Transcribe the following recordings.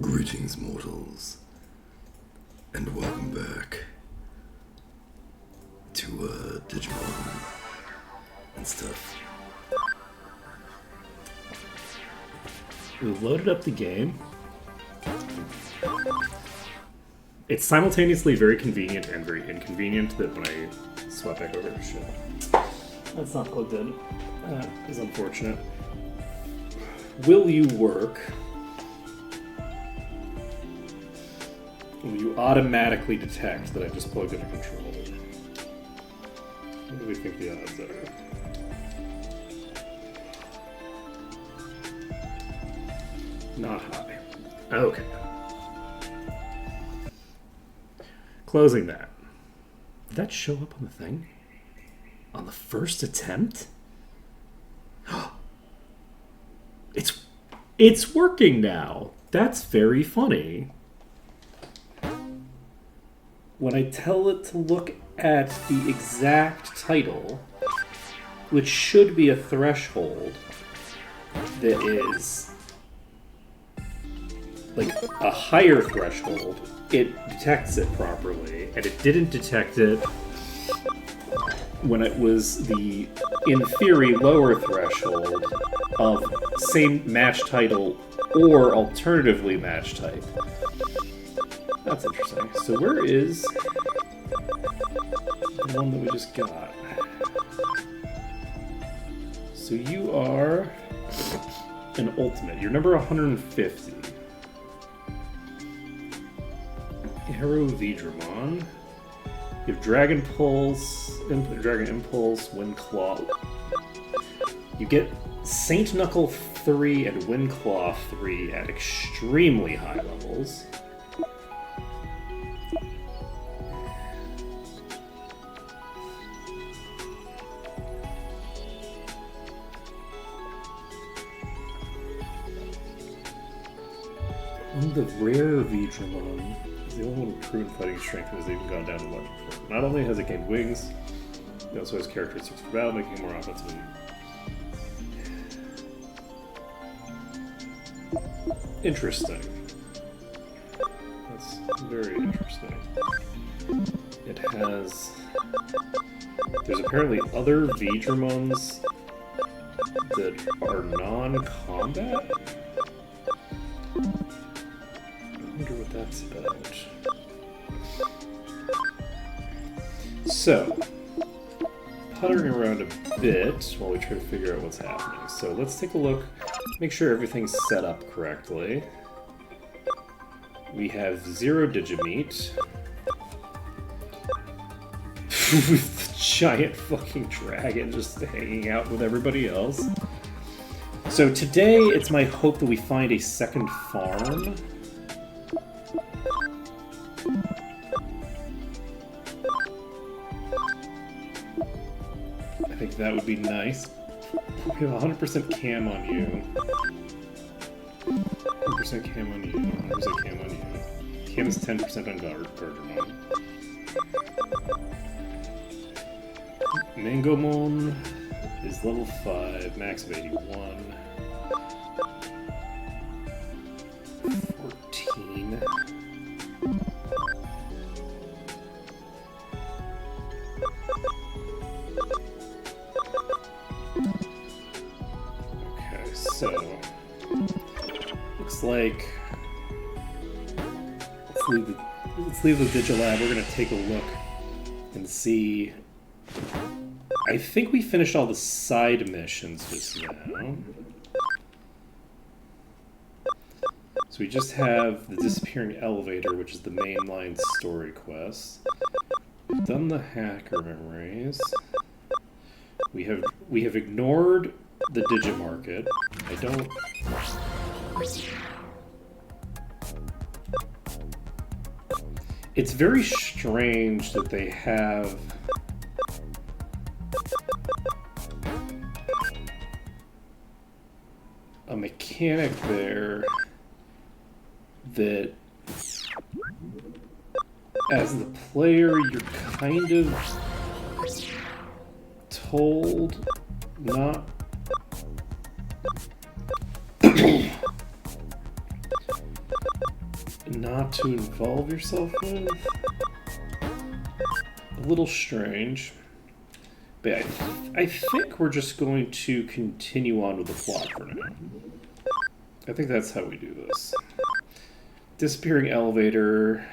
Greetings, mortals, and welcome back to Digimon and stuff. We've loaded up the game. It's simultaneously very convenient and very inconvenient that when I swap back over to shit. That's not plugged in. That is unfortunate. Will you work? Will you automatically detect that I just plugged in a controller? What do we think the odds are? Not high. Okay. Closing that. Did that show up on the thing? On the first attempt? It's working now. That's very funny. When I tell it to look at the exact title, which should be a threshold that is like a higher threshold, it detects it properly, and it didn't detect it when it was the, in theory, lower threshold of same match title or alternatively match type. That's interesting. So where is the one that we just got? So you are an ultimate. You're number 150. Arrow Vidramon. You have Dragon Pulse, Dragon Impulse, Wind Claw. You get Saint Knuckle 3 and Wind Claw 3 at extremely high levels. The rare Vidramon is the only one with proven fighting strength and has even gone down to level 4. Not only has it gained wings, it also has characteristics for battle, making it more offensively. Interesting. That's very interesting. It has... There's apparently other Vidramons that are non-combat? I wonder what that's about. So, puttering around a bit while we try to figure out what's happening. So let's take a look, make sure everything's set up correctly. We have 0 Digimeat. With the giant fucking dragon just hanging out with everybody else. So today, it's my hope that we find a second farm. I think that would be nice. We have 100% cam on you. 100% cam on you. 100% cam on you. Cam is 10% on Gardevoir. Mangomon is level 5, max of 81. 14. Okay, so looks like let's leave the Digilab. We're gonna take a look and see. I think we finished all the side missions just now. So we just have the disappearing elevator, which is the mainline story quest. We've done the hacker memories. We have ignored the Digimarket. I don't. It's very strange that they have a mechanic there that, as the player, you're kind of told not not to involve yourself with. A little strange. But yeah, I think we're just going to continue on with the plot for now. I think that's how we do this. Disappearing elevator.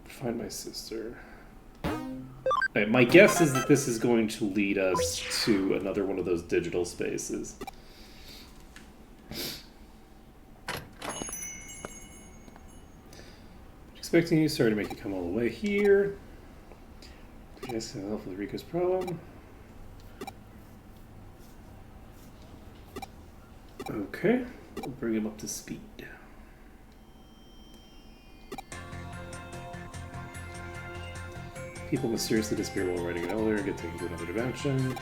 Find my sister. Right, my guess is that this is going to lead us to another one of those digital spaces. Expecting you. Sorry to make you come all the way here. Yes, can help with Rico's problem. Okay, we'll bring him up to speed. People mysteriously disappear while riding an elevator and get taken to another dimension.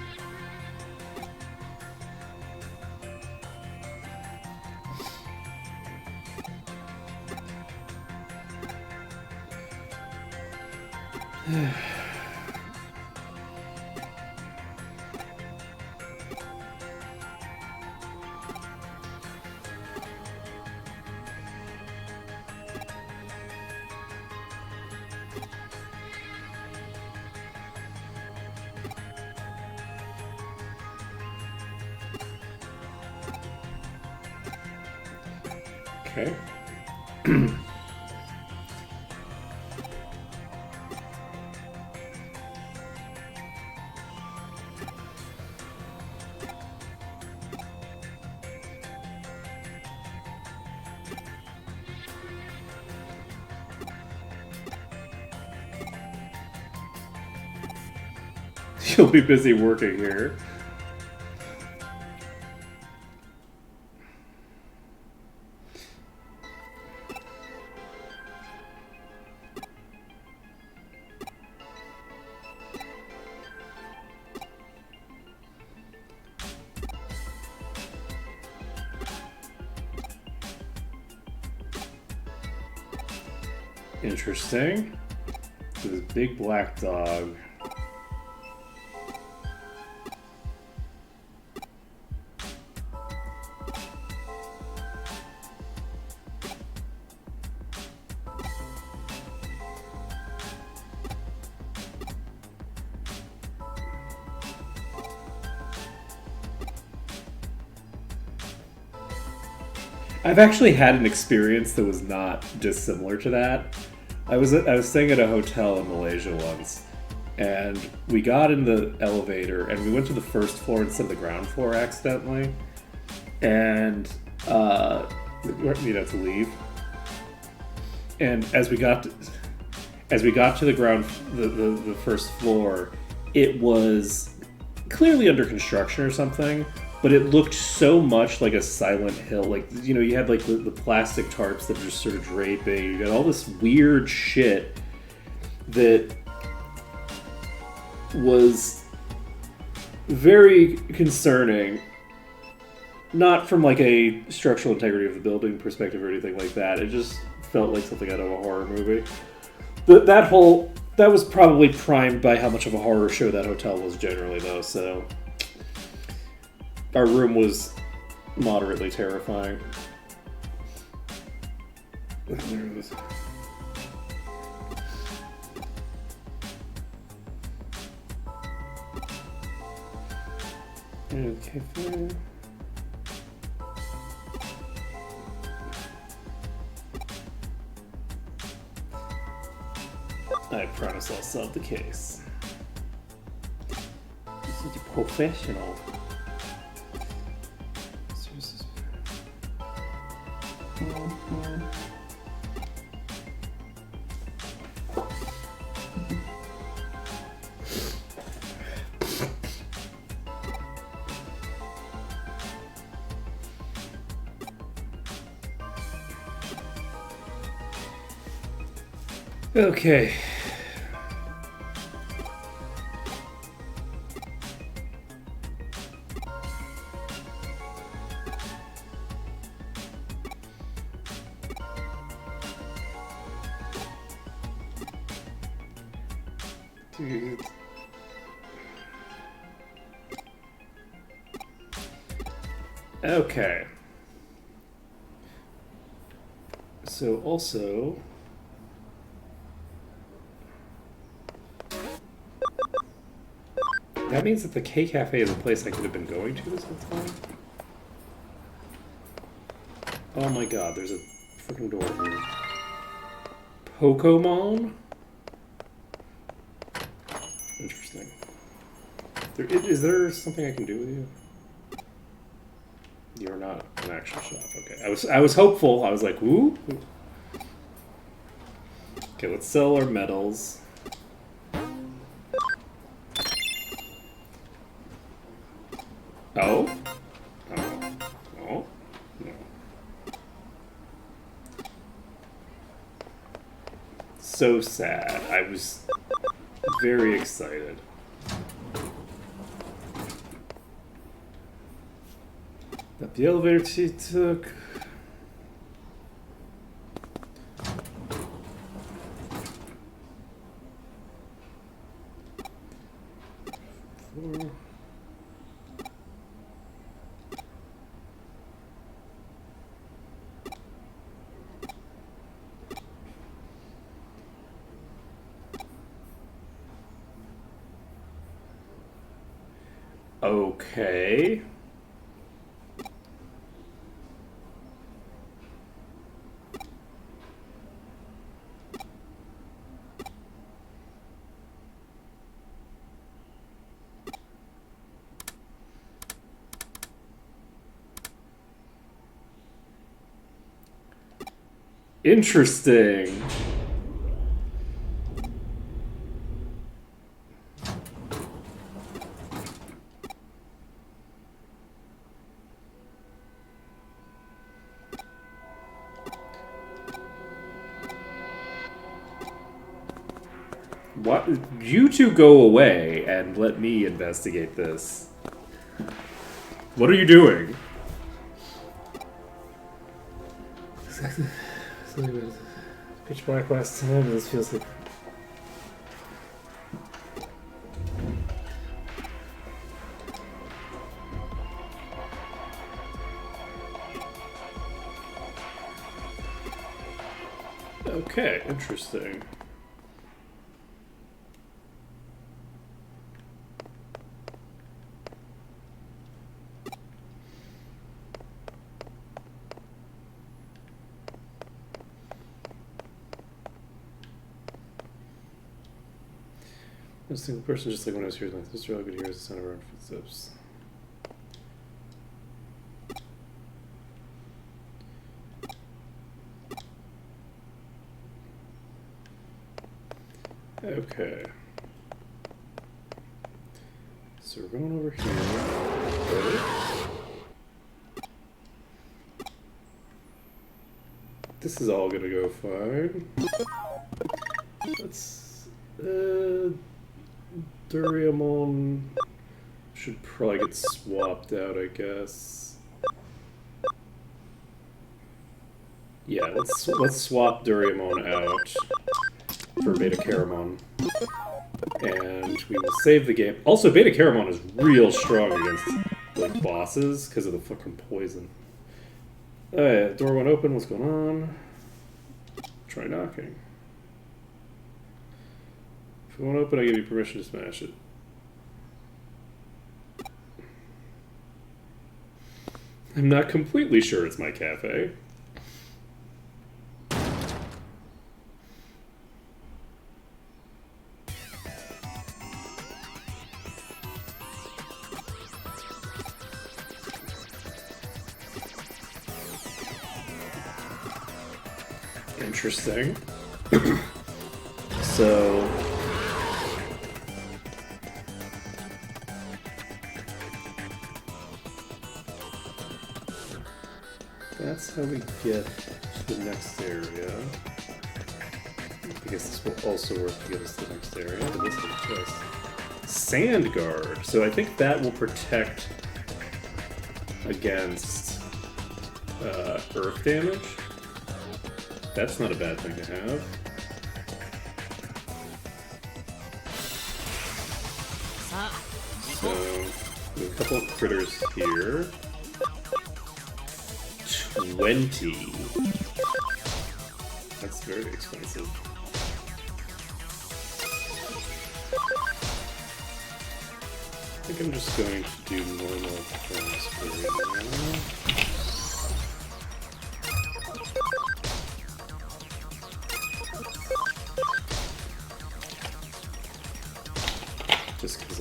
Okay. You'll be busy working here. Interesting. So this big black dog. I've actually had an experience that was not dissimilar to that. I was staying at a hotel in Malaysia once, and we got in the elevator and we went to the first floor instead of the ground floor accidentally, and to leave. And as we got to the first floor, it was clearly under construction or something. But it looked so much like a Silent Hill. Like, you had like the plastic tarps that are just sort of draping. You got all this weird shit that was very concerning. Not from like a structural integrity of the building perspective or anything like that. It just felt like something out of a horror movie. That was probably primed by how much of a horror show that hotel was generally, though, so... Our room was moderately terrifying. There it is. Okay, fine. I promise I'll solve the case. This is a professional. Okay. Dude. Okay. So also, that means that the K Cafe is a place I could have been going to this whole time. Oh my god, there's a freaking door here. Pokemon? Interesting. Is there something I can do with you? You're not an actual shop. Okay, I was hopeful. I was like, woo. Okay, let's sell our medals. Oh? Oh. Oh? No. So sad. I was very excited. That the elevator she took. Okay. Interesting. What? You two go away and let me investigate this. What are you doing? Exactly. Pitch black last time. This feels like. Okay, interesting. A single person, just like when I was here, like this really could hear the sound of our own footsteps. Okay. So we're going over here. This is all gonna go fine. Let's Duriamon should probably get swapped out, I guess. Yeah, let's swap Duriamon out for Beta Caramon. And we will save the game. Also, Beta Caramon is real strong against like bosses because of the fucking poison. Oh yeah, door went open, what's going on? Try knocking. If it won't open, I give you permission to smash it. I'm not completely sure it's my cafe. Interesting. So that's how we get to the next area. I guess this will also work to get us to the next area. But this is just Sand Guard. So I think that will protect against earth damage. That's not a bad thing to have. So, we have a couple of critters here. 20. very expensive. I think I'm just going to do normal things for right now. Just because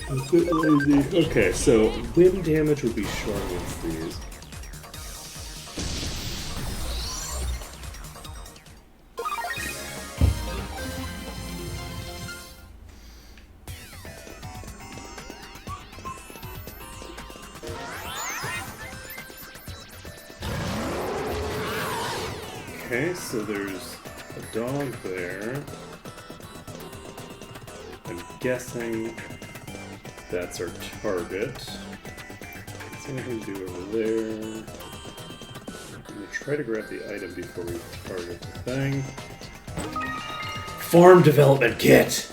I'm a bit lazy. Okay, so wind damage would be short against these. Okay, so there's a dog there. I'm guessing that's our target. Is there anything to do over there? I'm gonna try to grab the item before we target the thing. Farm development kit!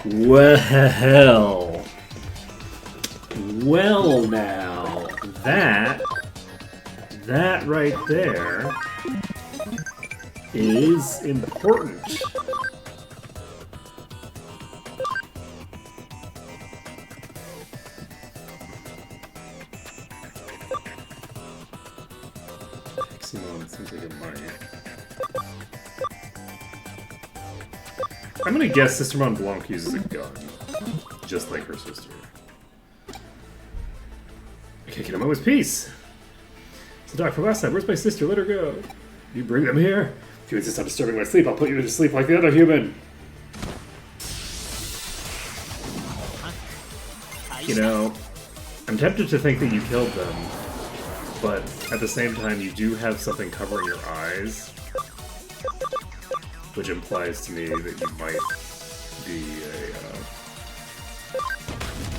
Well. Well now, that right there is important. Pixelmon seems like it might. I'm gonna guess Sister Mont Blanc uses a gun, just like her sister. I can't get a moment's peace. It's the doc from last time. Where's my sister? Let her go. You bring them here? If you insist on disturbing my sleep, I'll put you to sleep like the other human. You know, I'm tempted to think that you killed them, but at the same time, you do have something covering your eyes, which implies to me that you might be a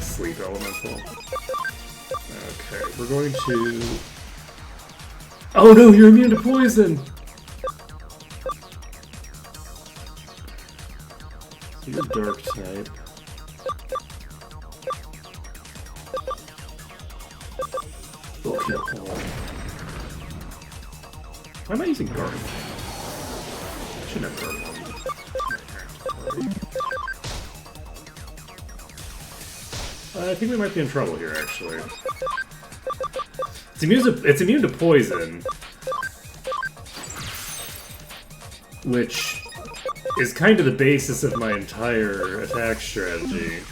sleep elemental. Okay, we're going to... Oh no, you're immune to poison! So you're dark type. Okay. Why am I using Garth? I shouldn't have Garth. I think we might be in trouble here, actually. It's immune to poison, which is kind of the basis of my entire attack strategy.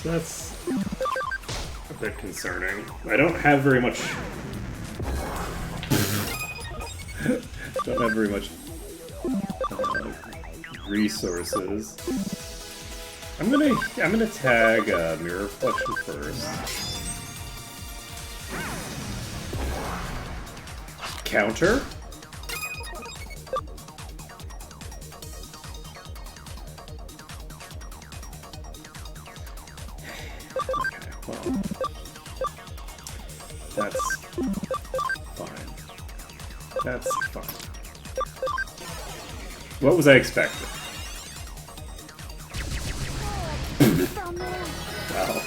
So that's a bit concerning. I don't have very much... don't have very much resources. I'm gonna tag Mirror Reflection first. Counter. Okay, well, that's fine. That's fine. What was I expecting? Wow.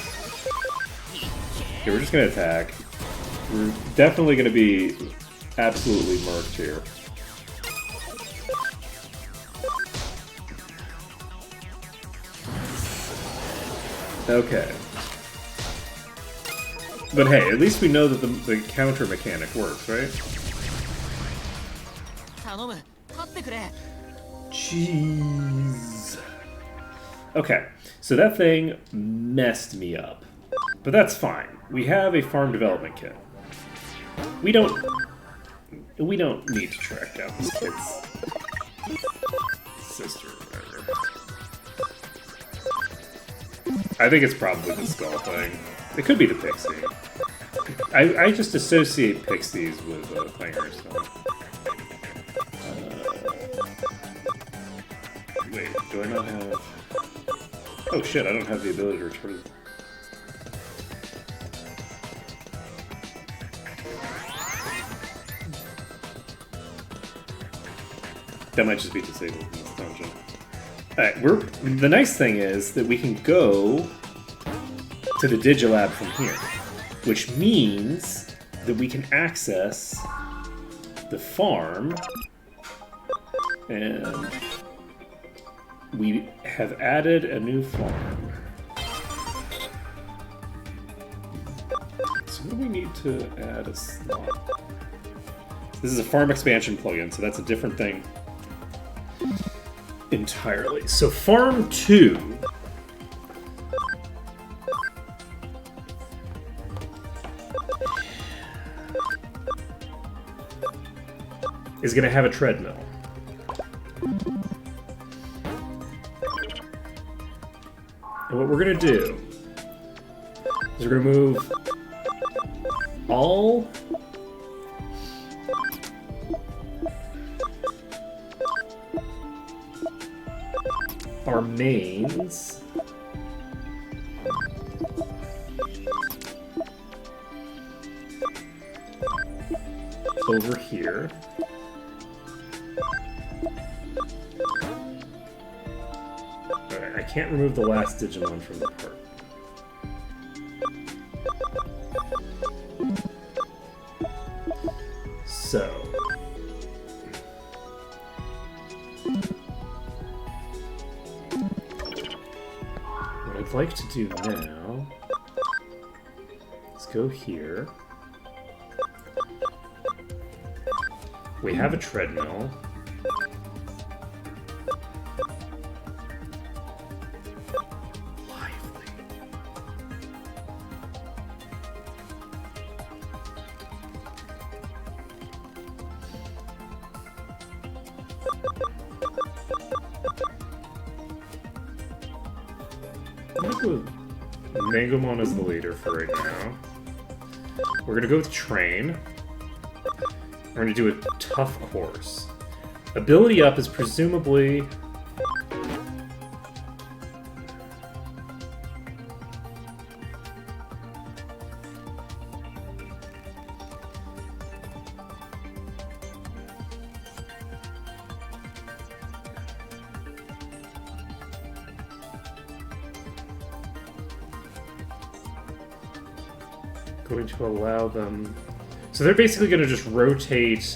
Okay, we're just gonna attack. We're definitely gonna be absolutely murked here. Okay. But hey, at least we know that the counter mechanic works, right? Jeez. Okay, so that thing messed me up. But that's fine. We have a farm development kit. We don't need to track down this kid's sister or whatever. I think it's probably the skull thing. It could be the pixie. I just associate pixies with clangers. So. Wait, do I not have... Oh shit, I don't have the ability to return... That might just be disabled in this dungeon. Alright, the nice thing is that we can go to the Digilab from here, which means that we can access the farm, and we have added a new farm. So we need to add a slot. This is a farm expansion plugin, so that's a different thing entirely. So Farm 2 is going to have a treadmill. And what we're going to do is we're going to move all our mains over here. Alright, I can't remove the last Digimon from the part. So what I'd like to do now is go here. We have a treadmill. Lively. I'm gonna go with Mangomon as the leader for right now. We're gonna go with Train. We're going to do a tough course. Ability up is presumably... going to allow them... So they're basically going to just rotate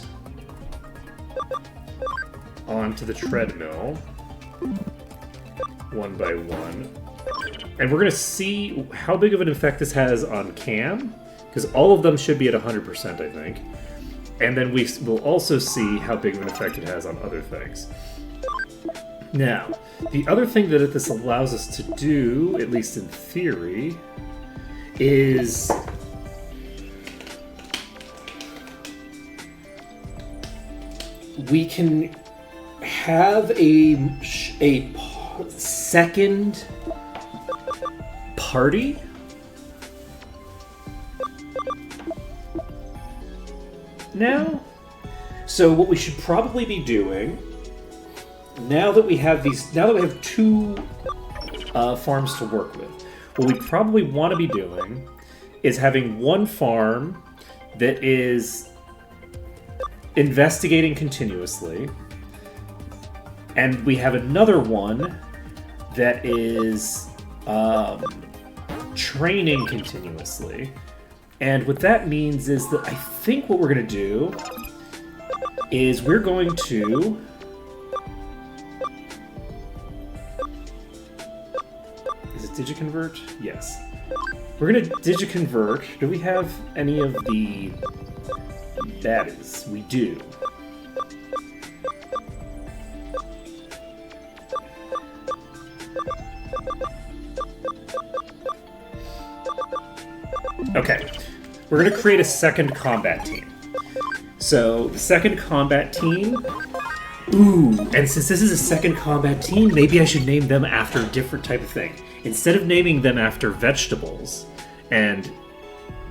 onto the treadmill one by one. And we're going to see how big of an effect this has on Cam, because all of them should be at 100%, I think. And then we will also see how big of an effect it has on other things. Now, the other thing that this allows us to do, at least in theory, is... we can have a second party now. So what we should probably be doing now that we have two farms to work with, what we probably want to be doing is having one farm that is investigating continuously, and we have another one that is training continuously. And what that means is that I think what we're going to do is we're going to is it digiconvert? Yes. We're going to digiconvert. Do we have any of the... That is, we do. Okay, we're going to create a second combat team. So, the second combat team... Ooh, and since this is a second combat team, maybe I should name them after a different type of thing. Instead of naming them after vegetables and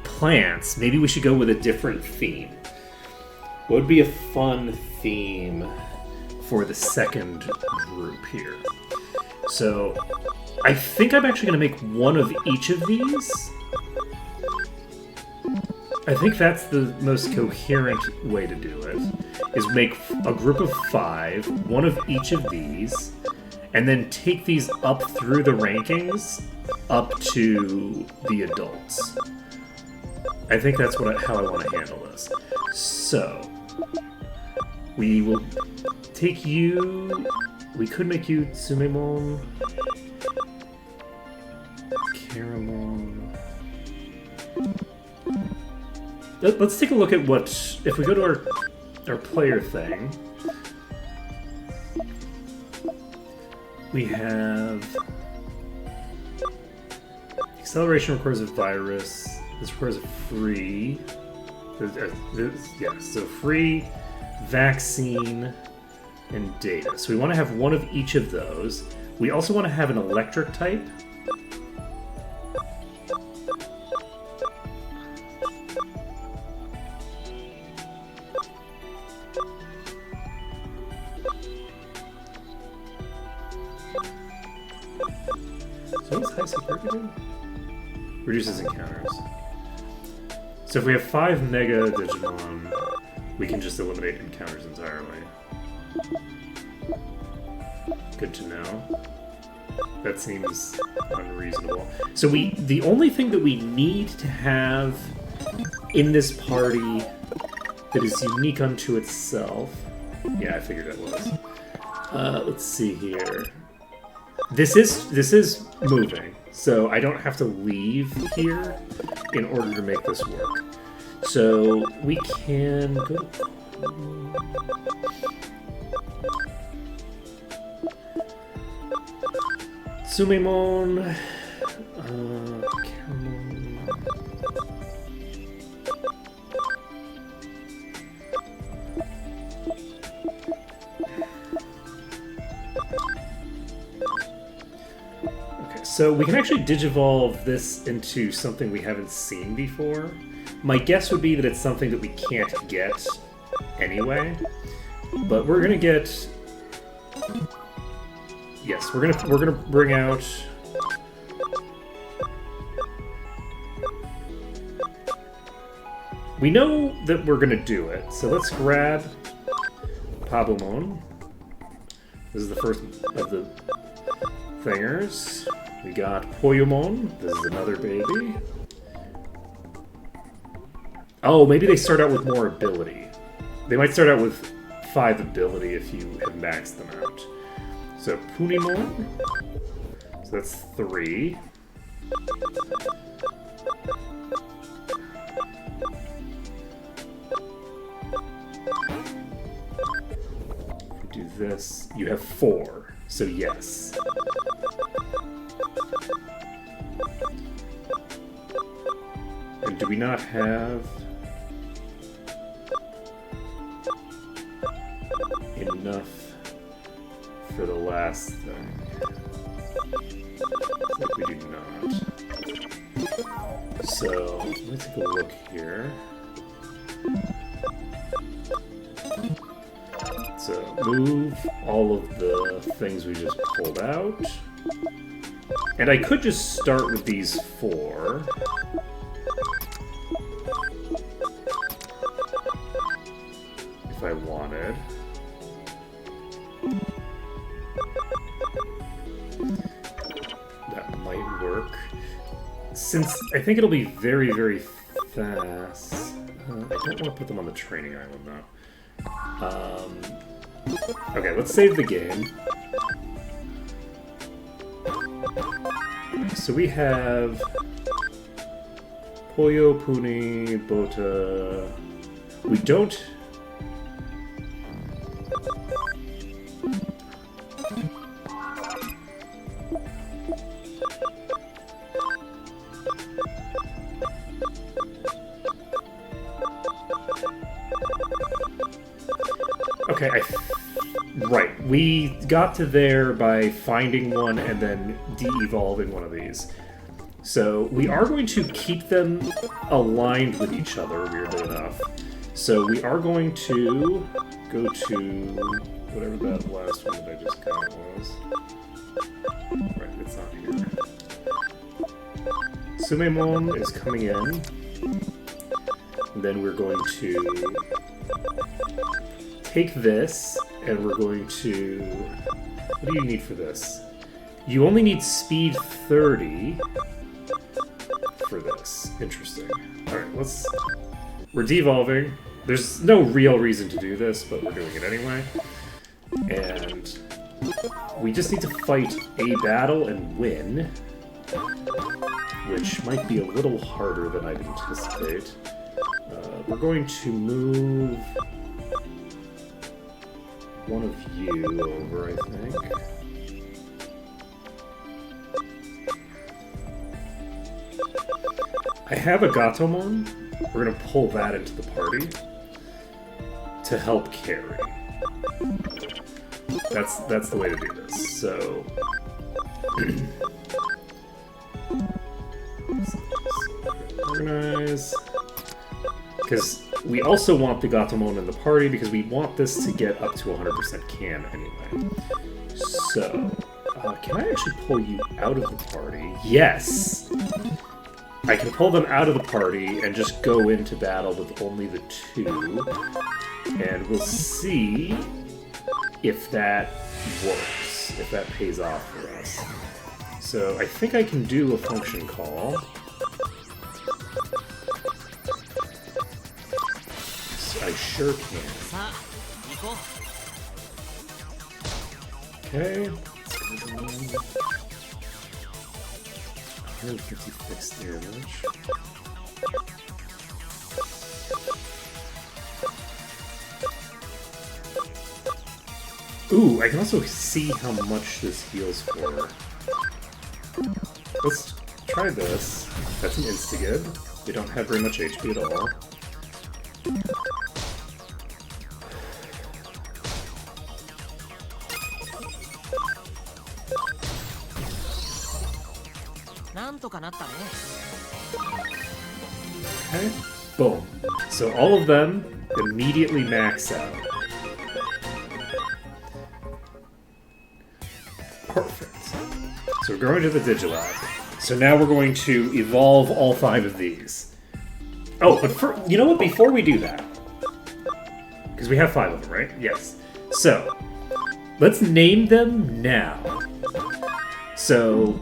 plants, maybe we should go with a different theme. What would be a fun theme for the second group here? So, I think I'm actually going to make one of each of these. I think that's the most coherent way to do it, is make a group of 5, one of each of these, and then take these up through the rankings up to the adults. I think that's how I want to handle this. So, we will take you... We could make you Tsumemon, Caramon... Let's take a look at what... If we go to our player thing... We have... Acceleration requires a virus. This requires a free... so free, vaccine, and data. So we want to have one of each of those. We also want to have an electric type. So what's high security do? Reduces encounters. So if we have 5 Mega Digimon, we can just eliminate encounters entirely. Good to know. That seems unreasonable. So the only thing that we need to have in this party that is unique unto itself... Yeah, I figured it was. Let's see here. This is moving, so I don't have to leave here in order to make this work. So we can go to... Tsumemon... Caramon... So we can actually digivolve this into something we haven't seen before. My guess would be that it's something that we can't get anyway. But we're gonna get... Yes, we're gonna bring out... We know that we're gonna do it, so let's grab Pabumon. This is the first of the thingers. We got Poyomon. This is another baby. Oh, maybe they start out with more ability. They might start out with 5 ability if you have maxed them out. So Punimon. So that's 3. If we do this, you have 4. So yes. And do we not have enough for the last thing? I think we do not. So, let's take a look here. So, move all of the things we just pulled out. And I could just start with these 4. If I wanted. That might work. Since I think it'll be very, very fast. I don't want to put them on the training island, though. Okay, let's save the game. So we have Poyo, Puni, Bota. We don't... Okay, right. We got to there by finding one and then de-evolving one of these. So we are going to keep them aligned with each other, weirdly enough. So we are going to go to whatever that last one that I just got was. Right, it's not here. Sumemon is coming in. And then we're going to take this, and we're going to... What do you need for this? You only need speed 30 for this. Interesting. Alright, let's... We're devolving. There's no real reason to do this, but we're doing it anyway. And we just need to fight a battle and win, which might be a little harder than I'd anticipate. We're going to move one of you over, I think. I have a Gatomon. We're going to pull that into the party to help carry. That's the way to do this. So organize, because we also want the Gatomon in the party because we want this to get up to 100% cam anyway. So can I actually pull you out of the party? Yes. I can pull them out of the party and just go into battle with only the two, and we'll see if that works, if that pays off for us. So I think I can do a function call. I sure can. Okay. 150 fixed damage. Ooh, I can also see how much this heals for. Let's try this. That's an Instagib. We don't have very much HP at all. Okay, boom. So all of them immediately max out. Perfect. So we're going to the Digilab. So now we're going to evolve all 5 of these. Oh, but you know what? Before we do that, because we have 5 of them, right? Yes. So let's name them now. So,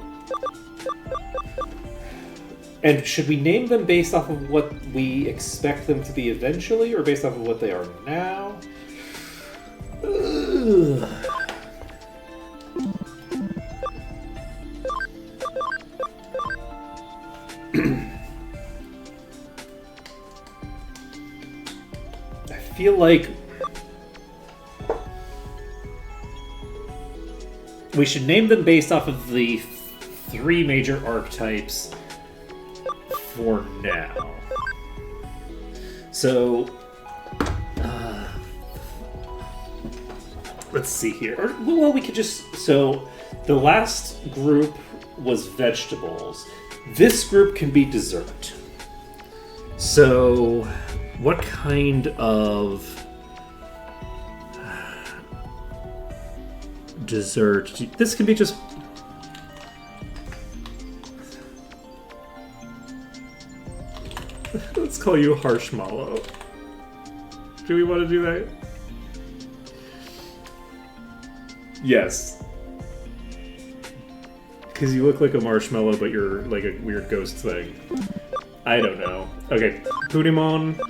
and should we name them based off of what we expect them to be eventually, or based off of what they are now? Ugh. I feel like we should name them based off of the 3 major archetypes for now. So, let's see here. Or, well, we could just... So, the last group was vegetables. This group can be dessert. So, what kind of dessert? This can be just... Let's call you Harshmallow. Do we want to do that? Yes. Because you look like a marshmallow, but you're like a weird ghost thing. I don't know. Okay, Punimon,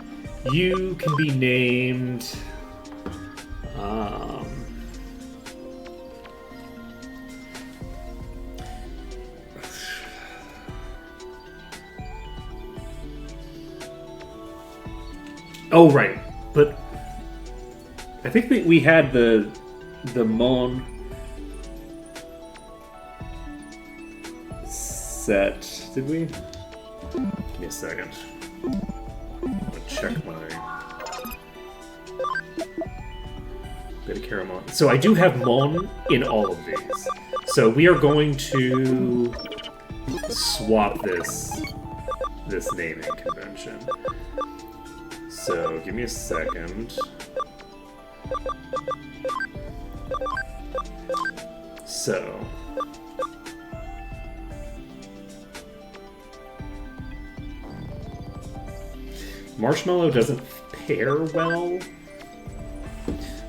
you can be named... Oh, right. But I think we had the Mon set. Did we? Give me a second. I'm gonna check my bit of Caramon. So I do have Mon in all of these. So we are going to swap this naming convention. So, give me a second. So. Marshmallow doesn't pair well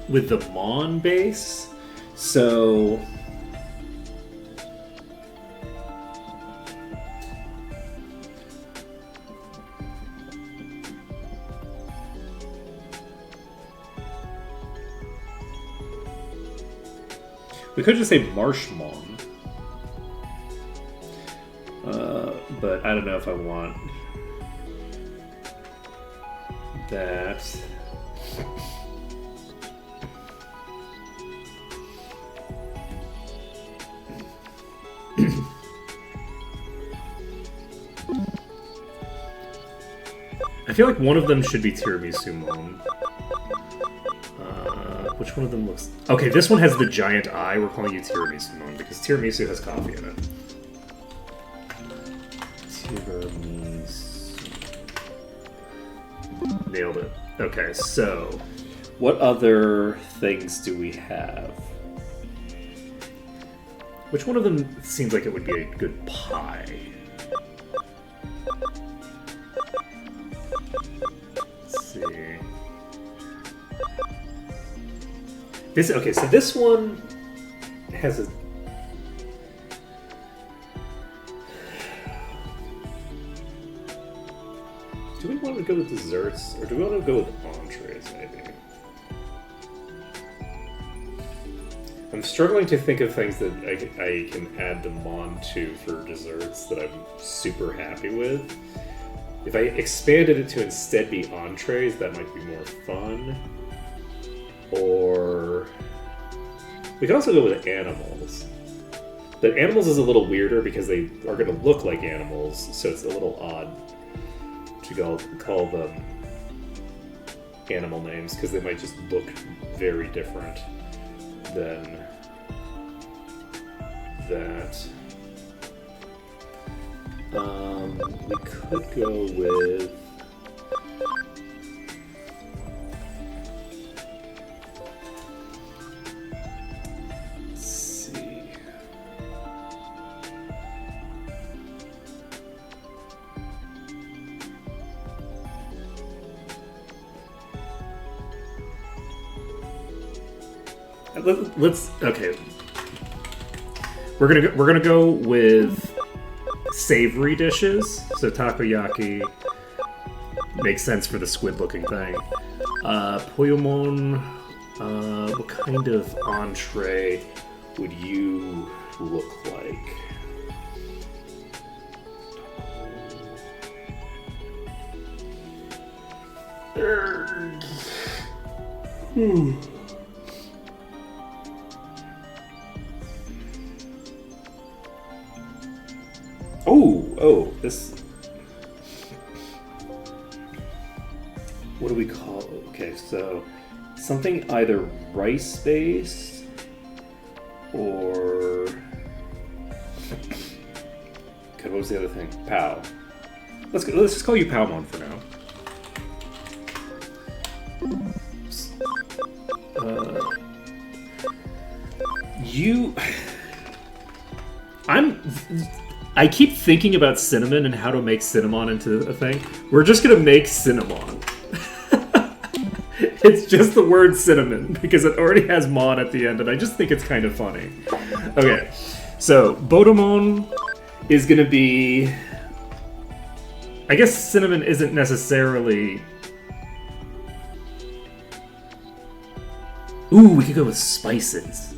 with the Mon base, so we could just say Marshmon, but I don't know if I want that. I feel like one of them should be Tiramisu Mon. Which one of them looks... Okay, this one has the giant eye. We're calling you Tiramisu Mon because tiramisu has coffee in it. Tiramisu. Nailed it. Okay, so what other things do we have? Which one of them seems like it would be a good pie? Let's see. Okay, so this one has a... Do we want to go with desserts, or do we want to go with entrees, maybe? I'm struggling to think of things that I can add the Mon to for desserts that I'm super happy with. If I expanded it to instead be entrees, that might be more fun. Or we could also go with animals. But animals is a little weirder because they are going to look like animals, so it's a little odd to call them animal names because they might just look very different than that. We could go with... Okay. We're gonna go with savory dishes. So takoyaki makes sense for the squid-looking thing. Poyomon, what kind of entree would you look like? Oh, this... What do we call... Okay, so... Something either rice-based... Or... Okay, what was the other thing? Pao. Let's just call you Palmon for now. I keep thinking about cinnamon and how to make cinnamon into a thing. We're just gonna make cinnamon. It's just the word cinnamon because it already has mon at the end, and I just think it's kind of funny. Okay, so Bodomon is gonna be... I guess cinnamon isn't necessarily... Ooh, we could go with spices.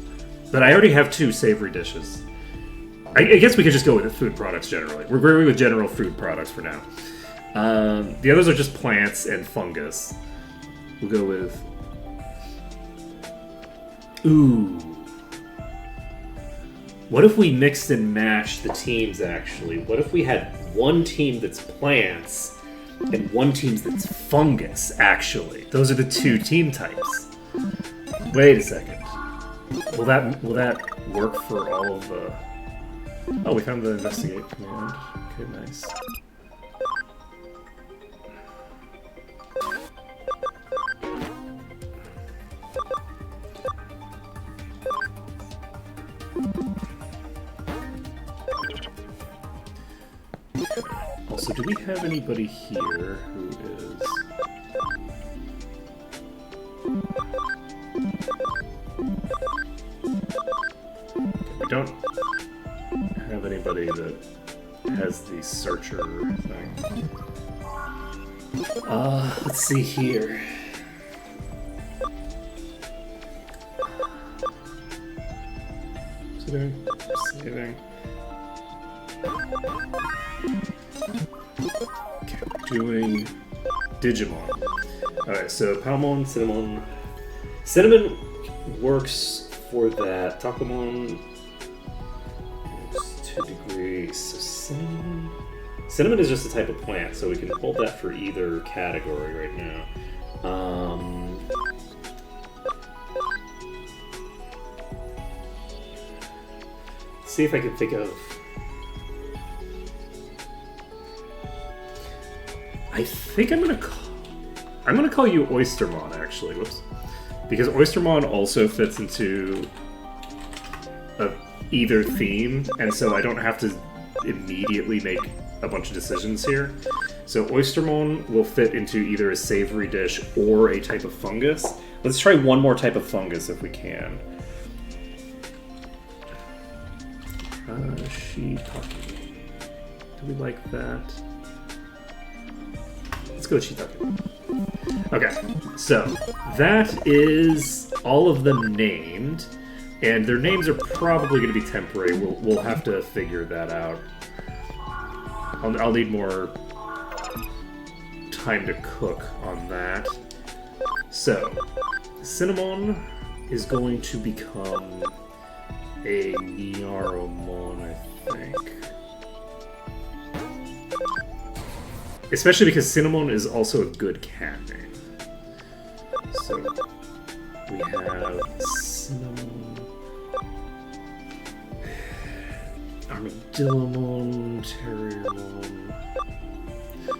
But I already have 2 savory dishes. I guess we could just go with food products generally. We're going with general food products for now. The others are just plants and fungus. We'll go with... Ooh. What if we mixed and matched the teams, actually? What if we had one team that's plants and one team that's fungus, actually? Those are the 2 team types. Wait a second. Will that work for all of the... Oh, we found the investigate command. Okay, nice. Also, do we have anybody here who is... We don't have anybody that has the searcher thing. Let's see here. Saving. Okay, doing Digimon. Alright, so Palmon, Cinnamon. Cinnamon works for that. Takamon works 2 degrees. So Cinnamon. Cinnamon is just a type of plant, so we can hold that for either category right now. See if I can think of. I think I'm gonna call you Oystermon, actually. Whoops, because Oystermon also fits into either theme, and so I don't have to immediately make a bunch of decisions here. So Oystermon will fit into either a savory dish or a type of fungus. Let's try one more type of fungus if we can. Shiitake. Do we like that? Let's go with shiitake. Okay, so that is all of them named, and their names are probably going to be temporary. We'll have to figure that out. I'll need more time to cook on that. So, Cinnamon is going to become a Nyaromon, I think. Especially because Cinnamon is also a good cat name. So, we have Cinnamon, Armadillomon, Terriermon.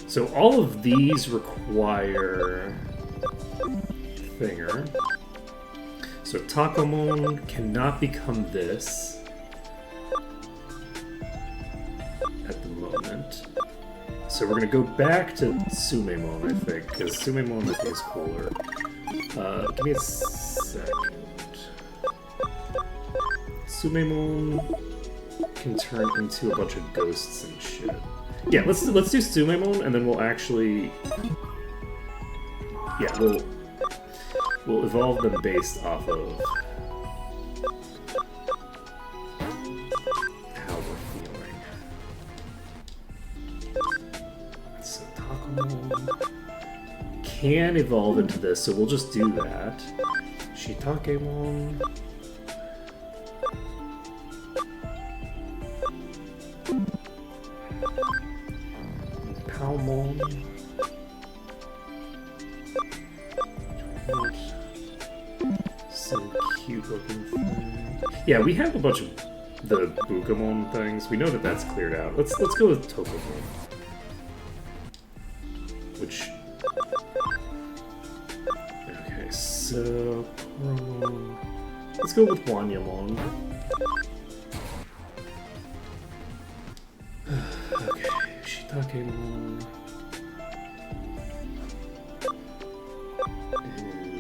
So all of these require Thinger. So Takamon cannot become this at the moment. So we're gonna go back to Sumemon, I think, because Sumemon I think is cooler. Give me a second. Sumemon can turn into a bunch of ghosts and shit. Yeah, let's do Sumemon, and then we'll actually, yeah, we'll evolve them based off of how we're feeling. So Takamon can evolve into this, so we'll just do that. Shiitakemon. Palmon. Some cute looking thing. Yeah, we have a bunch of the Bukamon things. We know that that's cleared out. Let's go with Tokomon. Which. Okay, so. Let's go with Wanyamon. Okay, Shiitakemon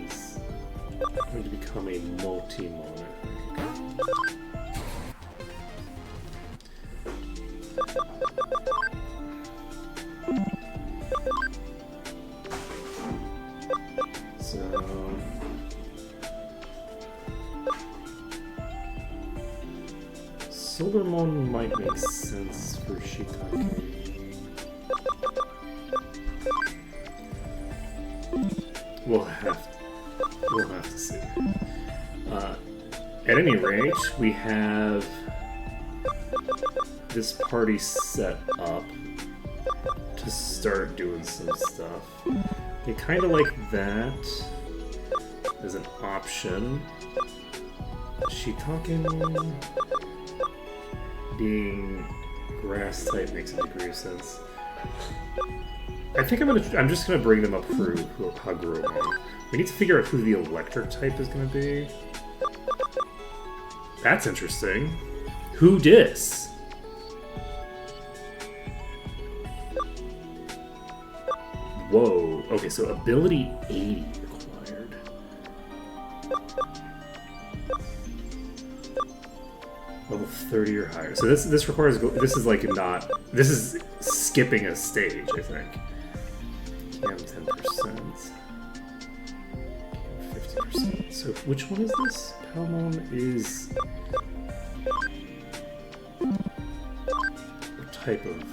is going to become a Multimon, I think. So Solarmon might make sense for Shiitake. We'll have to see. At any rate, we have this party set up to start doing some stuff. I kind of like that as an option. Shiitakemon being grass type makes a degree of sense. I think I'm just gonna bring them up through Haguromon. We need to figure out who the electric type is gonna be. That's interesting. Who dis? Whoa. Okay, so ability 80 required. 30 or higher. So this requires this is like not this is skipping a stage, I think. Cam 10%. 50%. So which one is this? Palmon is what type of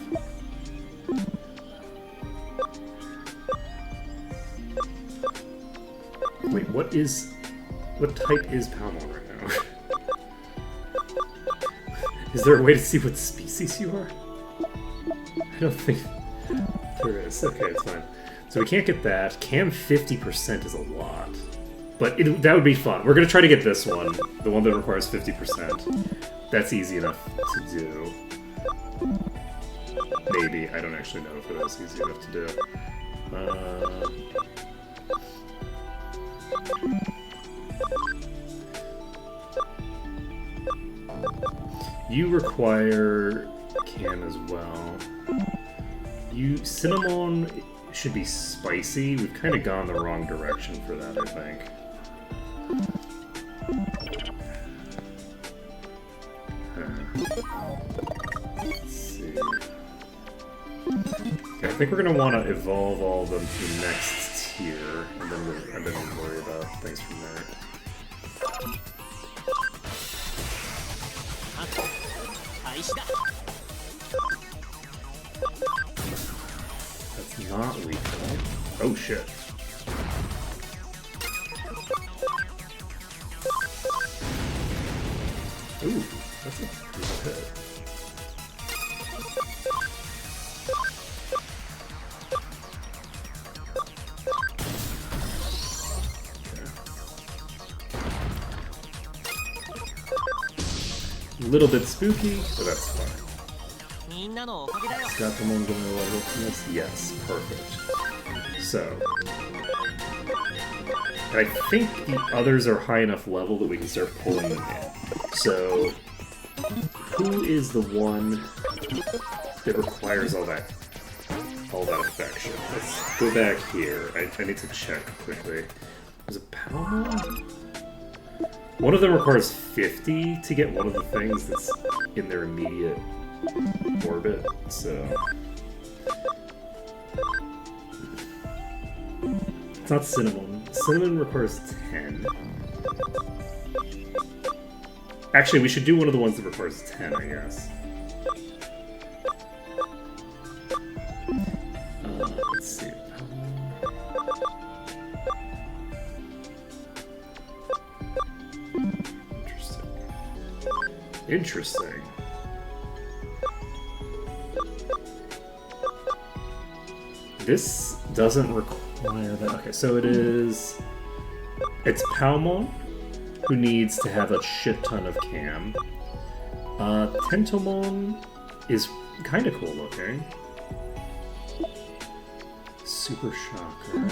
wait, what type is Palmon right now? Is there a way to see what species you are? I don't think there is. Okay, it's fine. So we can't get that. Cam 50% is a lot. But that would be fun. We're going to try to get this one. The one that requires 50%. That's easy enough to do. Maybe. I don't actually know if it is easy enough to do. You require Cam as well. Cinnamon should be spicy. We've kind of gone the wrong direction for that, I think. Let's see. Okay, I think we're going to want to evolve all of them to the next tier, and then we'll worry about things from there. That's not lethal. Oh shit. Ooh, that's a pretty good hit. A little bit spooky, but that's fine. Got the one going to level from this? Yes, perfect. So, and I think the others are high enough level that we can start pulling them in. So, who is the one that requires all that affection? Let's go back here. I need to check quickly. Was it Palmon? One of them requires 50 to get one of the things that's in their immediate orbit, so... It's not Cinnamon. Cinnamon requires 10. Actually, we should do one of the ones that requires 10, I guess. Let's see. Interesting. This doesn't require that. Okay, so it's Palmon, who needs to have a shit ton of cam. Tentomon is kind of cool looking. Super Shocker.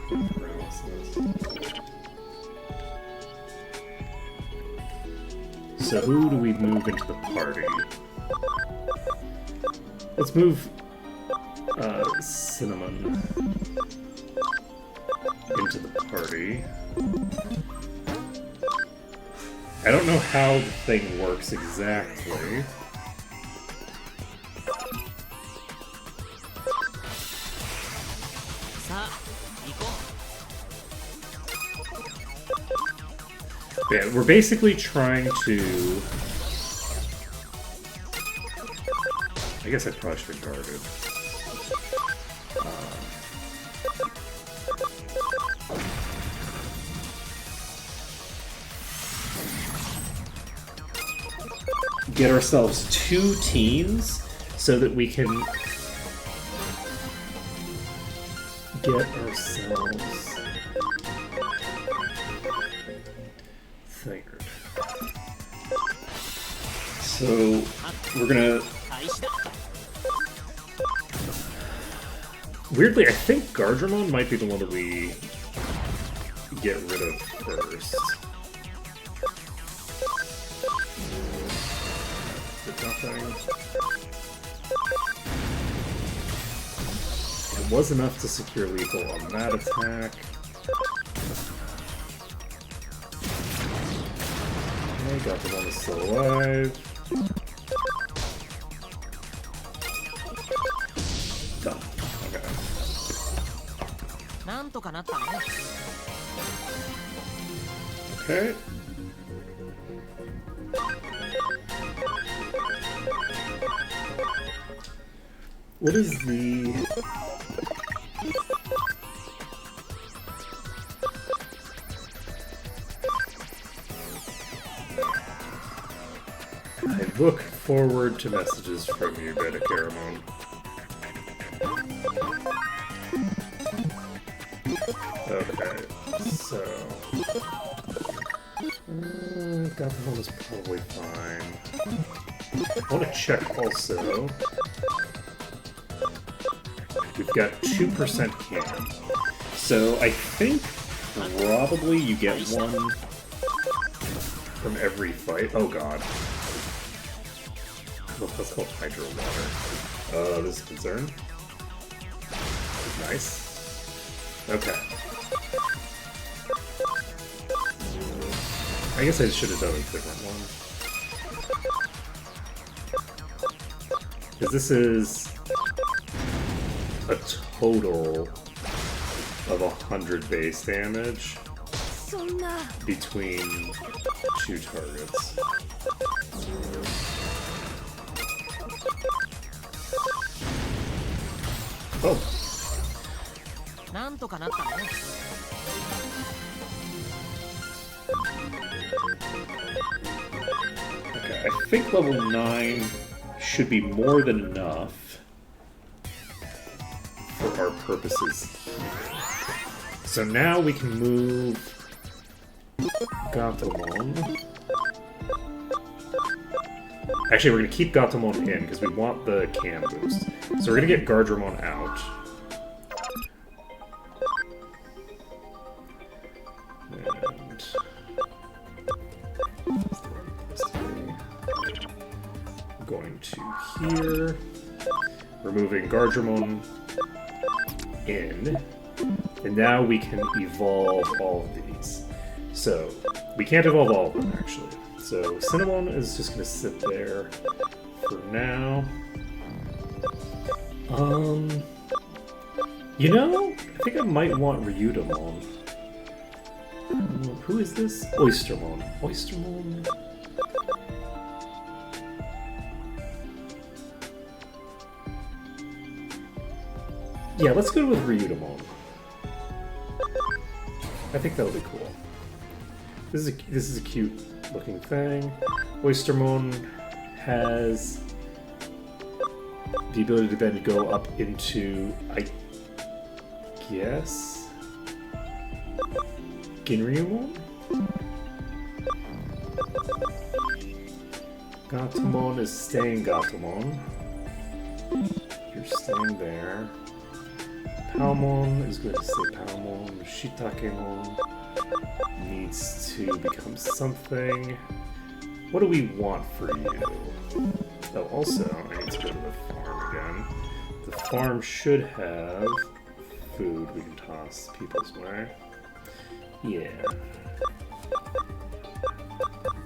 Paralysis. So who do we move into the party? Let's move Cinnamon into the party. I don't know how the thing works exactly. Yeah, we're basically trying to... I guess I probably should have guarded. Get ourselves 2 teams so that we can get ourselves fingered. So we're gonna... Weirdly, I think Gardramon might be the one that we get rid of first. It was enough to secure lethal on that attack. Okay, got the one that's still alive. Done. Okay. なんとかなったね。 Okay. What is the... I look forward to messages from you, Beta Caramon. Okay, so... Gotham is probably fine. I want to check also. We've got 2% cam. So I think probably you get one from every fight. Oh god. Well, that's called Hydro Water. This is a concern. Nice. Okay. I guess I should have done a different one. Because this is a total of 100 base damage そんな。 between two targets. Oh, なんとかなったね。 okay. I think level 9 should be more than enough for our purposes. So now we can move Gatomon. Actually, we're going to keep Gatomon in because we want the cam boost. So we're going to get Gardramon out. And... going to here. Removing Gardramon in. And now we can evolve all of these. So, we can't evolve all of them, actually. So, Cinnamon is just going to sit there for now. You know, I think I might want Ryudomon. Who is this? Oystermon. Oystermon? Yeah, let's go with Ryudomon. I think that'll be cool. This is a cute looking thing. Oystermon has the ability to then go up into, I guess, Ginryumon? Gatomon is staying Gatomon. You're staying there. Palmon is going to stay Palmon. Shitakemon needs to become something. What do we want for you? Oh, also, I need to go to the farm again. The farm should have food we can toss people's way. Yeah.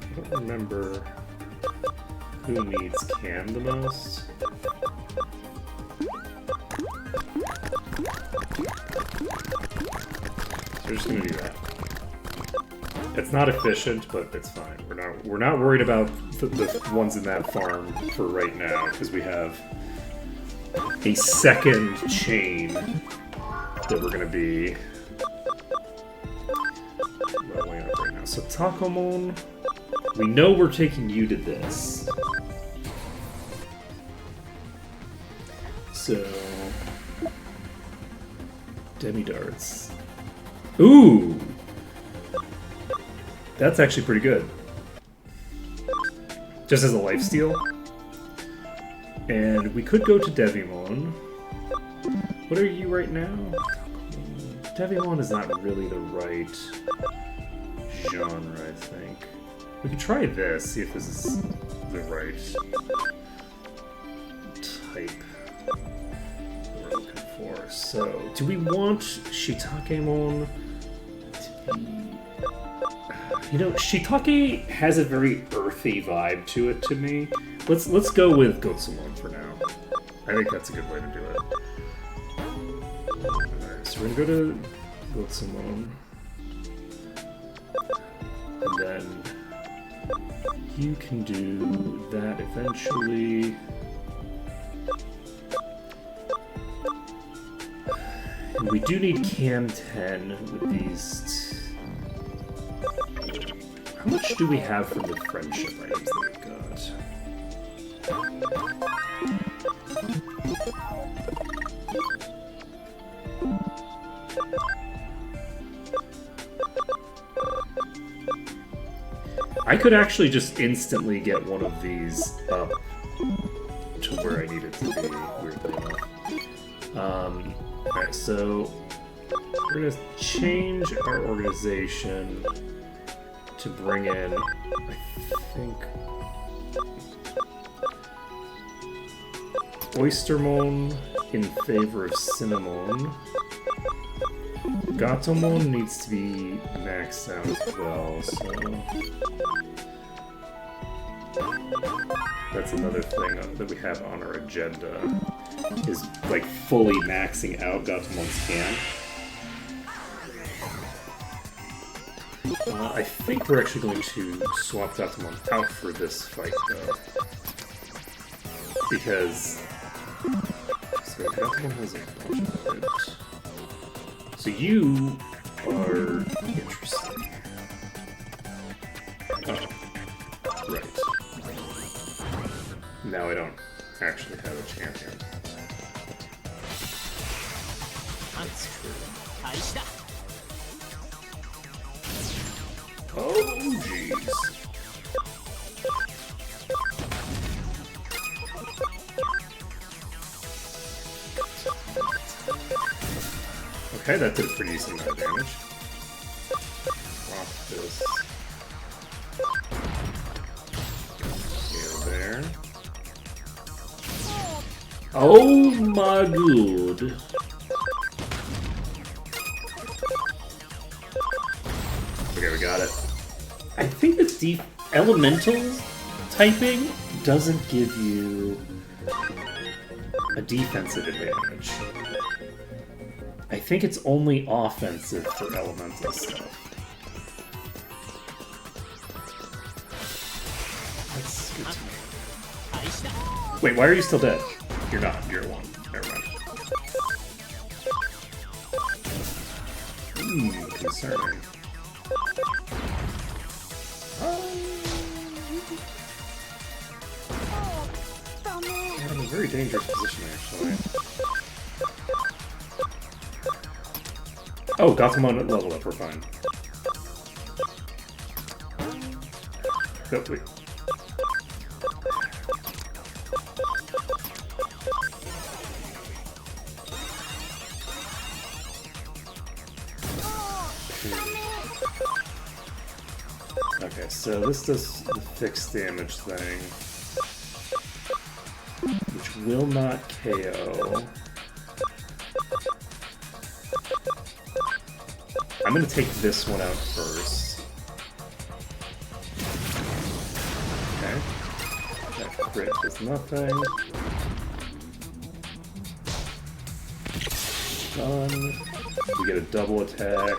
I don't remember who needs cam the most. So we're just gonna do that. It's not efficient, but it's fine. We're not worried about the ones in that farm for right now because we have a second chain that we're gonna be rolling up right now. So Takomon, we know we're taking you to this. So Demi-Darts. Ooh! That's actually pretty good. Just as a lifesteal. And we could go to Devimon. What are you right now? Devimon is not really the right genre, I think. We could try this, see if this is the right type we're looking for. So, do we want Shitakemon to be... You know, Shiitake has a very earthy vibe to it to me. Let's go with Gotsumon for now. I think that's a good way to do it. Alright, so we're gonna go to Gotsumon. And then you can do that eventually. And we do need Cam 10 with these. How much do we have from the friendship items that we got? I could actually just instantly get one of these up to where I need it to be, weirdly enough. Alright, so we're gonna change our organization to bring in, I think, Oystermon in favor of Cinnamon. Gatomon needs to be maxed out as well, so that's another thing that we have on our agenda, is like fully maxing out Gatomon's can. I think we're actually going to swap Gatomon out for this fight, though. Because... So Gatomon has a bunch of it. So you are interesting. Oh. Right. Now I don't actually have a champion. That's true. Oh, jeez. Okay, that did a pretty decent amount of damage. Drop this. Go there. Oh my god. Okay, we got it. I think the elemental typing doesn't give you a defensive advantage. I think it's only offensive for elemental stuff. That's good to know. Wait, why are you still dead? You're not. You're one. Never mind. Concerning. I'm in a very dangerous position, actually. Oh, Gatomon level up, we're fine. Oh, wait. Okay, so this does the fixed damage thing, which will not KO. I'm gonna take this one out first. Okay. That crit is nothing. Done. We get a double attack.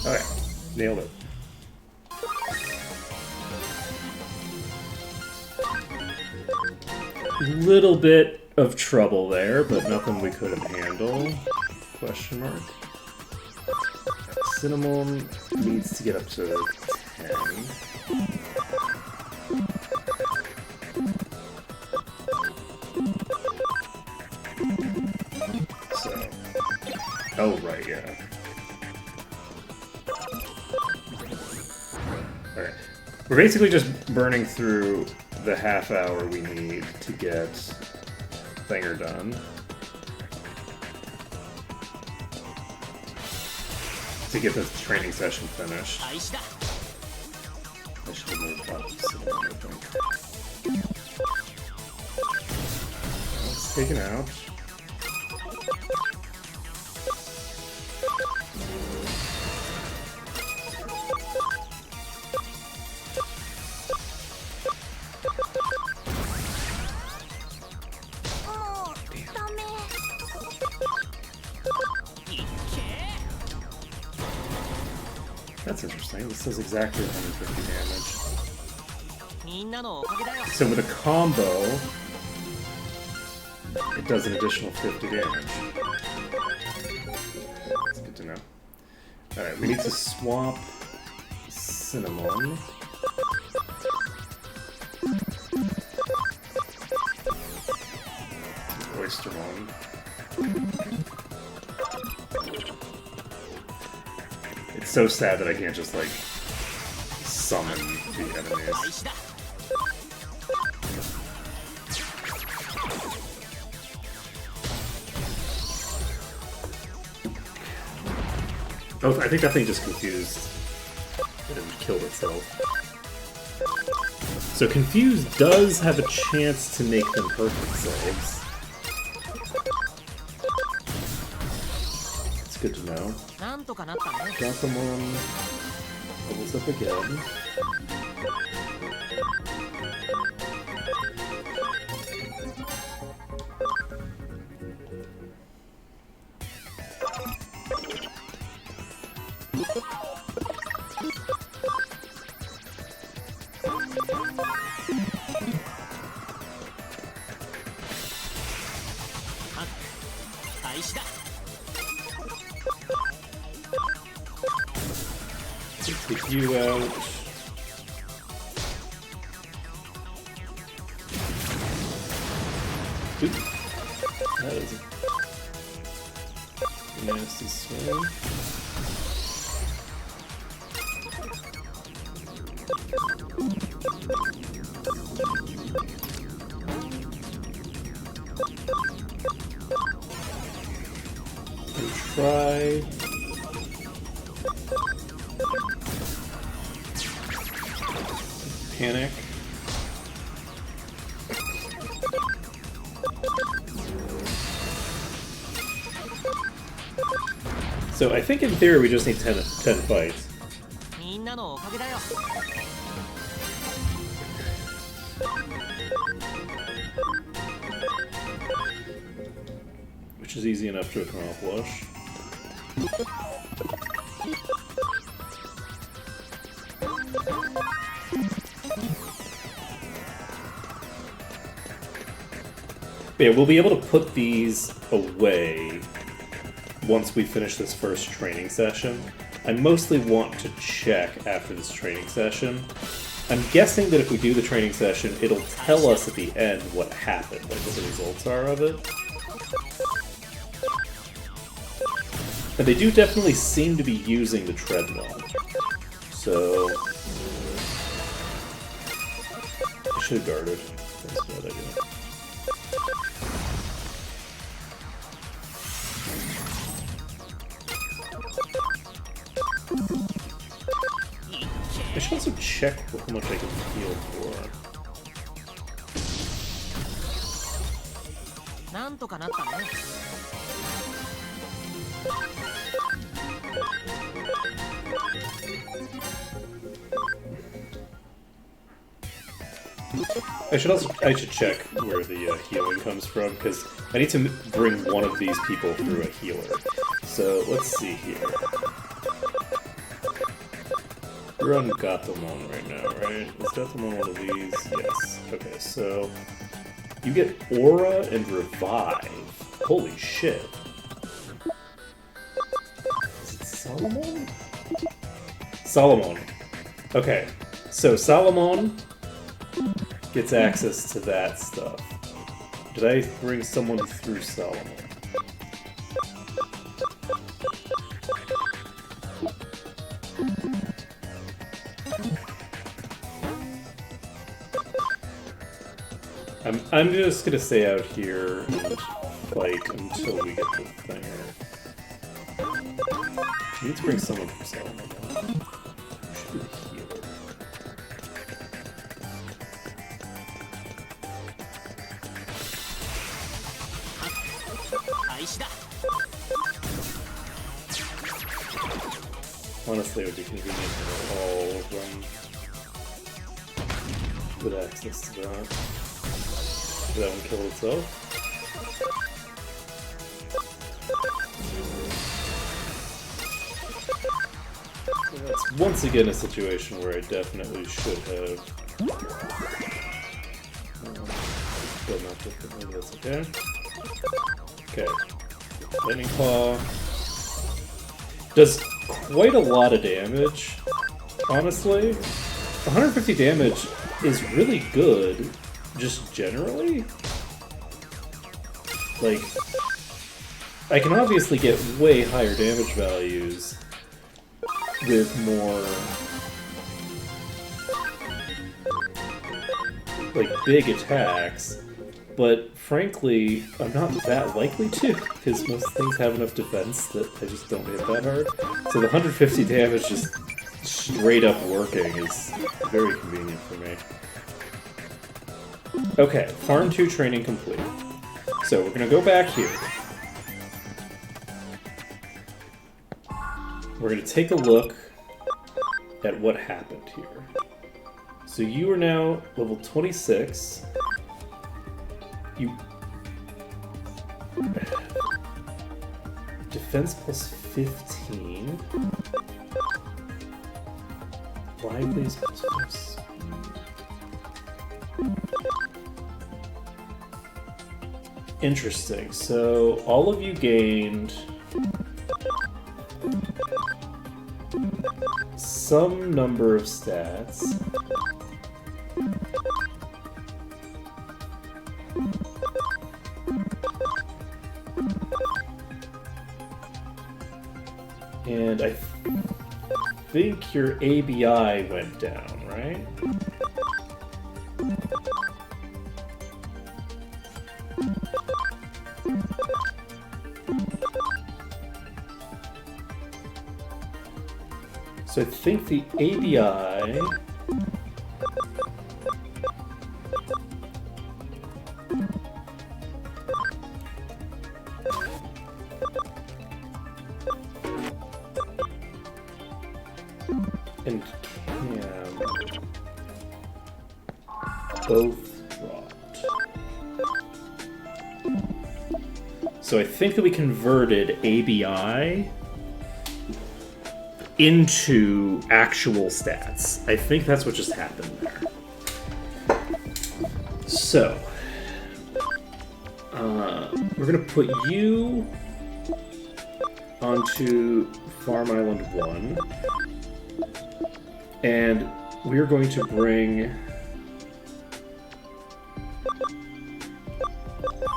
Okay, nailed it. Little bit of trouble there, but nothing we couldn't handle. Question mark. Cinnamon needs to get up to 10. So, oh right, yeah. Alright. We're basically just burning through the half hour we need to get Thinger done. To get this training session finished. I should have moved up. taken out. That's interesting. This does exactly 150 damage. みんなのおかげだよ So with a combo, it does an additional 50 damage. That's good to know. Alright, we need to swap Cinnamon. Oystermon. It's so sad that I can't just, like, summon the enemies. 開始だ Oh, I think that thing just confused it and killed itself. So Confused does have a chance to make them hurt themselves. It's good to know. なんとかなったね Gatomon levels up again. Take you out. Oop. That is a nasty swing. Try. Panic. So I think in theory we just need 10 fights. みんなのおかげだよ Which is easy enough to accomplish. But yeah, we'll be able to put these away once we finish this first training session. I mostly want to check after this training session. I'm guessing that if we do the training session, it'll tell us at the end what happened, like what the results are of it. And they do definitely seem to be using the treadmill. So I should have guarded. That's a bad idea. I should also check how much I can heal for. なんとかなったね I should check where the healing comes from, because I need to bring one of these people through a healer. So let's see here. We're on Gatomon right now, right? Is Gatomon one of these? Yes. Okay, so you get Aura and Revive. Holy shit. Is it Solomon? Solomon. Okay, so Solomon gets access to that stuff. Did I bring someone through Solomon? I'm just gonna stay out here and fight until we get the thing. I need to bring someone from Solomon. Should be the healer. 始だ。 Honestly, it would be convenient for all of them with access to that. Did that one kill itself? That's once again a situation where I definitely should have done that differently. That's okay. Okay. Lightning Claw does quite a lot of damage, honestly. 150 damage is really good, just generally. Like, I can obviously get way higher damage values with more, like, big attacks, but frankly, I'm not that likely to, because most things have enough defense that I just don't hit that hard. So the 150 damage just straight up working is very convenient for me. Okay, Farm 2 training complete. So we're gonna go back here. We're gonna take a look at what happened here. So you are now level 26. You... Defense plus 15. Lively's plus 4. Interesting. So all of you gained some number of stats. And I think your ABI went down, right? So I think the ABI... and Cam both dropped. So I think that we converted ABI into actual stats. I think that's what just happened there. So, we're gonna put you onto Farm Island 1, and we're going to bring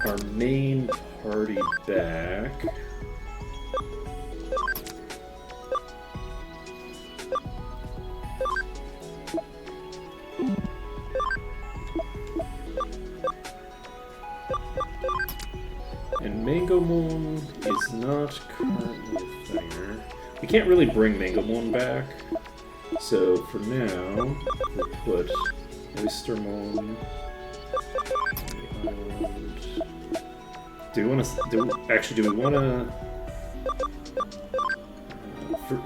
our main party back. And Mangomon is not currently a thinger. We can't really bring Mangomon back. So for now, we'll put Oystermon on the island. Do we want to... Actually, do we want to...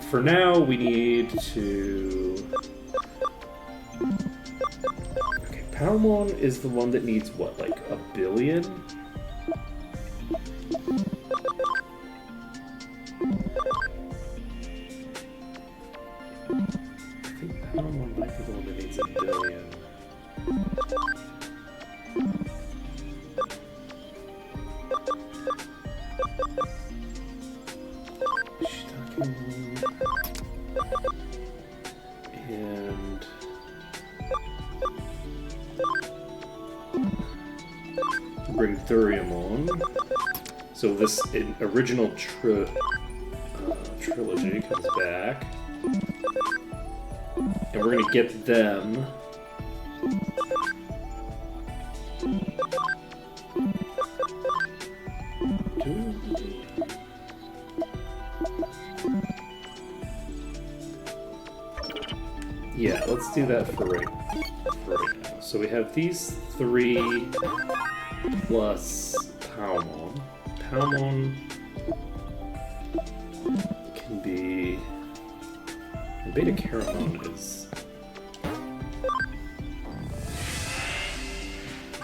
For now, we need to... Okay, Palmon is the one that needs, what, like, 1 billion? I think Palmon might be the one that needs 1 billion. And bring Thuriamon. So this original trilogy comes back, and we're gonna get them. Yeah, let's do that for right now. So we have these 3 plus Palmon. Palmon can be... And Beta Caramon is...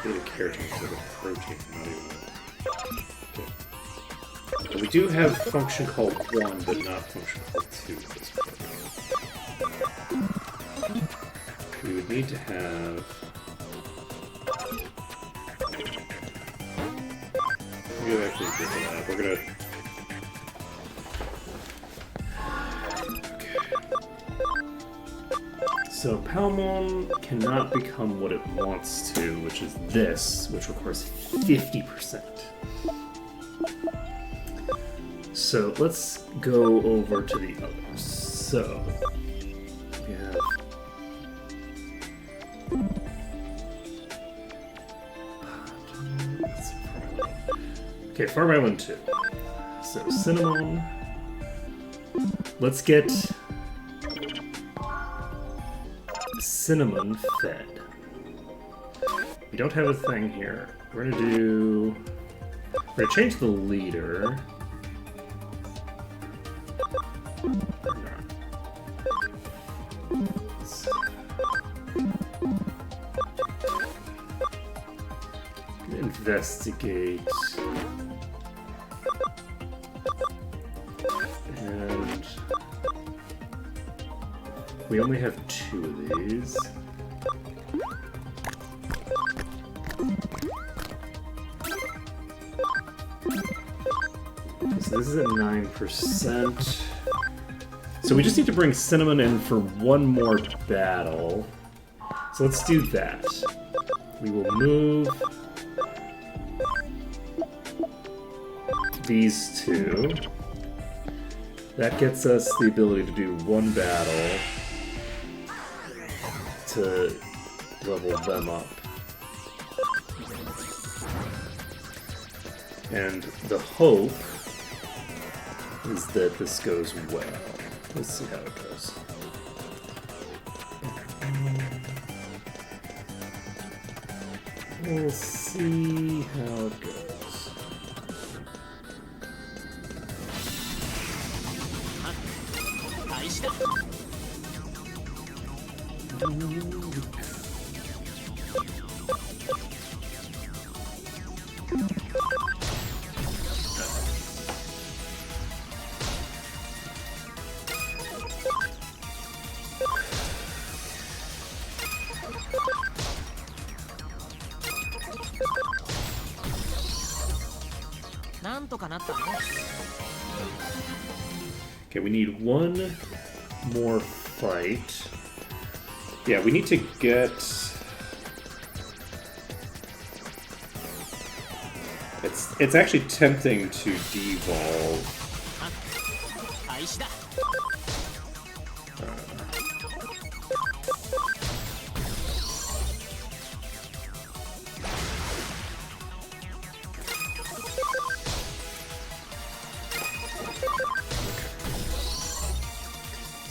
Beta carotene is like a protein, not even... Okay. And we do have function called 1, but not function called 2 at this point. We would need to have... Maybe actually get to that. We're gonna... So Palmon cannot become what it wants to, which is this, which requires 50%. So let's go over to the others. So we have okay, Farm Island 2. So Cinnamon. Let's get Cinnamon fed. We don't have a thing here. We're gonna change the leader. Investigate. And we only have 2 of these. So this is at 9%. So we just need to bring Cinnamon in for one more battle. So let's do that. We will move these 2. That gets us the ability to do one battle to level them up. And the hope is that this goes well. Let's see how it goes. We'll see how it goes. Okay, we need one more fight. Yeah, we need to get... It's actually tempting to devolve.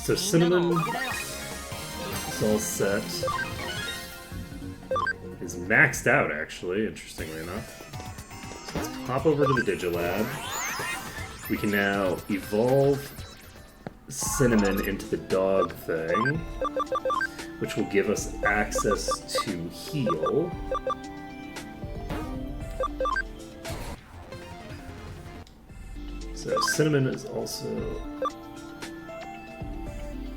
So Cinnamon is all set. Is maxed out, actually, interestingly enough. So let's pop over to the Digilab. We can now evolve Cinnamon into the dog thing, which will give us access to heal. So Cinnamon is also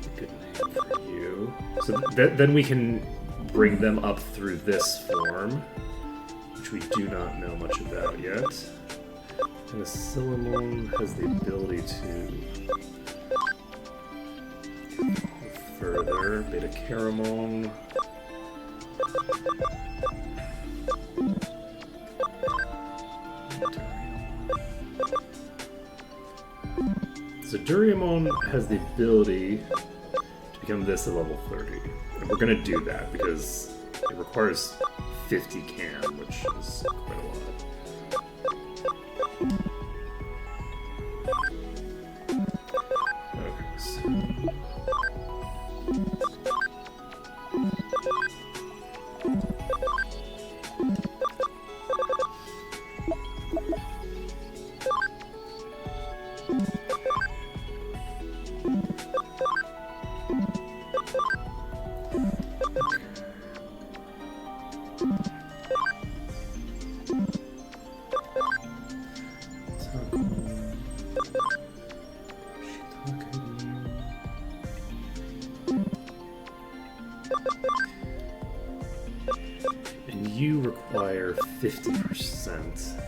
a good name for you. So then we can bring them up through this form, which we do not know much about yet. And Cinnamon has the ability to go further. Beta Caramon. So Duriamon has the ability to become this at level 30. And we're going to do that because it requires 50 cam, which is quite a lot. Okay, so... you require 50%.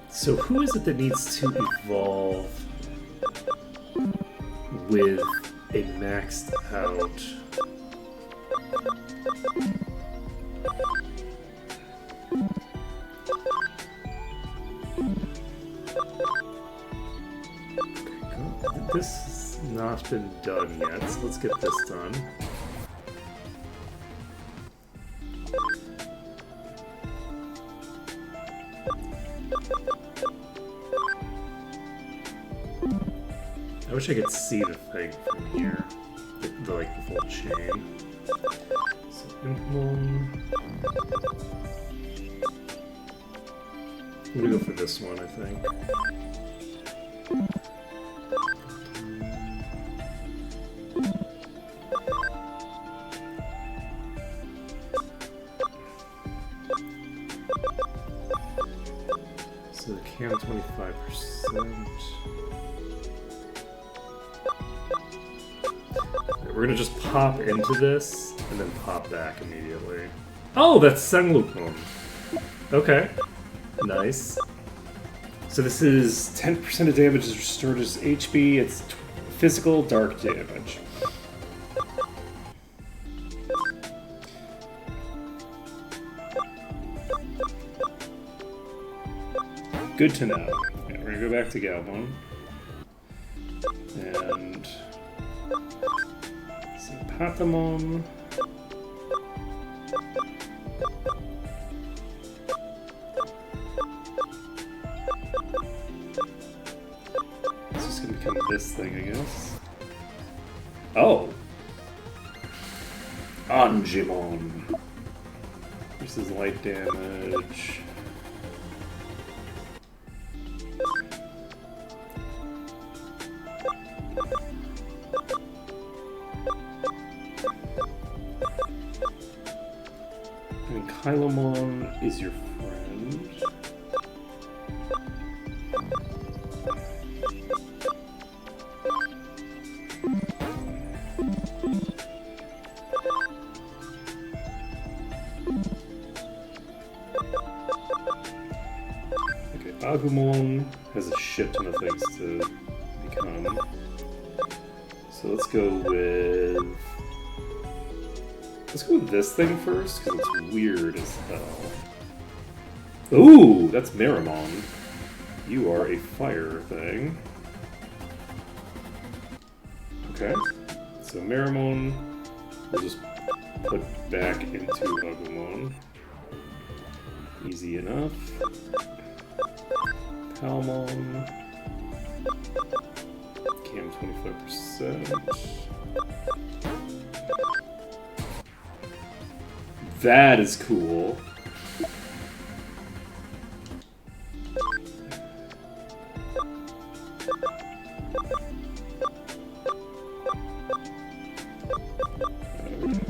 So who is it that needs to evolve with a maxed out? This has not been done yet, so let's get this done. I wish I could see the thing from here. Like the full chain. So Impmon. I'm gonna go for this one, I think. So the cam 25%. We're gonna just pop into this and then pop back immediately. Oh, that's Senglukmon. Okay. Nice. So this is 10% of damage is restored as HP. It's physical dark damage. Good to know. Yeah, we're gonna go back to Galmon. And Patamon. It's just gonna become this thing, I guess. Oh! Angemon. This is light damage. And Kylomon is your friend. Okay, Agumon has a shit ton of things to become. So let's go with... Let's go with this thing first, because it's weird as hell. Ooh, that's Meramon. You are a fire thing. Okay. So Meramon, we'll just put back into Agumon. Easy enough. Palmon. Cam 25%. That is cool.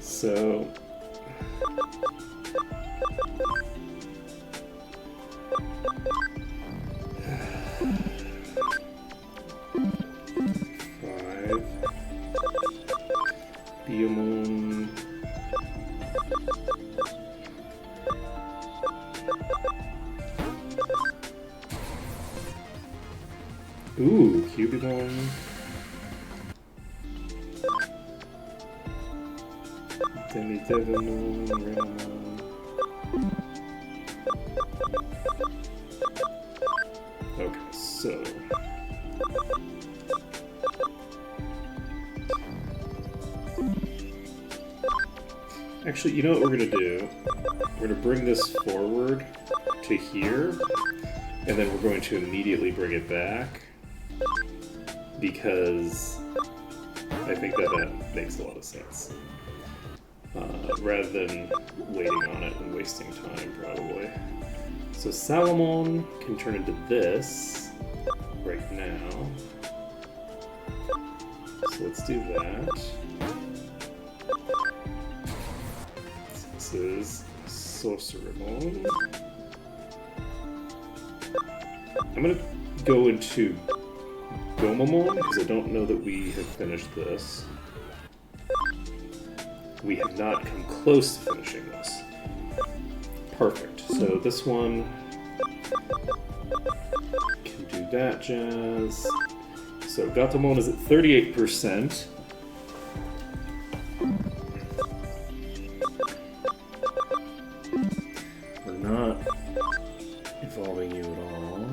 So... Beomon. Ooh, Cubicon. Demidevimon, Renamon. Okay, so... Actually, you know what we're gonna do? We're gonna bring this forward to here, and then we're going to immediately bring it back, because I think that makes a lot of sense. Rather than waiting on it and wasting time, probably. So Salamon can turn into this right now. So let's do that. This is Sorcerermon. I'm gonna go into Gomamon, because I don't know that we have finished this. We have not come close to finishing this. Perfect. So this one can do that jazz. So Gatomon is at 38%. We're not evolving you at all.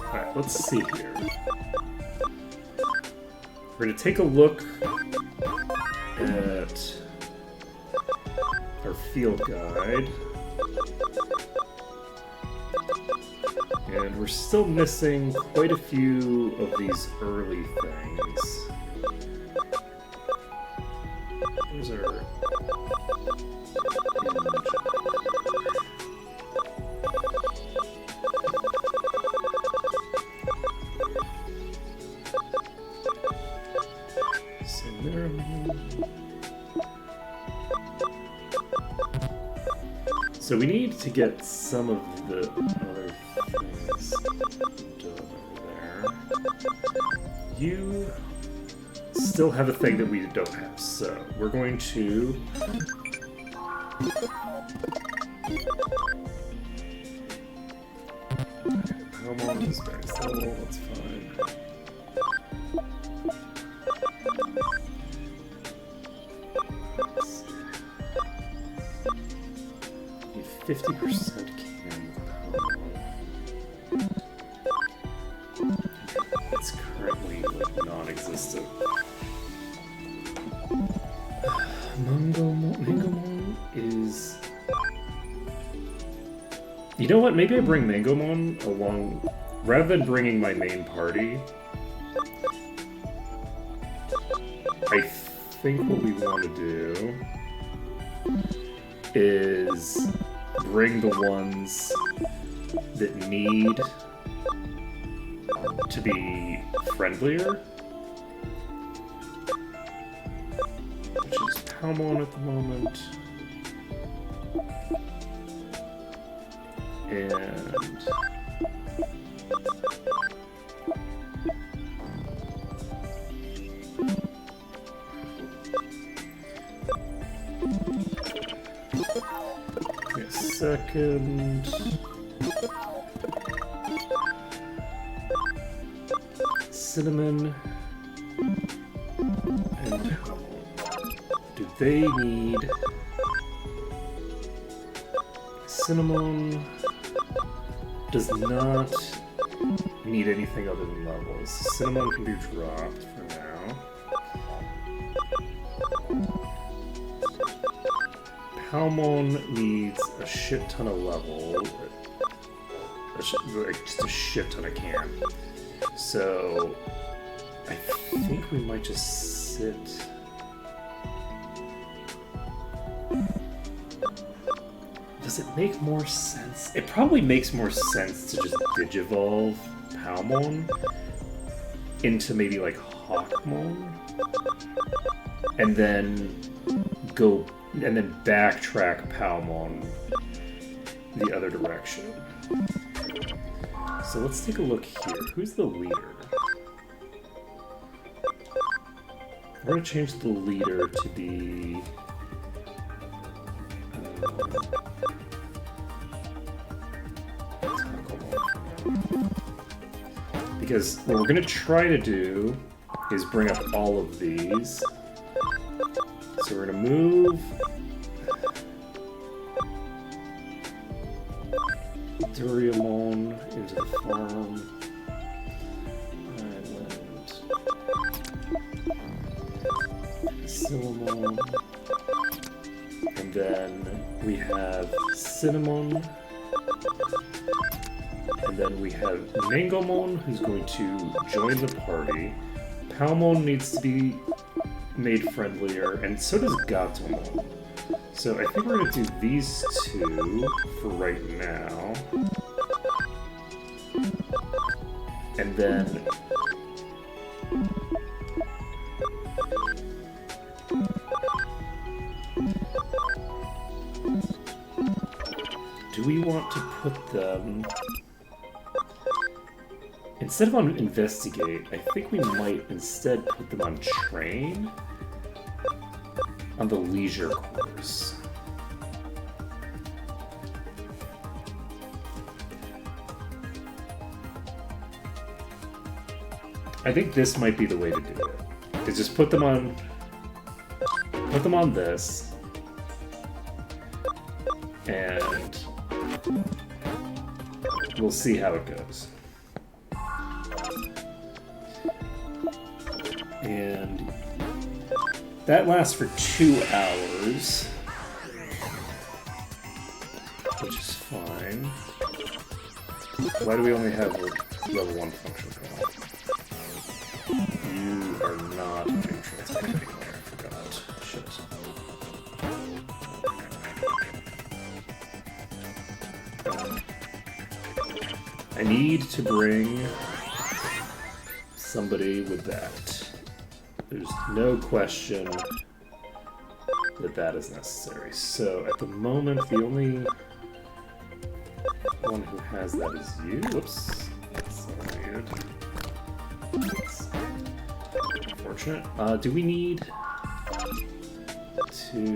Alright, let's see here. We're going to take a look at our field guide. And we're still missing quite a few of these early things. Here's our... So we need to get some of the other things done over there. You still have a thing that we don't have, so we're going to... Come on, this max level, that's fine. 50% can. It's currently like non-existent. Mangomon is. You know what? Maybe I bring Mangomon along rather than bringing my main party. I think what we want to do is bring the ones that need to be friendlier, which is Palmon at the moment, and second. Cinnamon and do they need Cinnamon does not need anything other than levels. Cinnamon can be dropped for now. Palmon needs a shit ton of level. Just a shit ton of can. So, I think we might just sit... Does it make more sense? It probably makes more sense to just Digivolve Palmon into maybe like Hawkmon, and then go and then backtrack Palmon the other direction. So let's take a look here. Who's the leader? We're gonna change the leader to be because what we're gonna try to do is bring up all of these. So we're gonna move Duriamon into the farm island. Cinnamon. And then we have Cinnamon. And then we have Mangomon, who's going to join the party. Palmon needs to be made friendlier, and so does Gatomon. So I think we're going to do these two for right now. And then... do we want to put them... Instead of on Investigate, I think we might instead put them on Train. on the leisure course. I think this might be the way to do it. To just put them on this, and we'll see how it goes. And that lasts for 2 hours, which is fine. Why do we only have a level 1 function going? You are not doing transmit anymore, I forgot. Shit. I need to bring somebody with that. There's no question that that is necessary. So at the moment, the only one who has that is you. Whoops. That's so weird. That's unfortunate. Do we need to...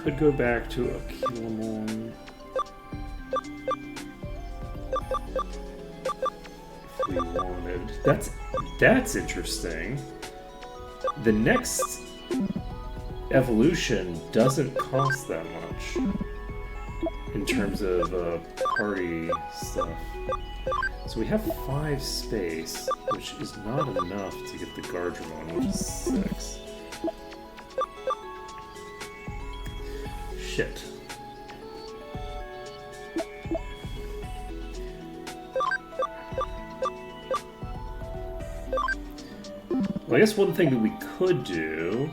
could go back to Aquilamon if we wanted. That's interesting. The next evolution doesn't cost that much in terms of party stuff. So we have 5 space, which is not enough to get the Guardramon, which is 6. Shit. Well, I guess one thing that we could do...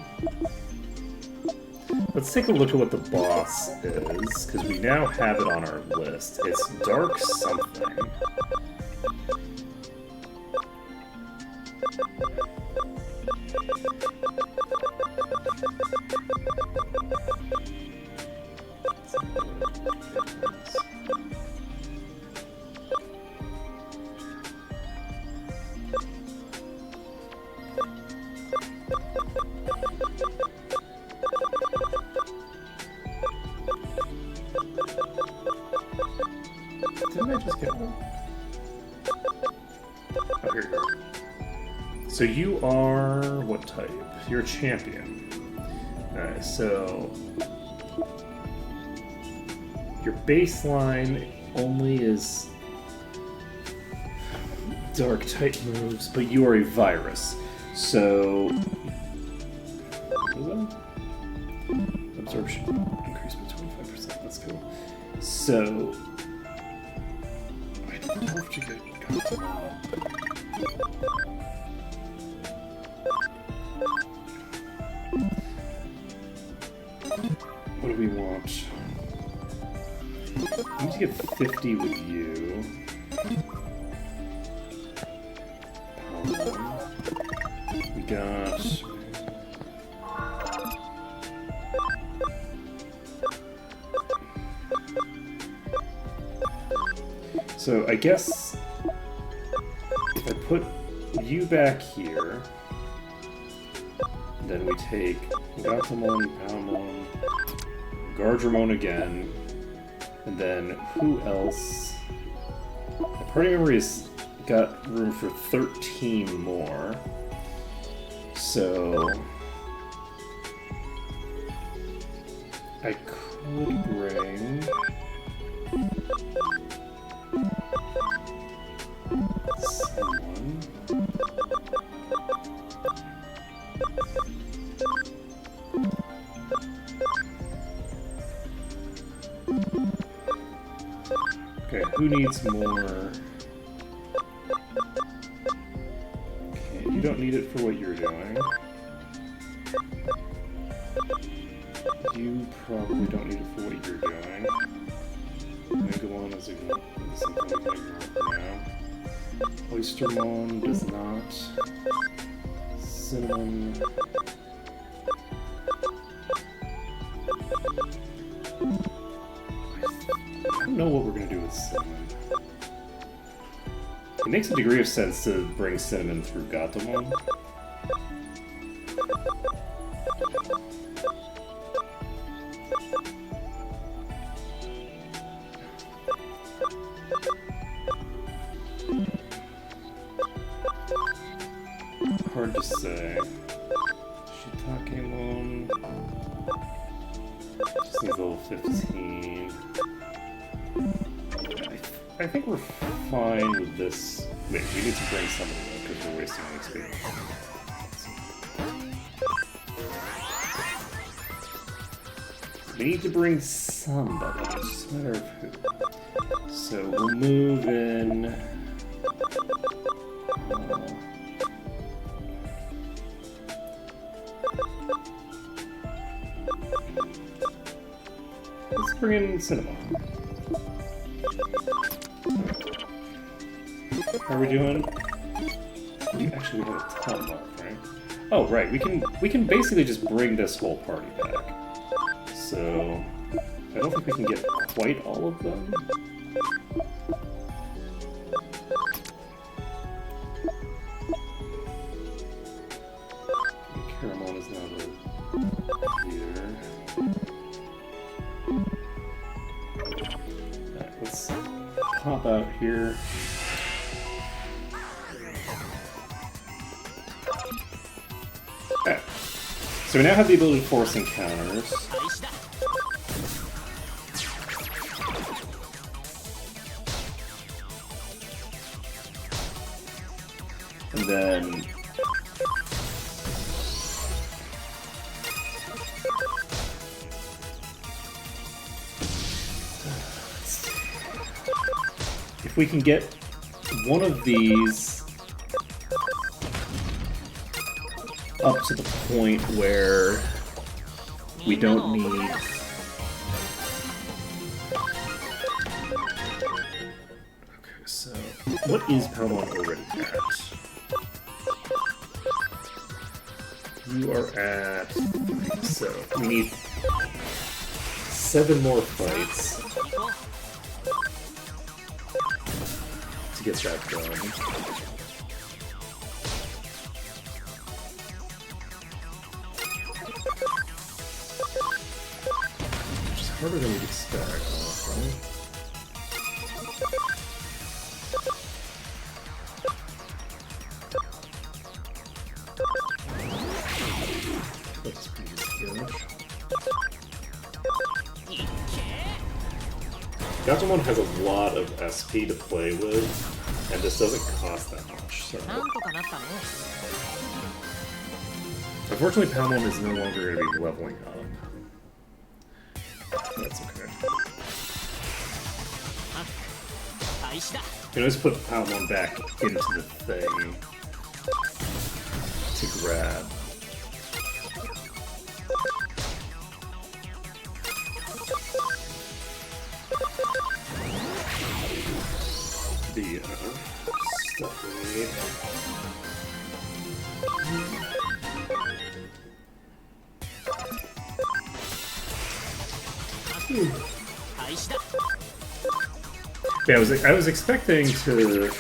Let's take a look at what the boss is, because we now have it on our list. It's Dark something. Didn't I just get one? Oh, here you are. So you are what type? You're a champion. Alright, so your baseline only is dark type moves, but you are a virus. So absorption increased by 25%. That's cool. So I don't know if to get what do we want? We need to get 50 with you. We got... So I guess if I put you back here, then we take Gatomon, Palmon, Guardramon again, and then who else? My party memory's got room for 13 more. So I could bring someone. Okay, who needs more? Okay, you don't need it for what you're doing. You probably don't need it for what you're doing. Megalon is something we can ignore now. Oystermon does not. Cinnamon. I don't know what we're gonna do with Cinnamon. It makes a degree of sense to bring Cinnamon through Gatomon. Hard to say. Shiitakemon. Just needs level 15. I think we're fine with this. Wait, we need to bring somebody though, because we're wasting XP. We need to bring somebody, it's just a matter of who. So we'll move in. Let's bring in Cinnamon. How are we doing? Actually, we have a ton left, right? Oh, right. We can basically just bring this whole party back. So I don't think we can get quite all of them. Caramon is now the leader. Alright, let's pop out here. Okay. So we now have the ability to force encounters. And then if we can get one of these up to the point where we don't need so what is Palmon already at? You are at 3, so we need 7 more fights to get that done. Which is harder than we'd expect, honestly. That's pretty good. Gatomon has a lot of SP to play with, and this doesn't cost that much, so... なんとかなったね。 Unfortunately, Palmon is no longer going to be leveling up. That's okay. 開始だ。 You can always put Palmon back into the thing to grab. The stuff we need. 開始だ。 Yeah, I was expecting to.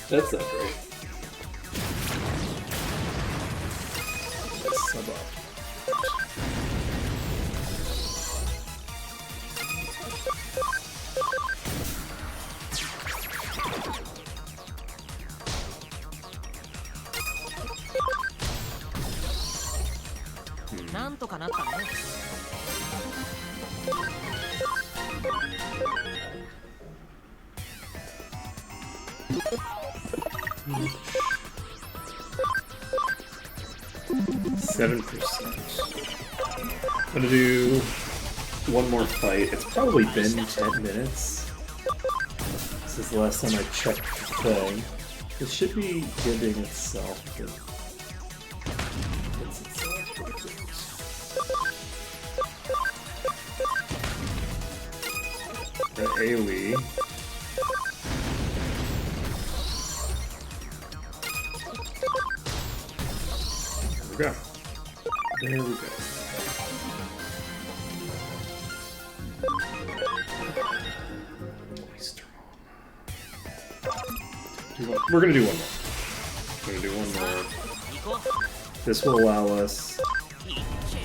That's not great. Let's sub up. Hmm. なんとかなったね。 7%. I'm gonna do one more fight. It's probably been 10 minutes since the last time I checked the thing. It should be giving itself. But it's itself. AoE. There we go. There we go. We're gonna do one more. We're gonna do one more. 行こ This will allow us ういっけ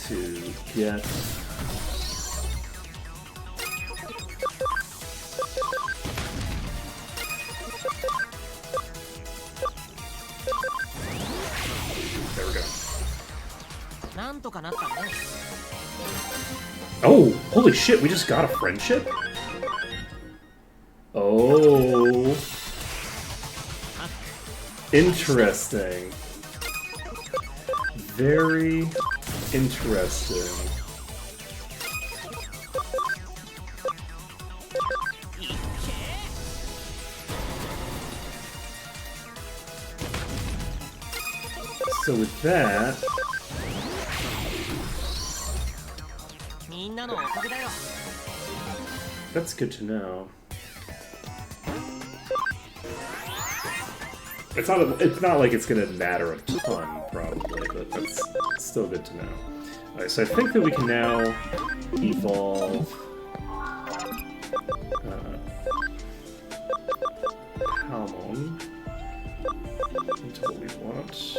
to get there we go. なんとかなったね Oh, holy shit, we just got a friendship? Oh. Interesting. Very interesting. いっけ So with that, みんなのおかげだよ that's good to know. It's not like it's gonna matter a ton, probably, but that's still good to know. Alright, so I think that we can now evolve Palmon into what we want.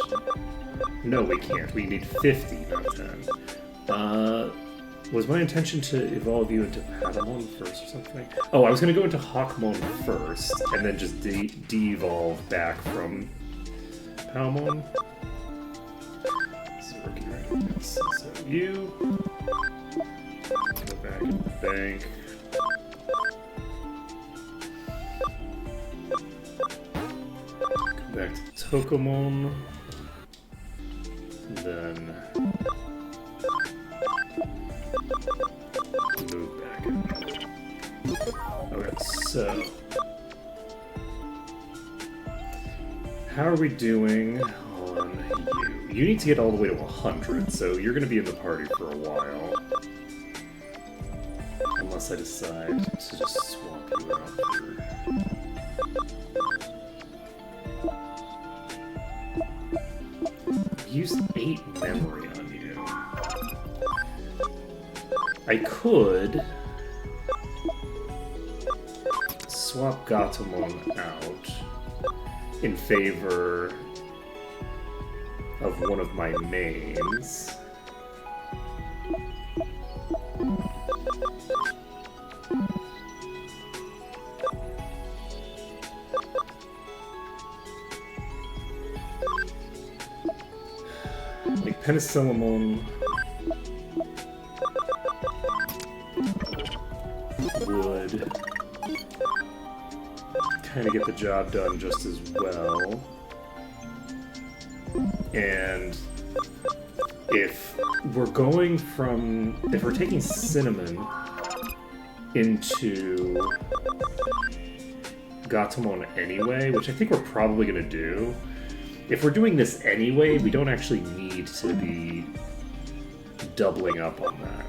No, we can't. We need 50, not 10. Was my intention to evolve you into Patamon first or something? Oh, I was going to go into Hawkmon first, and then just de-evolve back from Palmon. So we're getting ready to this. So you... Go back into the bank. Go back to Tokomon. Then... move back. Okay, so how are we doing on you? You need to get all the way to 100, so you're going to be in the party for a while. Unless I decide to just swap you out for... Use 8 memory on you. I could swap Gatomon out in favor of one of my mains. Like Penicillamon would kind of get the job done just as well. And if we're taking Cinnamon into Gatomon anyway, which I think we're probably going to do, if we're doing this anyway, we don't actually need to be doubling up on that.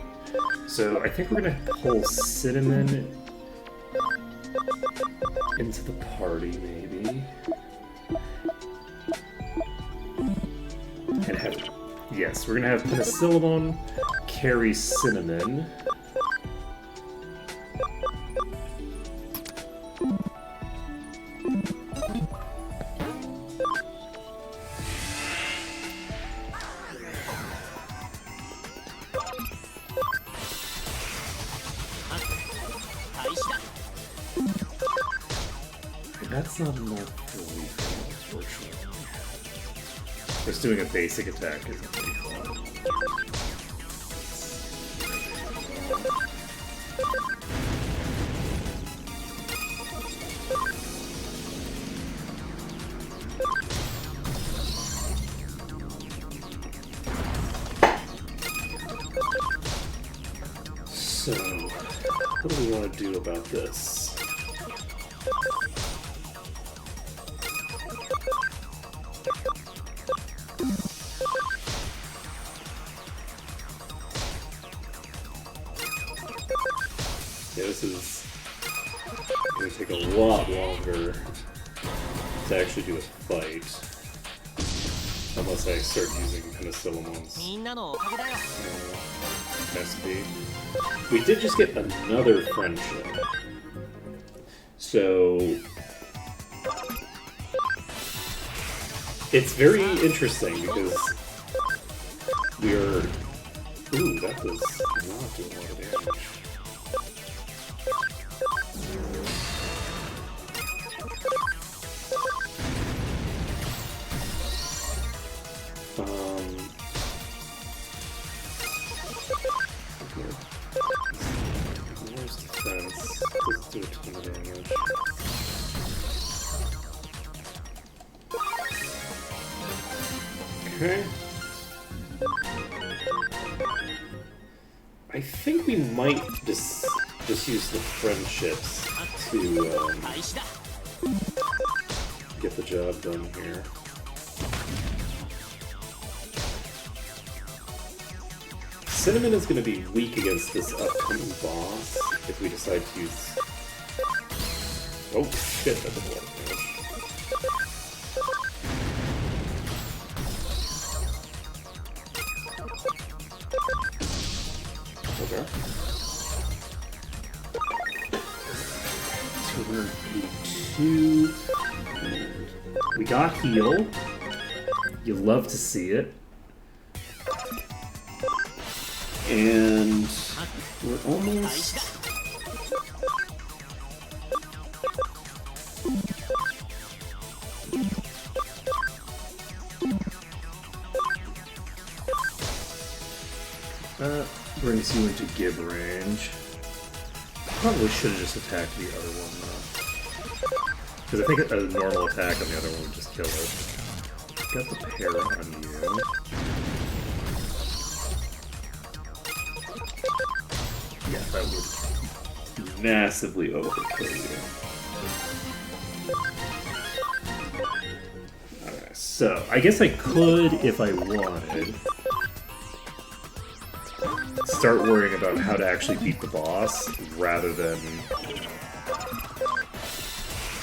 So I think we're going to pull Cinnamon into the party, maybe. And have... Yes, we're going to have Penicillamon carry Cinnamon. That's not enough for lethal, unfortunately. Just doing a basic attack isn't lethal. So, what do we want to do about this? lot longer to actually do a fight. Unless I start using Penicillimon's みんなのおかげだよ SP. We did just get another friendship. So it's very interesting because we are. Ooh, that does not do a lot of damage. Where's defense? Doesn't do a ton of damage. Okay. I think we might just use the friendships to 開始だ get the job done here. Cinnamon is going to be weak against this upcoming boss if we decide to use... Oh shit, that did a lot of damage. Okay. 282. We got heal. You love to see it. And we're almost... That brings you into Gib range. Probably should have just attacked the other one though. Because I think a normal attack on the other one would just kill it. Got the para on you. Yeah, that would massively overkill you. Alright, so I guess I could, if I wanted, start worrying about how to actually beat the boss rather than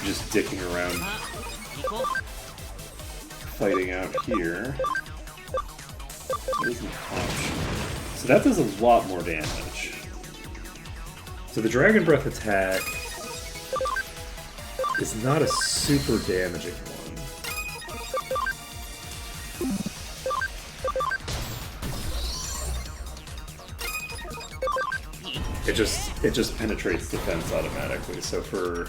just dicking around 行こう fighting out here. That is an option. So that does a lot more damage. So the Dragon Breath attack is not a super damaging one. It just penetrates defense automatically. So for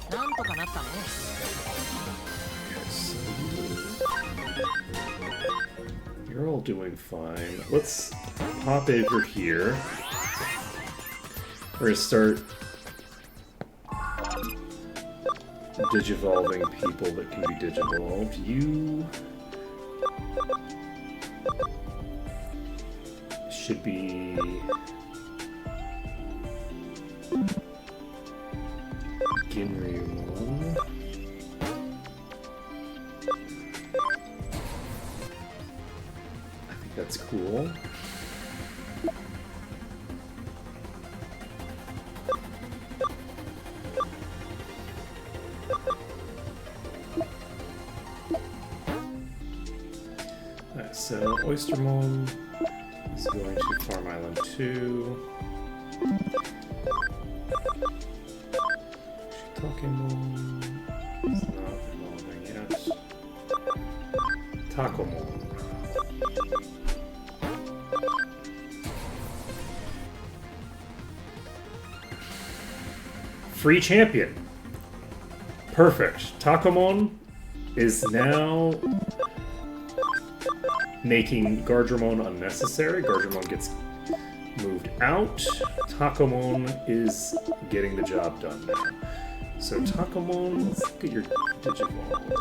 なんとかなったね you're all doing fine. Let's pop over here. We're gonna start digivolving people that can be digivolved. You should be Ginryumon. I think that's cool. Alright, so Oystermon is going to Farm Island 2. Shitakemon is not evolving yet. Takomon. Free champion. Perfect. Takomon is now making Gardramon unnecessary. Gardramon gets moved out. Takomon is getting the job done now. So Takomon, let's look at your Digivolve.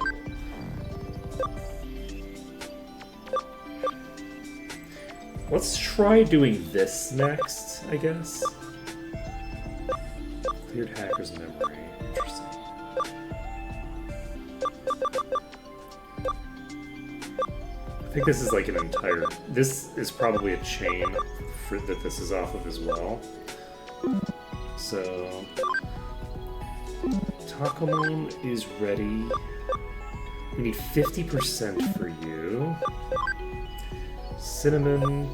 Let's try doing this next, I guess. Cleared Hacker's memory. Interesting. I think this is like an entire... This is probably a chain that this is off of as well. So Takamon is ready. We need 50% for you. Cinnamon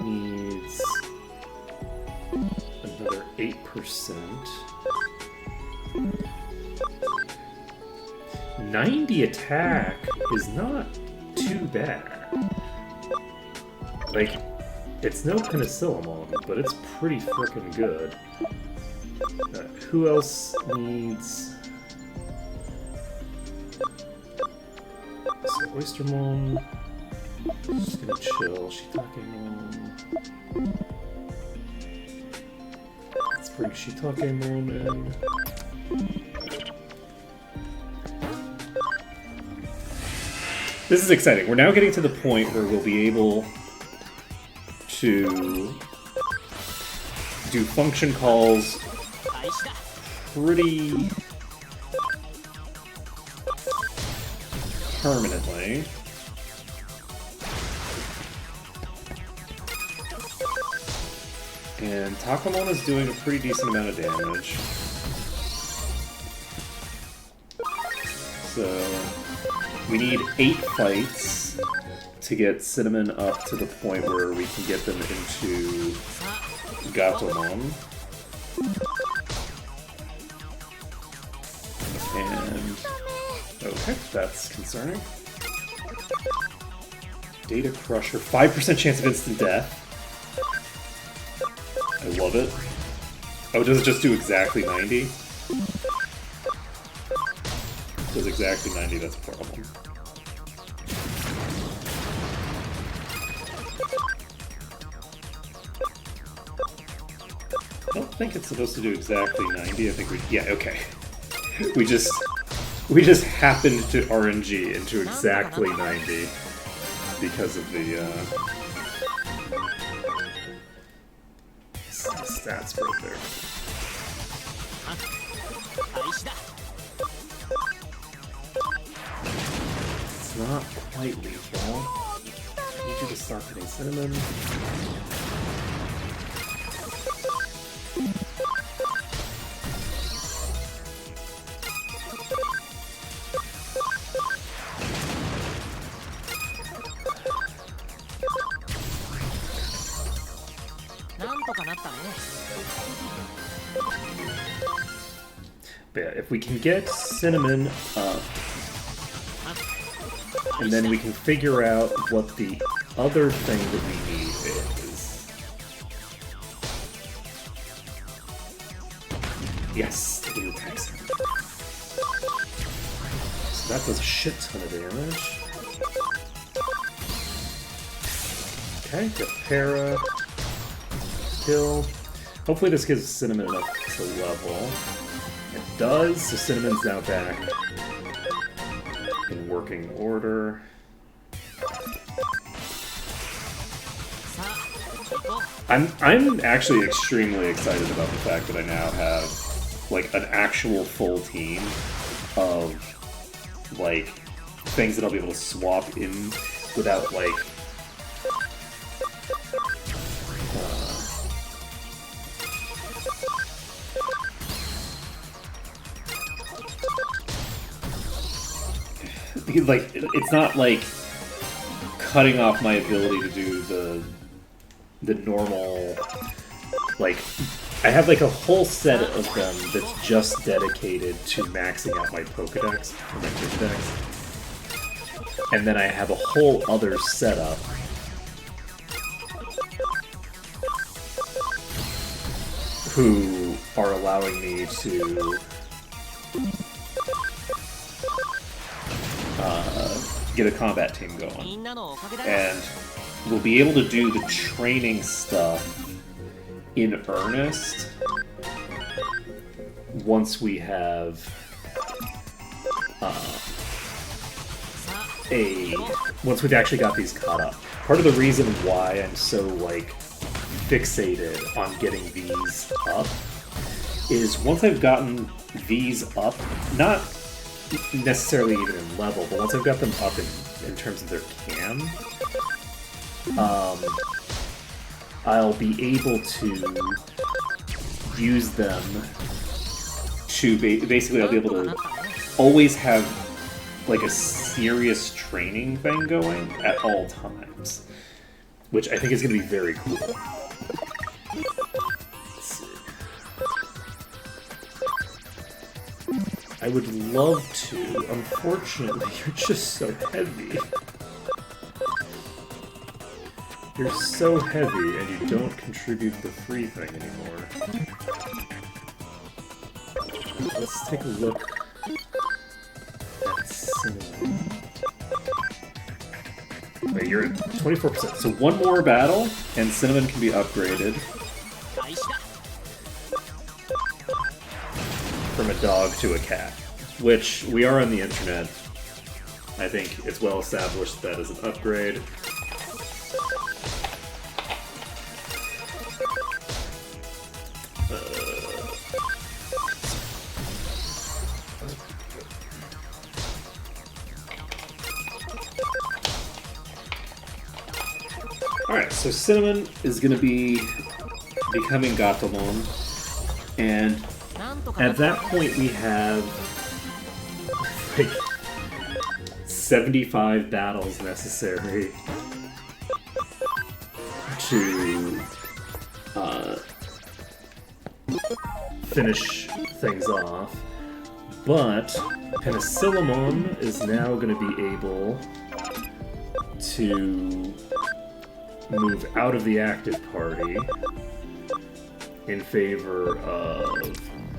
needs another 8%. 90 attack is not too bad. Like, it's no penicillamon, but it's pretty frickin' good. Who else needs... So, Oystermon... Just gonna chill. Shiitakemon... Let's bring Shiitakemon in. This is exciting. We're now getting to the point where we'll be able to do function calls 開始だ pretty permanently. And Takamon is doing a pretty decent amount of damage. So we need 8 fights to get Cinnamon up to the point where we can get them into さあ Gatomon. And okay, that's concerning. Data Crusher, 5% chance of instant death. I love it. Oh, does it just do exactly 90? Does exactly 90, that's a problem. I don't think it's supposed to do exactly 90. I think we... Yeah, okay. We just happened to RNG into exactly 90 because of the stats right there. 開始だ It's not quite lethal. I need you to start hitting Cinnamon. But yeah, if we can get Cinnamon up, and then we can figure out what the other thing that we need is. Yes, the blue attack sound. So that does a shit ton of damage. Okay, get Para. Kill. Hopefully this gives Cinnamon enough to level. It does, so Cinnamon's now back in working order. さあ行こう I'm actually extremely excited about the fact that I now have like an actual full team of like things that I'll be able to swap in without like like it's not like cutting off my ability to do the normal, like I have like a whole set of them that's just dedicated to maxing out my Pokedex or my Pokedex, and then I have a whole other setup who are allowing me to get a combat team み going. んなのおかげだよ And we'll be able to do the training stuff in earnest once we have さあ once we've actually got these caught up. Part of the reason why I'm so like fixated on getting these up is once I've gotten these up, not necessarily even in level, but once I've got them up in terms of their cam, I'll be able to use them to basically I'll be able to always have like a serious training thing going at all times, which I think is going to be very cool. Let's see. I would love to. Unfortunately, you're just so heavy. You're so heavy, and you don't contribute to the free thing anymore. Let's take a look at Cinnamon. Wait, you're at 24%. So one more battle, and Cinnamon can be upgraded from a dog to a cat, which we are on the internet. I think it's well established that is an upgrade. Alright, so Cinnamon is going to be becoming Gatomon, and at that point we have like 75 battles necessary to finish things off, but Penicillamon is now going to be able to move out of the active party in favor of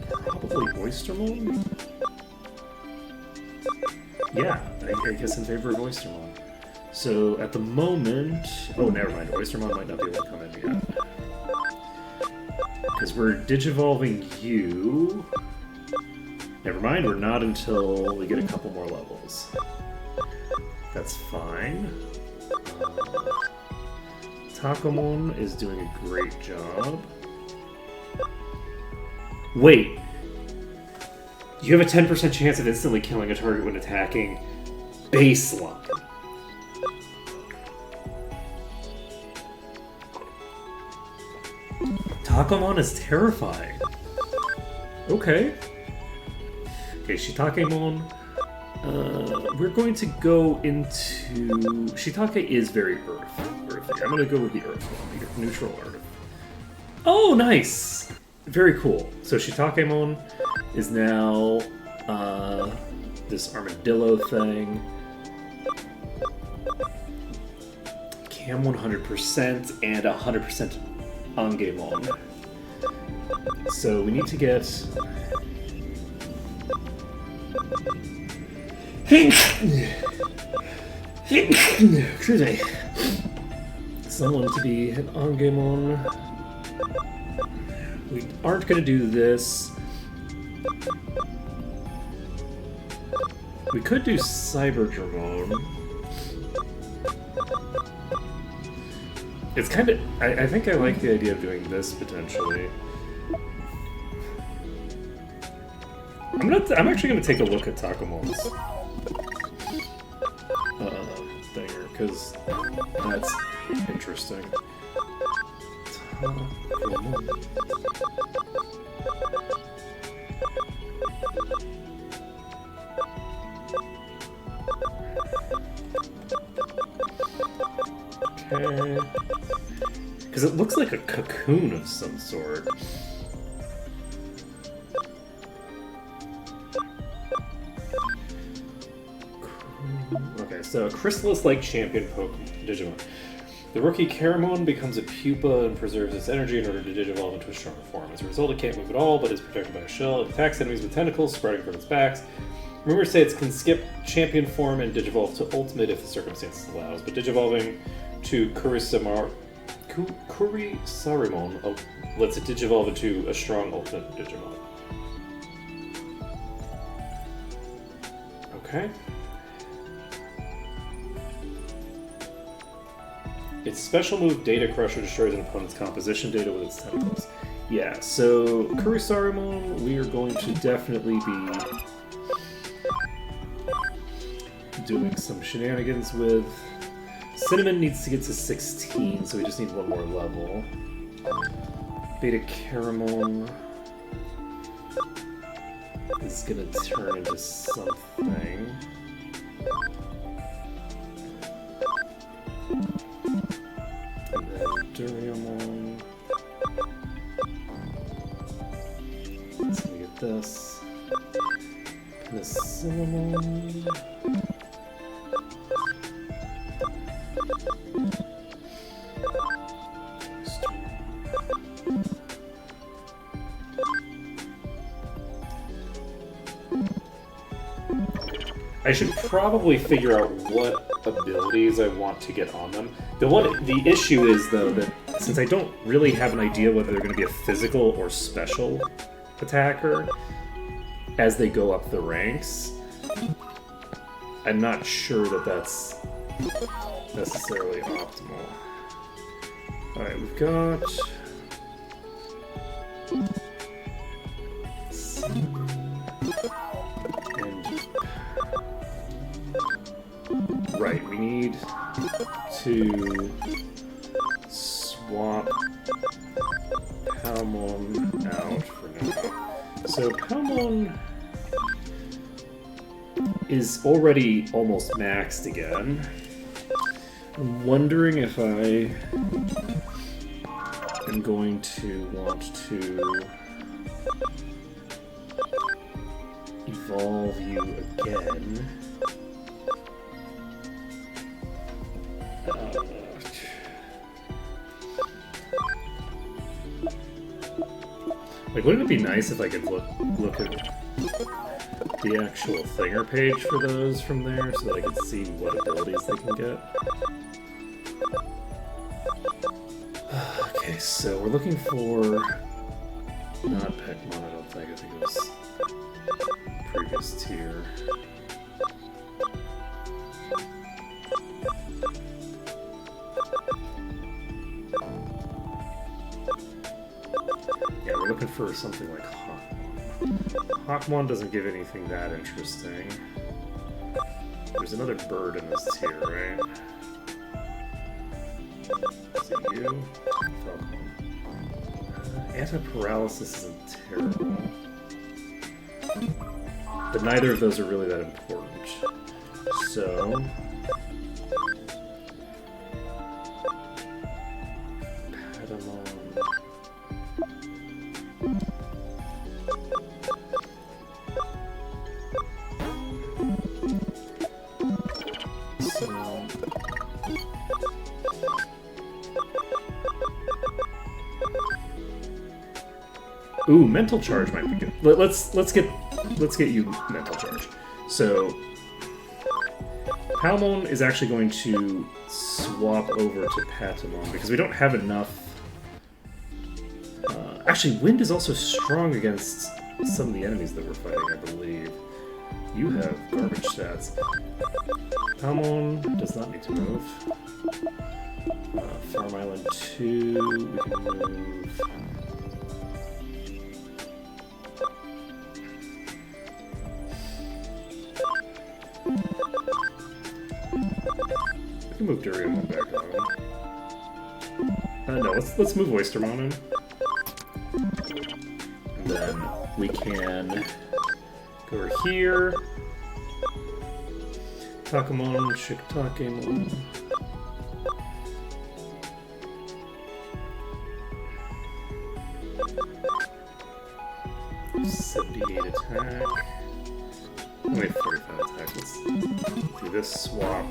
probably Oystermon? Yeah, I guess in favor of Oystermon. So at the moment... Oh, never mind. Oystermon might not be able to come in yet. Because we're digivolving you. Never mind, we're not until we get a couple more levels. That's fine. Takamon is doing a great job. Wait! You have a 10% chance of instantly killing a target when attacking baseline. Takamon is terrifying. Okay. Okay, Shitakemon. We're going to go into... Shiitake is very earthy. I'm going to go with the earth one, the neutral earth. Oh, nice! Very cool. So Shitakemon is now this armadillo thing. Cam 100% and 100% Angemon. So we need to get... Excuse me. Someone to be an Angemon. We aren't going to do this. We could do Cyberdramon. It's kind of... I think I like the idea of doing this, potentially. I'm actually going to take a look at Takamon's thinger, because that's interesting. Takamon. Okay. Because it looks like a cocoon of some sort. Okay, so Chrysalis-like champion Pokemon Digimon. The rookie Caramon becomes a pupa and preserves its energy in order to digivolve into a stronger form. As a result, it can't move at all, but is protected by a shell. It attacks enemies with tentacles sprouting from its backs. Rumors say it can skip champion form and digivolve to ultimate if the circumstances allows, but digivolving to Kurisarimon lets it digivolve into a strong ultimate Digimon. Okay. Its special move, Data Crusher, destroys an opponent's composition data with its tentacles. Yeah, so Kurisarimon, we are going to definitely be doing some shenanigans with. Cinnamon needs to get to 16, so we just need one more level. Beta Caramel is gonna turn into something. And then Duriamon. Let's get this. Penicillamon. I should probably figure out what abilities I want to get on them. The issue is, though, that since I don't really have an idea whether they're going to be a physical or special attacker as they go up the ranks, I'm not sure that that's necessarily optimal. Alright, we've got... Right, we need to swap Palmon out for now. So Palmon is already almost maxed again. I'm wondering if I am going to want to evolve you again. Like, wouldn't it be nice if I could look at the actual thinger page for those from there so that I could see what abilities they can get? Okay, so we're looking for... not Pekmon, I don't think. I think it was previous tier. Yeah, we're looking for something like Hawkmon. Hawkmon doesn't give anything that interesting. There's another bird in this tier, right? Is it you? Falcon. Anti-paralysis isn't terrible. But neither of those are really that important. So... Ooh, mental charge might be good. Let's get you mental charge. So Palmon is actually going to swap over to Patamon because we don't have enough. Actually, Wind is also strong against some of the enemies that we're fighting, I believe. You have garbage stats. Palmon does not need to move. Farm Island 2, we can move. We can move Duriamon back on. No, let's move Oystermon in. And then we can go over here. Takamon, Shiktakemon. 78 attack. Wait, 45 attack. Let's do this swap.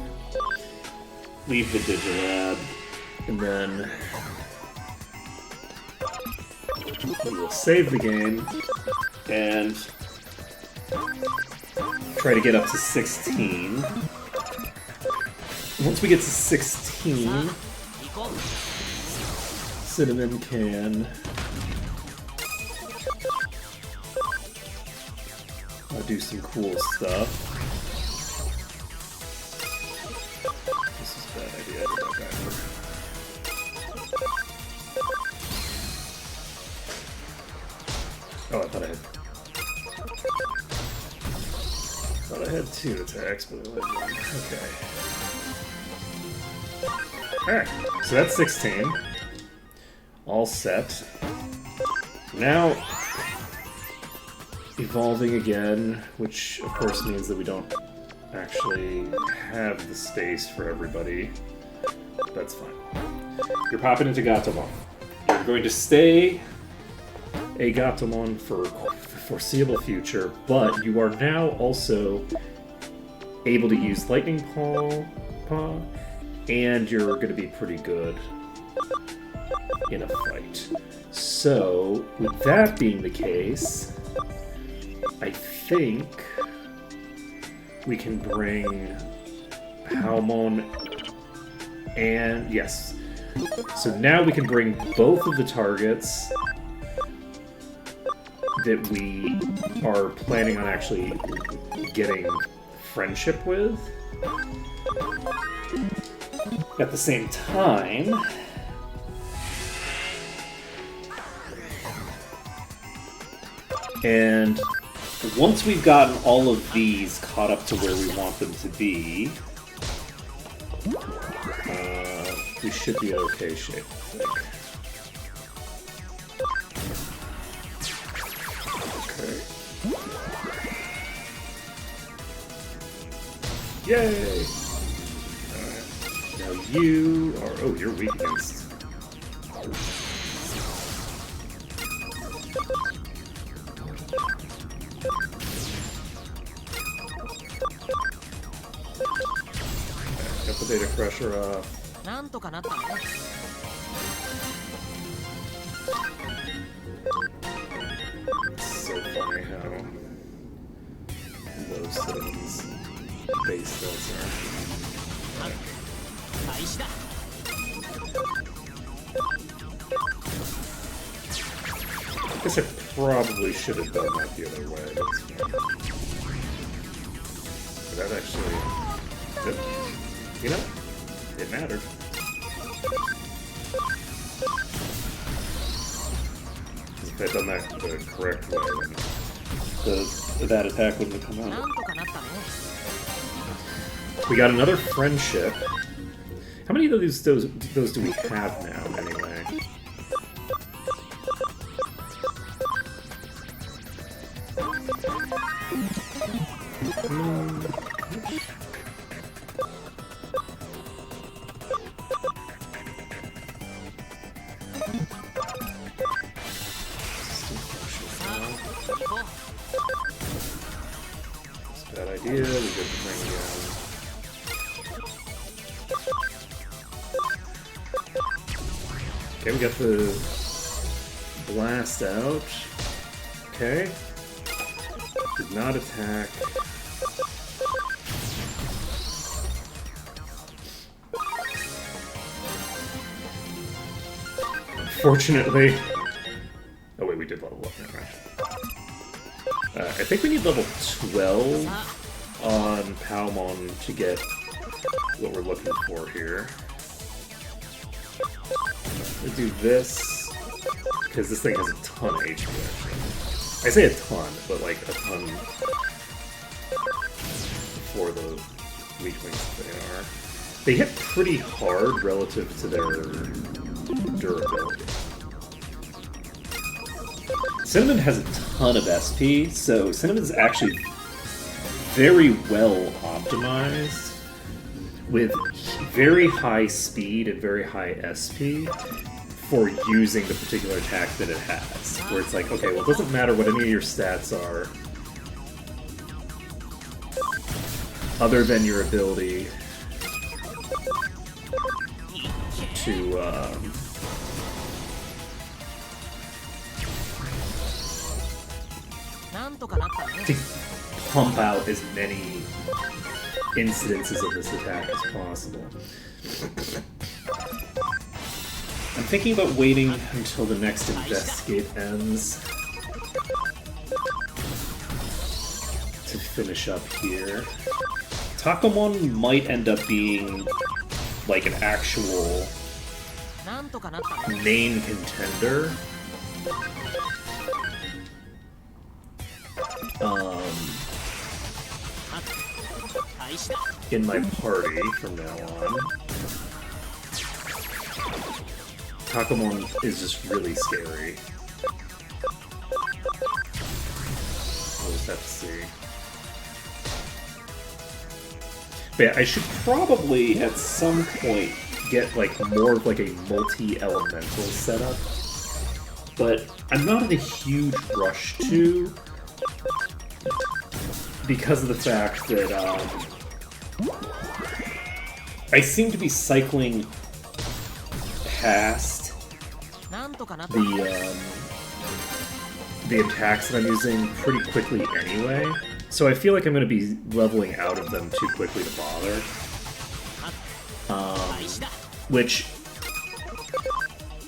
Leave the Digilab. And then we will save the game and try to get up to 16. Once we get to 16, Cinnamon can do some cool stuff. This is a bad idea. I did that backward. Oh, I thought I had two attacks, but I let one. Okay. Alright, so that's 16. All set. Now, evolving again, which of course means that we don't actually have the space for everybody. That's fine. You're popping into Gatomon. You're going to stay a Gatomon for the foreseeable future, but you are now also able to use Lightning Paw, and you're going to be pretty good in a fight. So, with that being the case, I think we can bring Palmon and... yes. So now we can bring both of the targets that we are planning on actually getting friendship with. At the same time, and once we've gotten all of these caught up to where we want them to be, we should be in okay shape, I think. Okay. Yay! Alright. Now you are... oh, you're weak against... got the Data Crusher off. なんとかなったね。 It's so funny how low Cinnamon's base stats are. 開始だ。 I guess I probably should have done that the other way, but it's fine. But that actually... you know, it mattered. If I'd done that the correct way, then that attack wouldn't have come なん out. とかなったね。 We got another friendship. How many of those do we have now, anyway? Bad idea, we could bring down. Okay, we got the blast out. Okay. Did not attack. Unfortunately. Oh wait, we did level up, never mind. I think we need level 12 on Palmon to get what we're looking for here. We'll do this, because this thing has a ton of HP actually. I say a ton, but like a ton for the weak links that they are. They hit pretty hard relative to their durability. Cinnamon has a ton of SP, so Cinnamon's actually very well optimized with very high speed and very high SP for using the particular attack that it has. Where it's like, okay, well, it doesn't matter what any of your stats are other than your ability to to pump out as many incidences of this attack as possible. I'm thinking about waiting until the next Investigate ends to finish up here. Takomon might end up being like an actual main contender. In my party from now on. Takamon is just really scary. We'll just have to see. But yeah, I should probably at some point get like more of like a multi-elemental setup. But I'm not in a huge rush to, because of the fact that I seem to be cycling past なんとかなって the attacks that I'm using pretty quickly anyway. So I feel like I'm going to be leveling out of them too quickly to bother. 開始だ Which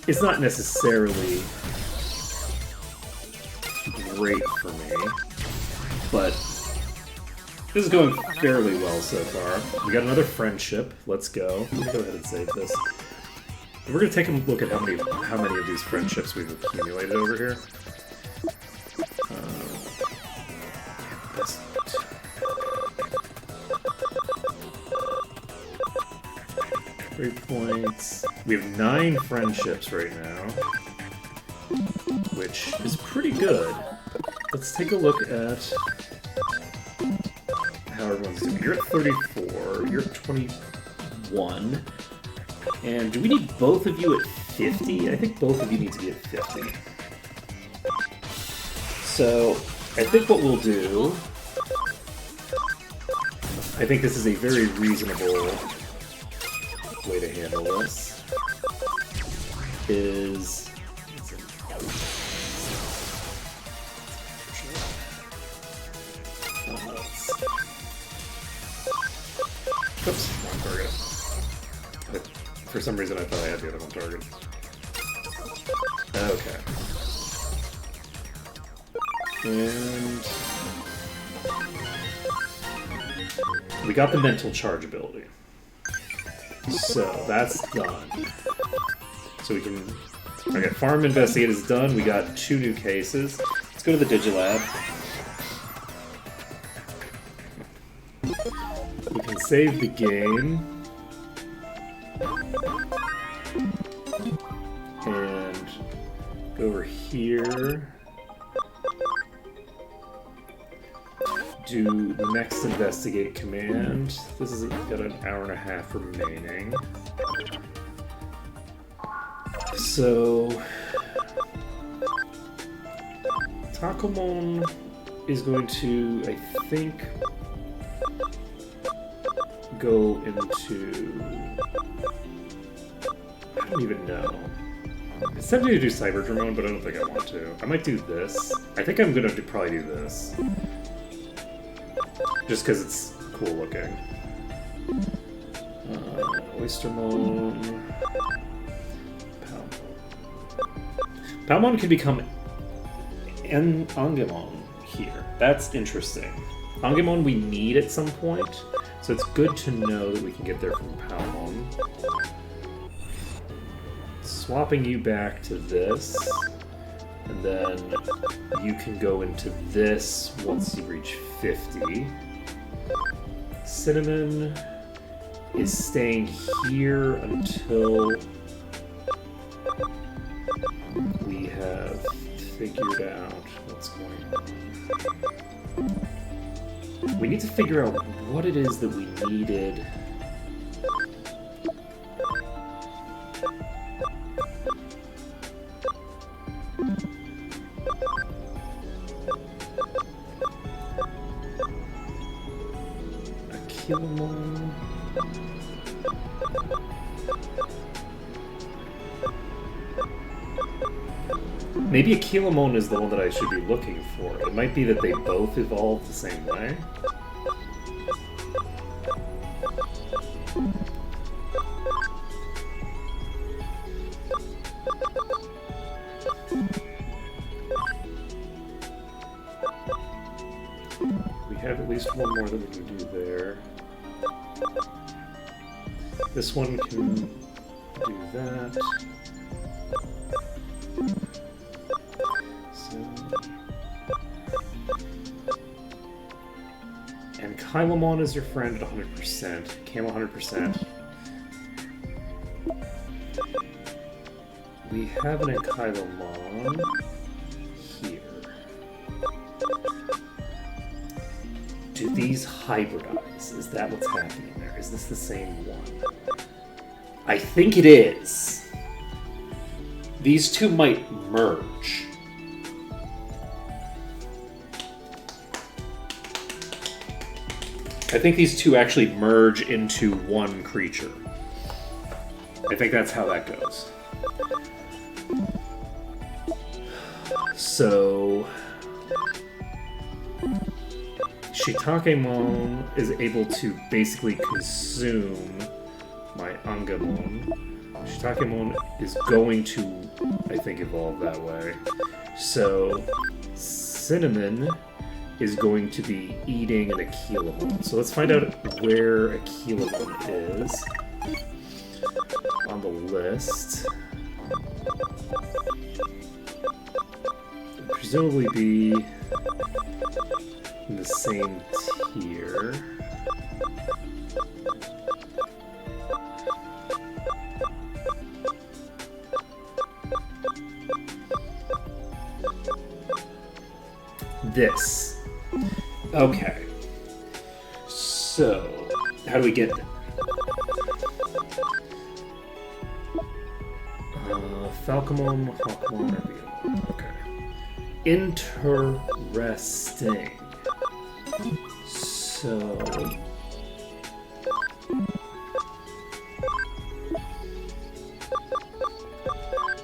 is not necessarily great for me, but this is going fairly well so far. We got another friendship. Let's go. Let me go ahead and save this. We're gonna take a look at how many of these friendships we've accumulated over here. Best. 3 points. We have 9 friendships right now, which is pretty good. Let's take a look at how everyone's doing. You're at 34, you're at 21, and do we need both of you at 50? I think both of you need to be at 50. So, I think what we'll do, I think this is a very reasonable way to handle this, is... Oops, wrong target. For some reason I thought I had the other one targeted. Okay. And... we got the mental charge ability. So, that's done. So we can... okay, Farm Investigate is done. We got 2 new cases. Let's go to the Digilab. We can save the game. And go over here. Do the next investigate command. This is got an hour and a half remaining. So Takamon is going to, I think, go into... I don't even know. It's tempting to do Cyberdramon, but I don't think I want to. I might do this. I think I'm gonna probably do this. Just because it's cool looking. Oystermon... Palmon. Palmon can become Angemon here. That's interesting. Angemon we need at some point, so it's good to know that we can get there from Palmon. Swapping you back to this, and then you can go into this once you reach 50. Cinnamon is staying here until we have figured out what's going on. We need to figure out what it is that we needed. Akilamon. Maybe Akilamon is the one that I should be looking for. It might be that they both evolve the same way. We have at least one more that we can do there. This one can do that. And Kailamon is your friend at 100%. Cam 100%. we have an Ankylomon here. Do these hybridize? Is that what's happening there? Is this the same one? I think it is. These two might merge. I think these two actually merge into one creature. I think that's how that goes. So Shitakemon is able to basically consume my Angemon. Shitakemon is going to, I think, evolve that way. So Cinnamon is going to be eating an Aquilamon. So let's find out where Aquilamon is on the list. It'll presumably be in the same tier. This. Okay. So, how do we get there? Falcomon, Hawkmon, or Beamon. Okay. Interesting. So...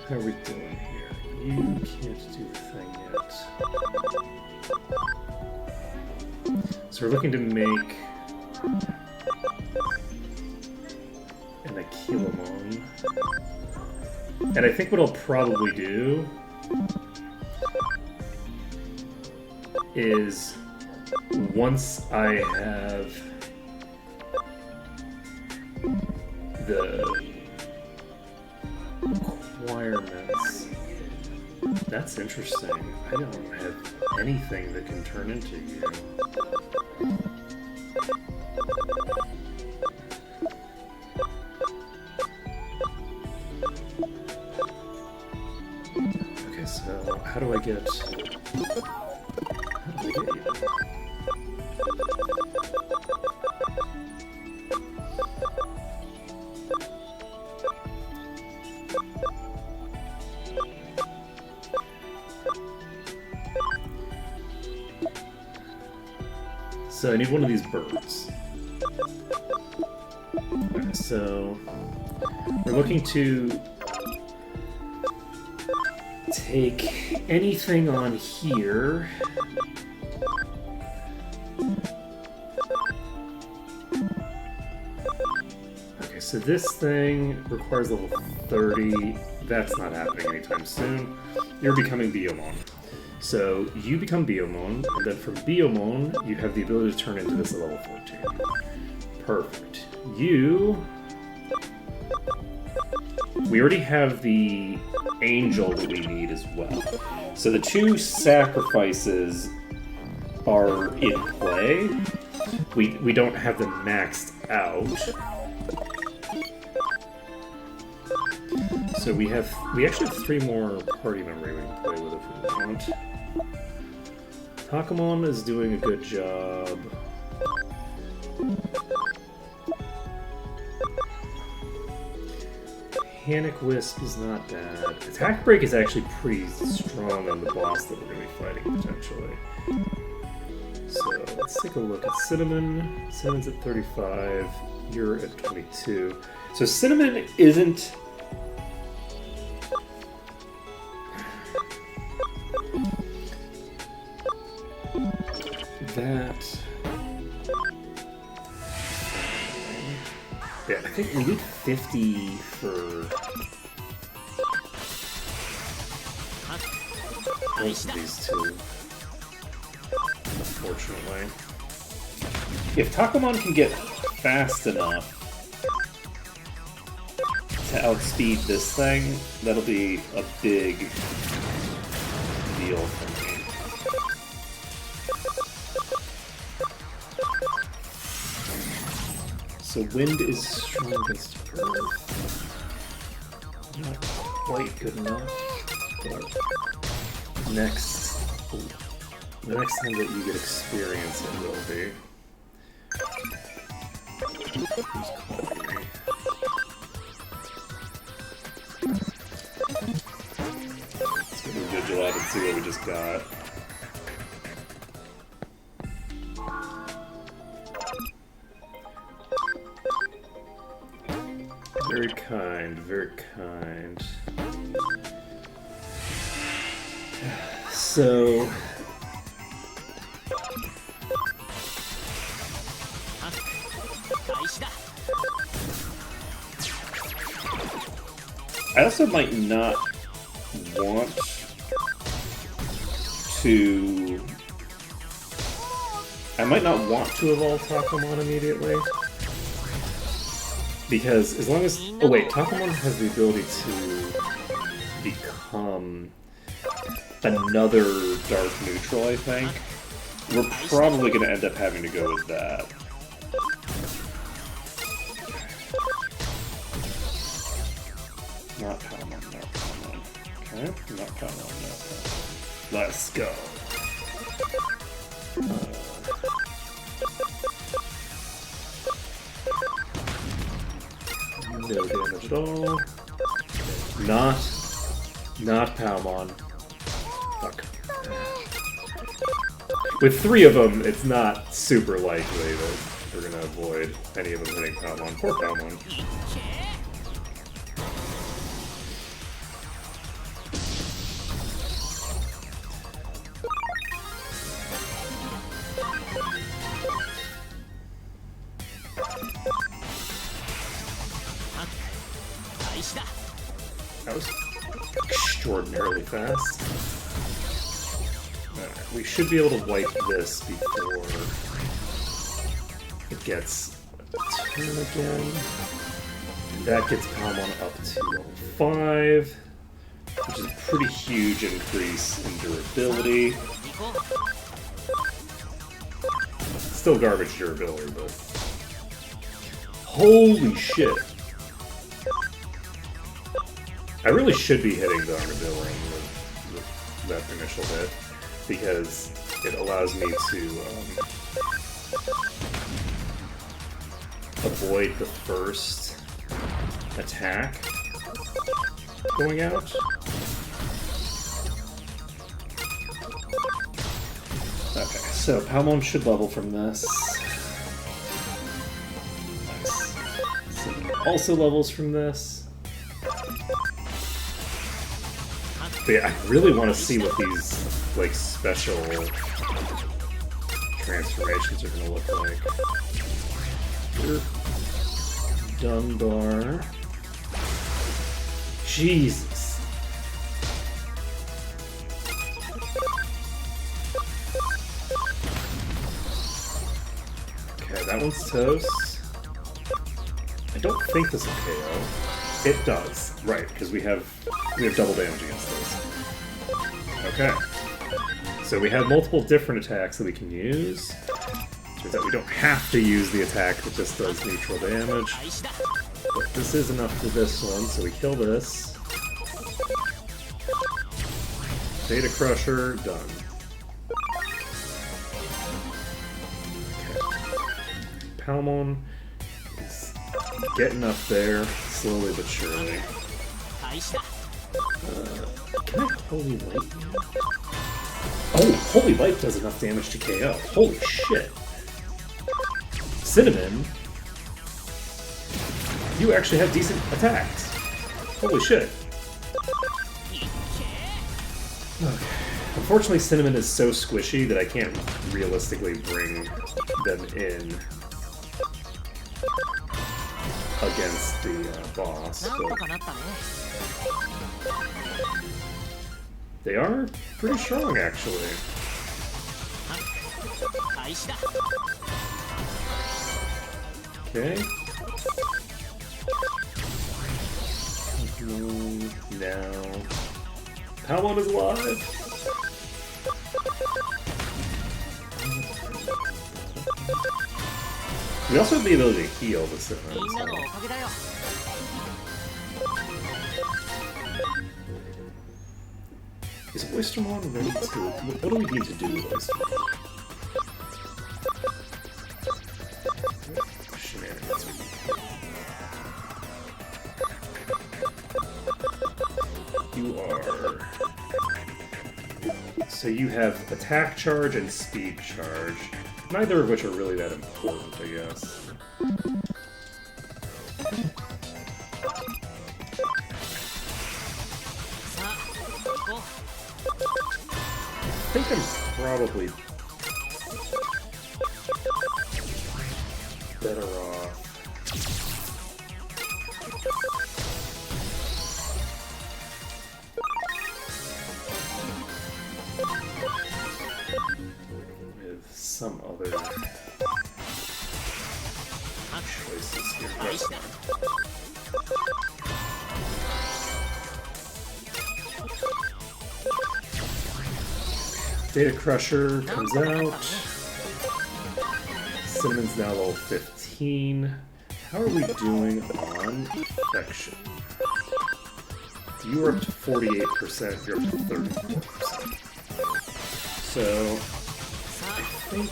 how are we doing here? You can't do the thing yet. So we're looking to make an Aquilamon. And I think what I'll probably do is once I have the requirements. That's interesting. I don't have anything that can turn into you. Okay, so how do I get you? So I need one of these birds. Okay, so we're looking to take anything on here. Okay, so this thing requires level 30. That's not happening anytime soon. You're becoming Beomon. So you become Beomon, and then from Beomon, you have the ability to turn into this at level 14. Perfect. You... we already have the angel that we need as well. So the two sacrifices are in play. We don't have them maxed out. So we actually have 3 more party memory we can play with if we want. Takamon is doing a good job. Panic Wisp is not bad. Attack Break is actually pretty strong on the boss that we're going to be fighting potentially. So let's take a look at Cinnamon. Cinnamon's at 35. You're at 22. So Cinnamon isn't... that... yeah, I think we need 50 for most of these two, unfortunately. If Takamon can get fast enough to outspeed this thing, that'll be a big deal for me. So wind is strong against earth. Not quite good enough, but the next time that you get experience, it will be. Who's calling me? Let's go to Vigilante and see what we just got. Very kind, very kind. So... I also might not want to... I might not want to evolve Takamon immediately. Because as long as... Oh wait, Takamon has the ability to become another Dark Neutral, I think. We're probably going to end up having to go with that. Not Palmon, not Palmon. Okay, not Palmon, not Palmon. Let's go. No damage at all. Not Palmon. Fuck. With 3 of them, it's not super likely that we're gonna avoid any of them hitting Palmon. Poor Palmon. That was extraordinarily fast. Alright, we should be able to wipe this before it gets a turn again. And that gets Palmon up to level 5, which is a pretty huge increase in durability. Still garbage durability, but... Holy shit! I really should be hitting the Armadilling with that initial hit, because it allows me to avoid the first attack going out. Okay, so Palmon should level from this. Nice. So also levels from this. But yeah, I really want to see what these, like, special transformations are going to look like. Dunbar. Jesus. Okay, that one's toast. I don't think this will KO. It does, right, because we have double damage against those. Okay. So we have multiple different attacks that we can use. Turns out we don't have to use the attack that just does neutral damage. But this is enough for this one, so we kill this. Data Crusher, done. Okay. Palmon is getting up there, slowly but surely. Can I Holy Light now? Oh, Holy Light does enough damage to KO. Holy shit. Cinnamon, you actually have decent attacks. Holy shit. Okay. Unfortunately, Cinnamon is so squishy that I can't realistically bring them in against the boss. But they are pretty strong, actually. Okay. Now, Palmon is alive. We also have the ability to heal the Cinnamon. So. Is Oystermon ready to... What do we need to do with Oystermon? Shenanigans. You are... So you have attack charge and speed charge, neither of which are really that important, I guess. I think I'm probably better off. With some other choices here. That's fine. Data Crusher comes out. Cinnamon's now level 15. How are we doing on affection? You were up to 48%, you're up to 34%. So, I think...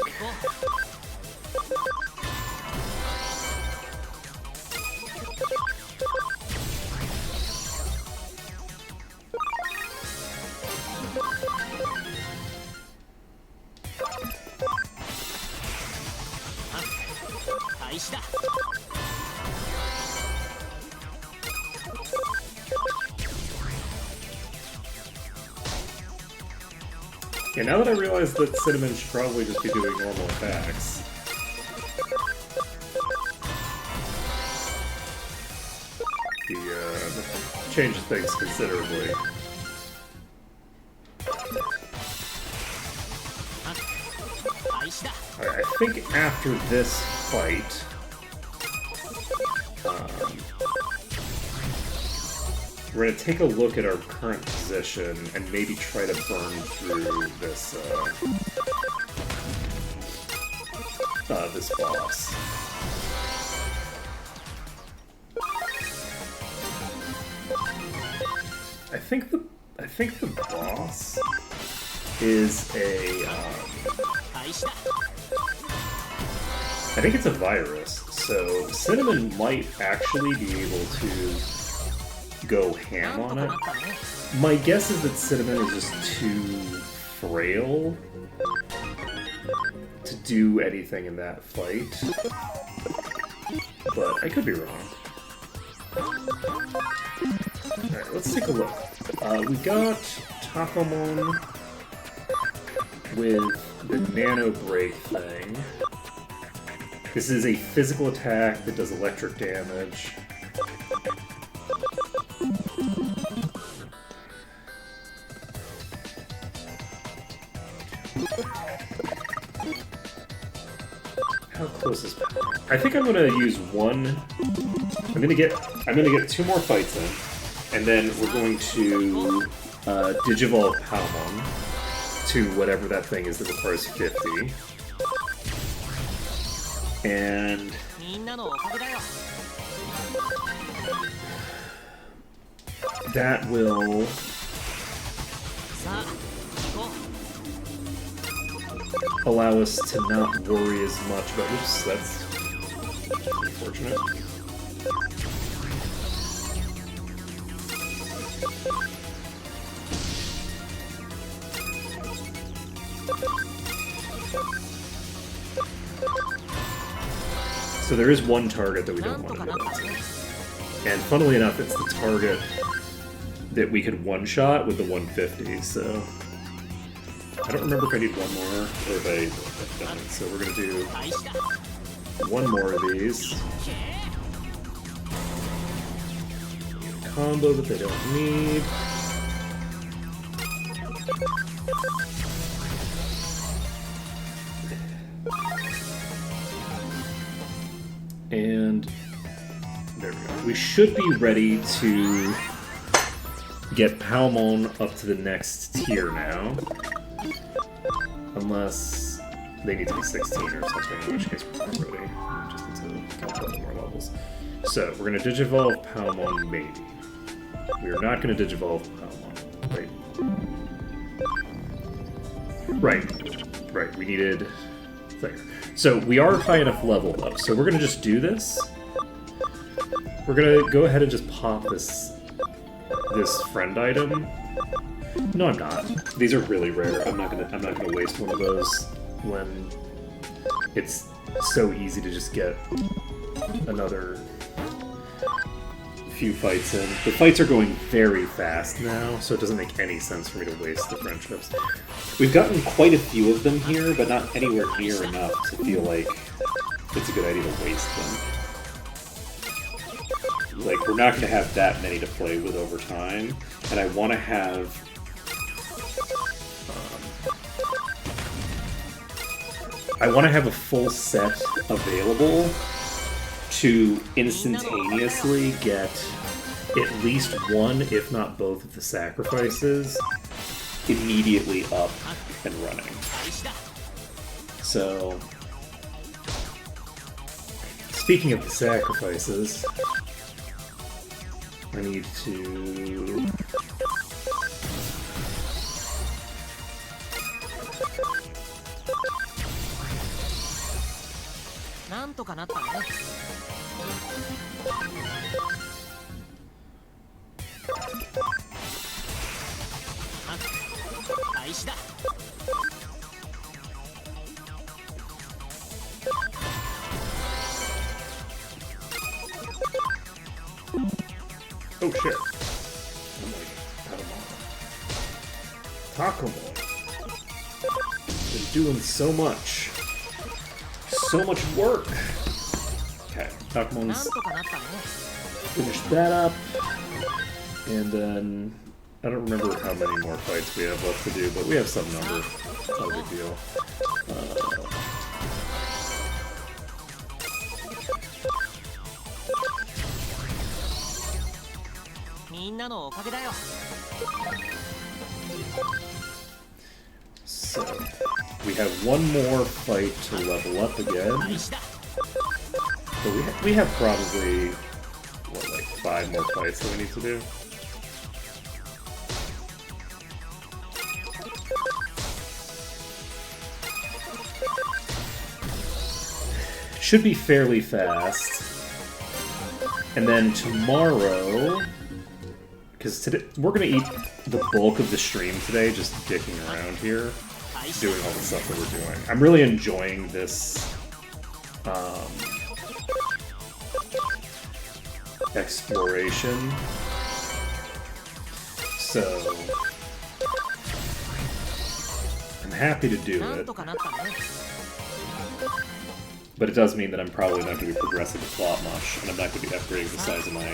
Yeah, now that I realize that Cinnamon should probably just be doing normal attacks. That changes things considerably. Alright, I think after this fight... we're going to take a look at our current position and maybe try to burn through this, this boss. I think the boss is a, I think it's a virus, so Cinnamon might actually be able to go ham on it. My guess is that Cinnamon is just too frail to do anything in that fight. But I could be wrong. Alright, let's take a look. We got Takomon with the Nano Break thing. This is a physical attack that does electric damage. How close is... I think I'm gonna use one... I'm gonna get 2 more fights in, and then we're going to Digivolve Palmon to whatever that thing is that requires 50. And... that will... allow us to not worry as much about... Oops, that's unfortunate. So there is one target that we don't want to hit. And funnily enough, it's the target that we could one-shot with the 150, so... I don't remember if I need one more, or if I've done it, so we're gonna do one more of these. Combo that they don't need. And there we go. We should be ready to get Palmon up to the next tier now. Unless they need to be 16 or something, in which case we're not ready. We just need to get a couple more levels. So, we're going to Digivolve Palmon, maybe. We are not going to digivolve Palamon. Right. We needed there. So we are high enough level though. So we're going to just do this. We're going to go ahead and just pop this friend item. No, I'm not. These are really rare. I'm not gonna waste one of those when it's so easy to just get another few fights in. The fights are going very fast now, so it doesn't make any sense for me to waste the friendships. We've gotten quite a few of them here, but not anywhere near enough to feel like it's a good idea to waste them. Like, we're not going to have that many to play with over time, and I want to have... a full set available to instantaneously get at least one, if not both, of the sacrifices immediately up and running. So, speaking of the sacrifices, I need to... Oh shit. I'm like, Takamon. Been doing so much. So much work. Okay, Takumon's finish that up. And then I don't remember how many more fights we have left to do, but we have some number. No big deal. So, we have one more fight to level up again. But we have probably, what, like 5 more fights that we need to do? Should be fairly fast. And then tomorrow... Because today we're going to eat the bulk of the stream today, just dicking around here, doing all the stuff that we're doing. I'm really enjoying this exploration. So I'm happy to do it. But it does mean that I'm probably not going to be progressing the plot much, and I'm not going to be upgrading the size of my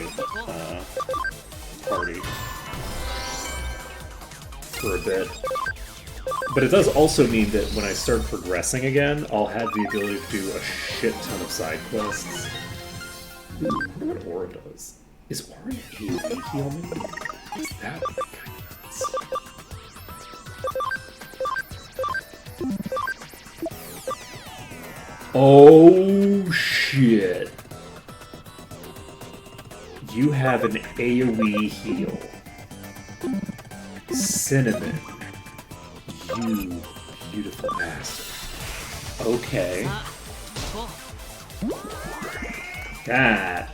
party for a bit. But it does also mean that when I start progressing again, I'll have the ability to do a shit ton of side quests. Ooh, I wonder what Aura does. Is Aura an AoE heal me? Is that kind of nuts? Oh shit. You have an AoE heal. Cinnamon. You beautiful bastard. Okay. That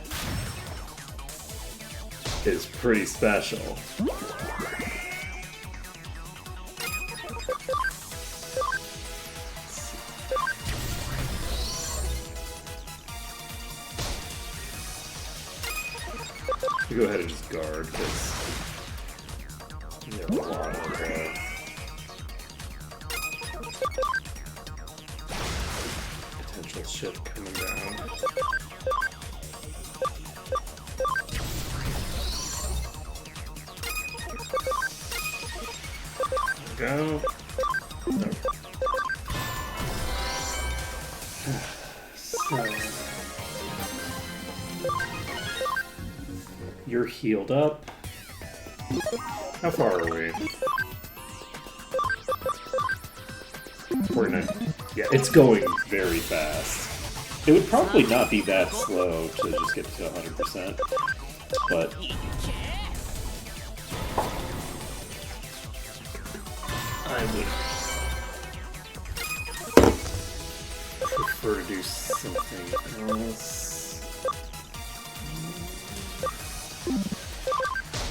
is pretty special. Go ahead and just guard, because you have a lot of potential shit coming down. There we go. No. So... You're healed up. How far are we? 49. Yeah, it's going very fast. It would probably not be that slow to just get to 100%, but I would prefer to do something else.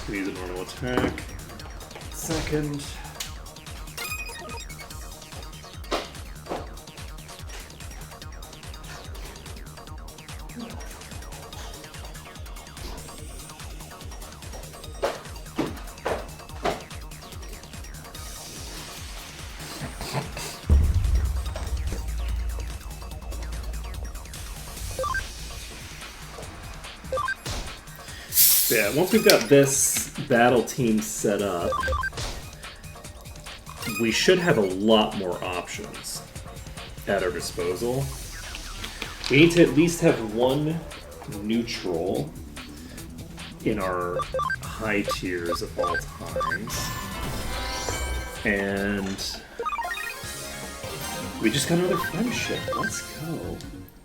Use a normal attack. Second. Yeah, once we've got this battle team set up, we should have a lot more options at our disposal. We need to at least have one neutral in our high tiers of all times. And we just got another friendship. Let's go.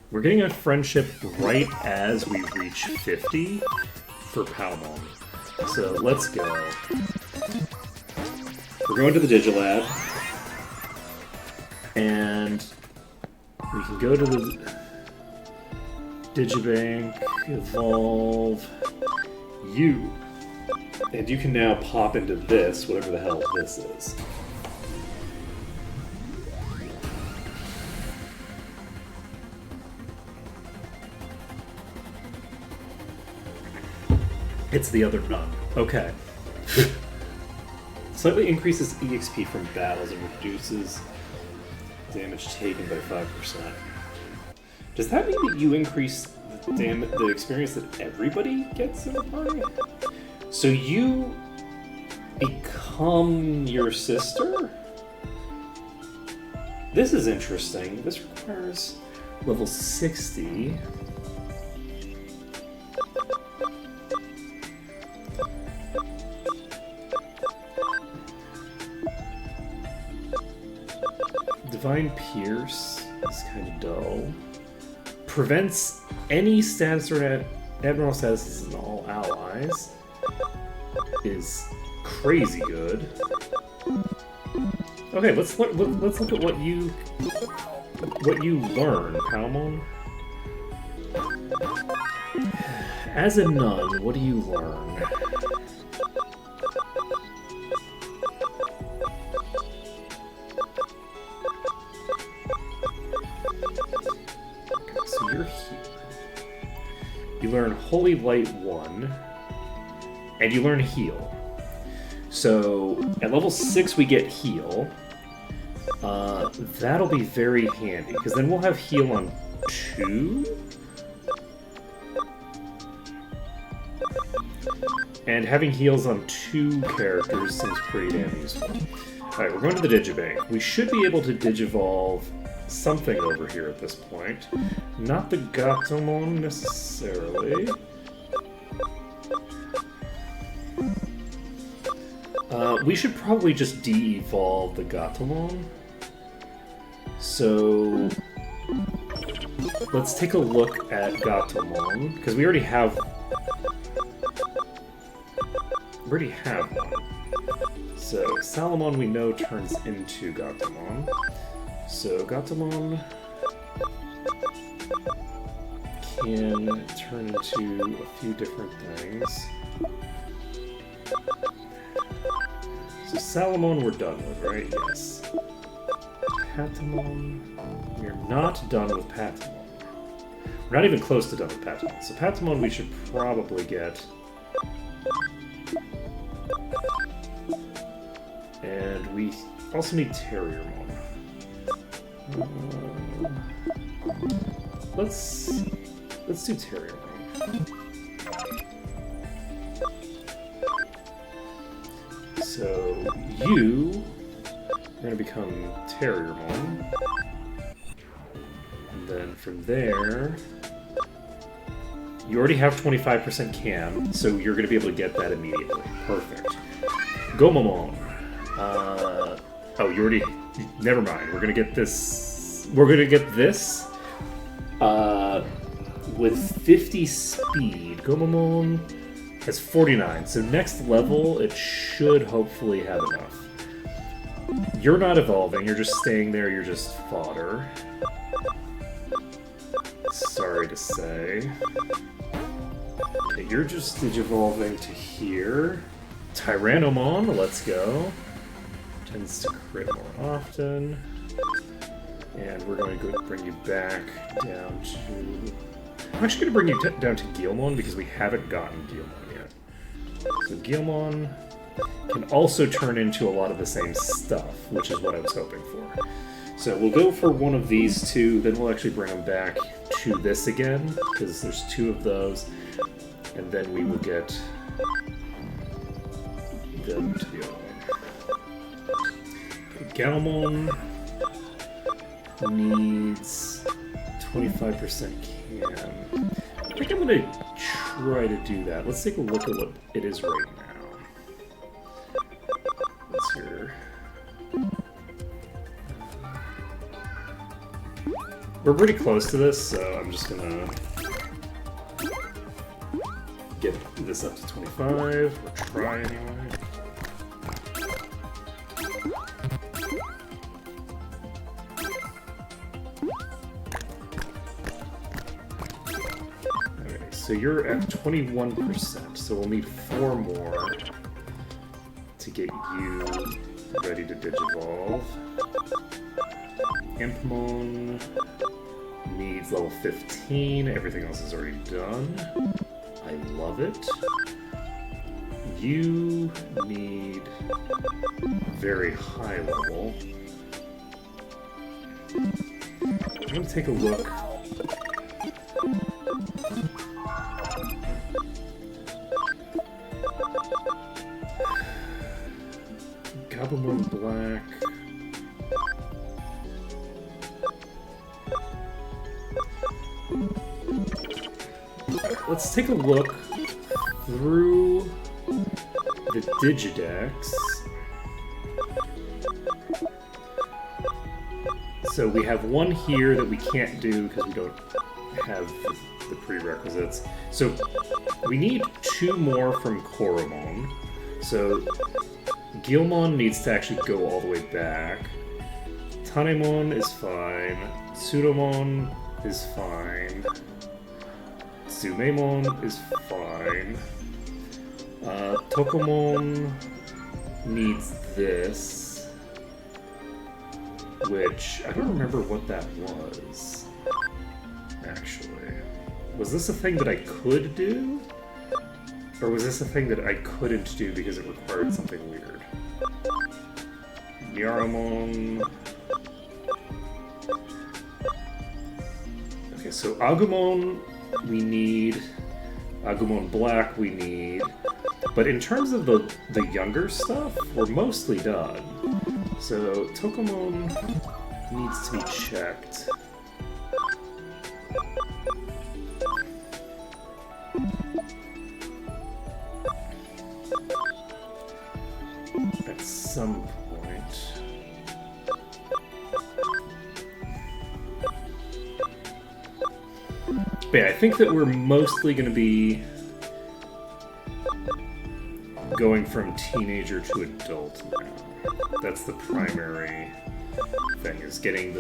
We're getting a friendship right as we reach 50 for Palmon. So let's go. We're going to the Digilab. And we can go to the Digibank, evolve you. And you can now pop into this, whatever the hell this is. It's the other nun. Okay. Slightly increases EXP from battles and reduces damage taken by 5%. Does that mean that you increase the experience that everybody gets in the party? So you become your sister? This is interesting. This requires level 60. Divine Pierce is kind of dull. Prevents any status or abnormal statuses in all allies. Is crazy good. Okay, let's look at what you learn, Palmon. As a nun, what do you learn? So you're here. You learn Holy Light 1, and you learn Heal. So at level 6 we get Heal. That'll be very handy, because then we'll have Heal on 2? And having heals on 2 characters seems pretty damn useful. Alright, we're going to the Digibank. We should be able to Digivolve something over here at this point. Not the Gatomon necessarily. We should probably just de-evolve the Gatomon. So let's take a look at Gatomon, because we already have one. So Salamon we know turns into Gatomon. So Gatomon can turn into a few different things. So Salamon we're done with, right? Yes. Patamon. We're not done with Patamon. We're not even close to done with Patamon. So Patamon we should probably get. And we also need Terriermon. Let's do Terriermon. So you are going to become Terriermon. And then from there, you already have 25% cam, so you're going to be able to get that immediately. Perfect. Gomamon. Oh, you already... Never mind. We're going to get this... We're going to get this with 50 speed. Gomamon has 49, so next level it should hopefully have enough. You're not evolving, you're just staying there, you're just fodder. Sorry to say. Okay, you're just digivolving to here. Tyrannomon, let's go. Tends to crit more often. And we're going to bring you back down to... I'm actually going to bring you down to Guilmon because we haven't gotten Guilmon yet. So Guilmon can also turn into a lot of the same stuff, which is what I was hoping for. So we'll go for one of these two, then we'll actually bring them back to this again, because there's two of those, and then we will get them to the other one. Okay, Galmon needs 25% cam. I think I'm going to try to do that. Let's take a look at what it is right now. What's your... We're pretty close to this, so I'm just gonna get this up to 25, or try anyway. Okay, so you're at 21%, so we'll need 4 more to get you ready to digivolve. Impmon needs level 15, everything else is already done. I love it. You need very high level. I'm going to take a look. Gabumon Black. Let's take a look through the Digidex. So we have one here that we can't do because we don't have the prerequisites. So we need 2 more from Koromon. So Guilmon needs to actually go all the way back. Tanemon is fine. Pseudomon is fine. Sumemon is fine. Tokomon needs this, which I don't remember what that was, actually. Was this a thing that I could do? Or was this a thing that I couldn't do because it required something weird? Yaramon... Okay, so Agumon we need, Agumon Black we need, but in terms of the younger stuff, we're mostly done. So Tokomon needs to be checked. At some point. But yeah, I think that we're mostly going to be going from teenager to adult now. That's the primary thing, is getting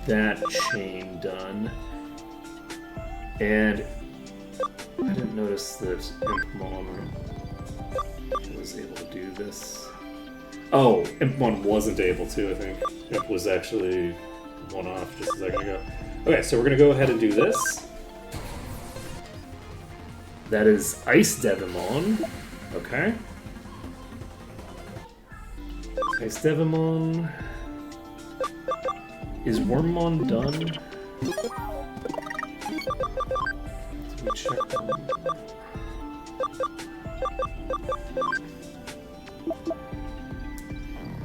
that chain done. And I didn't notice that Impmon was able to do this. Oh, Impmon wasn't able to, I think. Imp was actually one off just a second ago. Okay, so we're going to go ahead and do this. That is Ice Devimon. Okay. Ice Devimon. Is Wormmon done? Let me check them.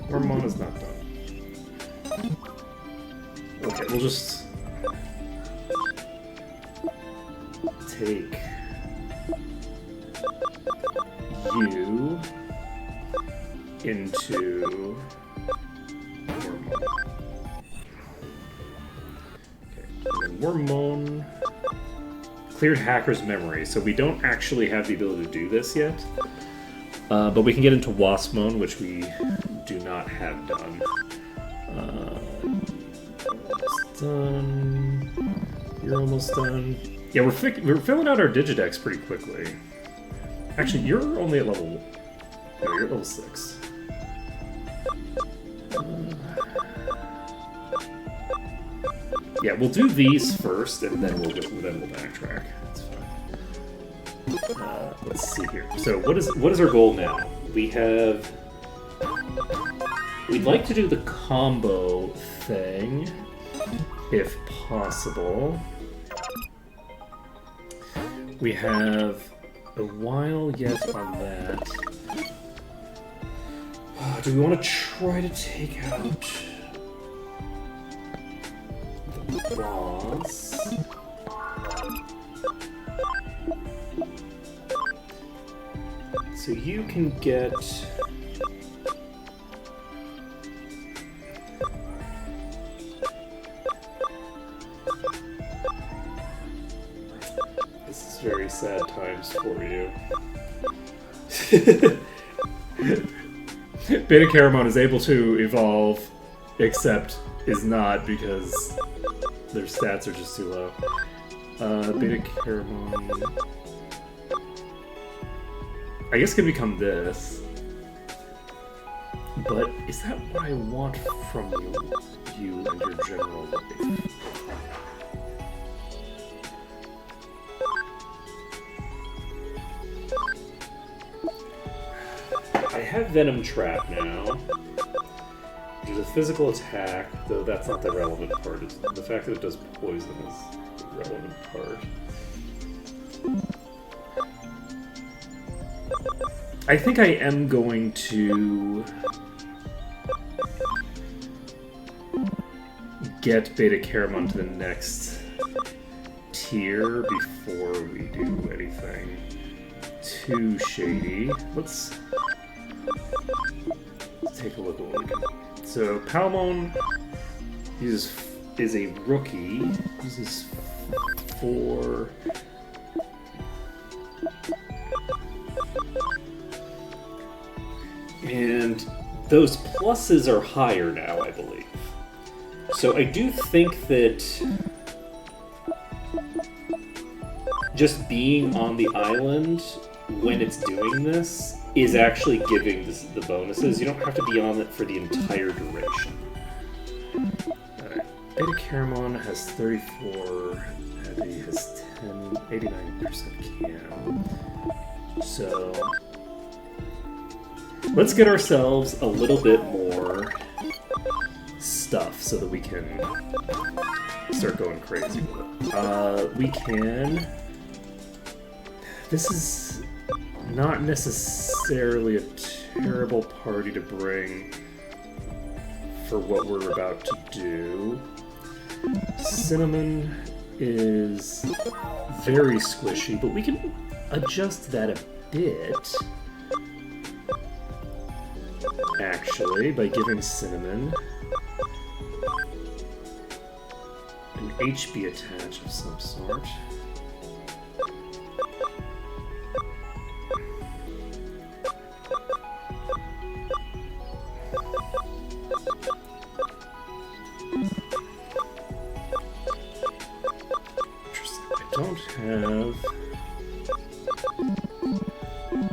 Wormmon is not done. Okay, we'll just take you into Wormmon. Okay, and then Wormmon cleared Hacker's memory, so we don't actually have the ability to do this yet. But we can get into Waspmon, which we do not have done. Almost done. You're almost done. Yeah, we're filling out our Digidex pretty quickly. Actually, you're only at level... No, you're at level 6. Yeah, we'll do these first, and then we'll backtrack. That's fine. Let's see here. So, what is our goal now? We'd like to do the combo thing, if possible. We have a while yet on that. Do we want to try to take out the boss? So you can get... This is very sad times for you. Beta Caramon is able to evolve, except is not because their stats are just too low. Beta Caramon... I guess can become this. But is that what I want from you and your general life? I have Venom Trap now, which is a physical attack, though that's not the relevant part. It's the fact that it does poison is the relevant part. I think I am going to get Beta Caramon to the next tier before we do anything too shady. Let's take a look at what we can. So Palmon is a rookie. Uses 4. And those pluses are higher now, I believe. So I do think that just being on the island when it's doing this is actually giving the bonuses. You don't have to be on it for the entire duration. Alright. Beta Caramon has 34 heavy, has 89% cam. So let's get ourselves a little bit more stuff so that we can start going crazy with it. We can... This is not necessarily a terrible party to bring for what we're about to do. Cinnamon is very squishy, but we can adjust that a bit, actually, by giving Cinnamon an HB attach of some sort.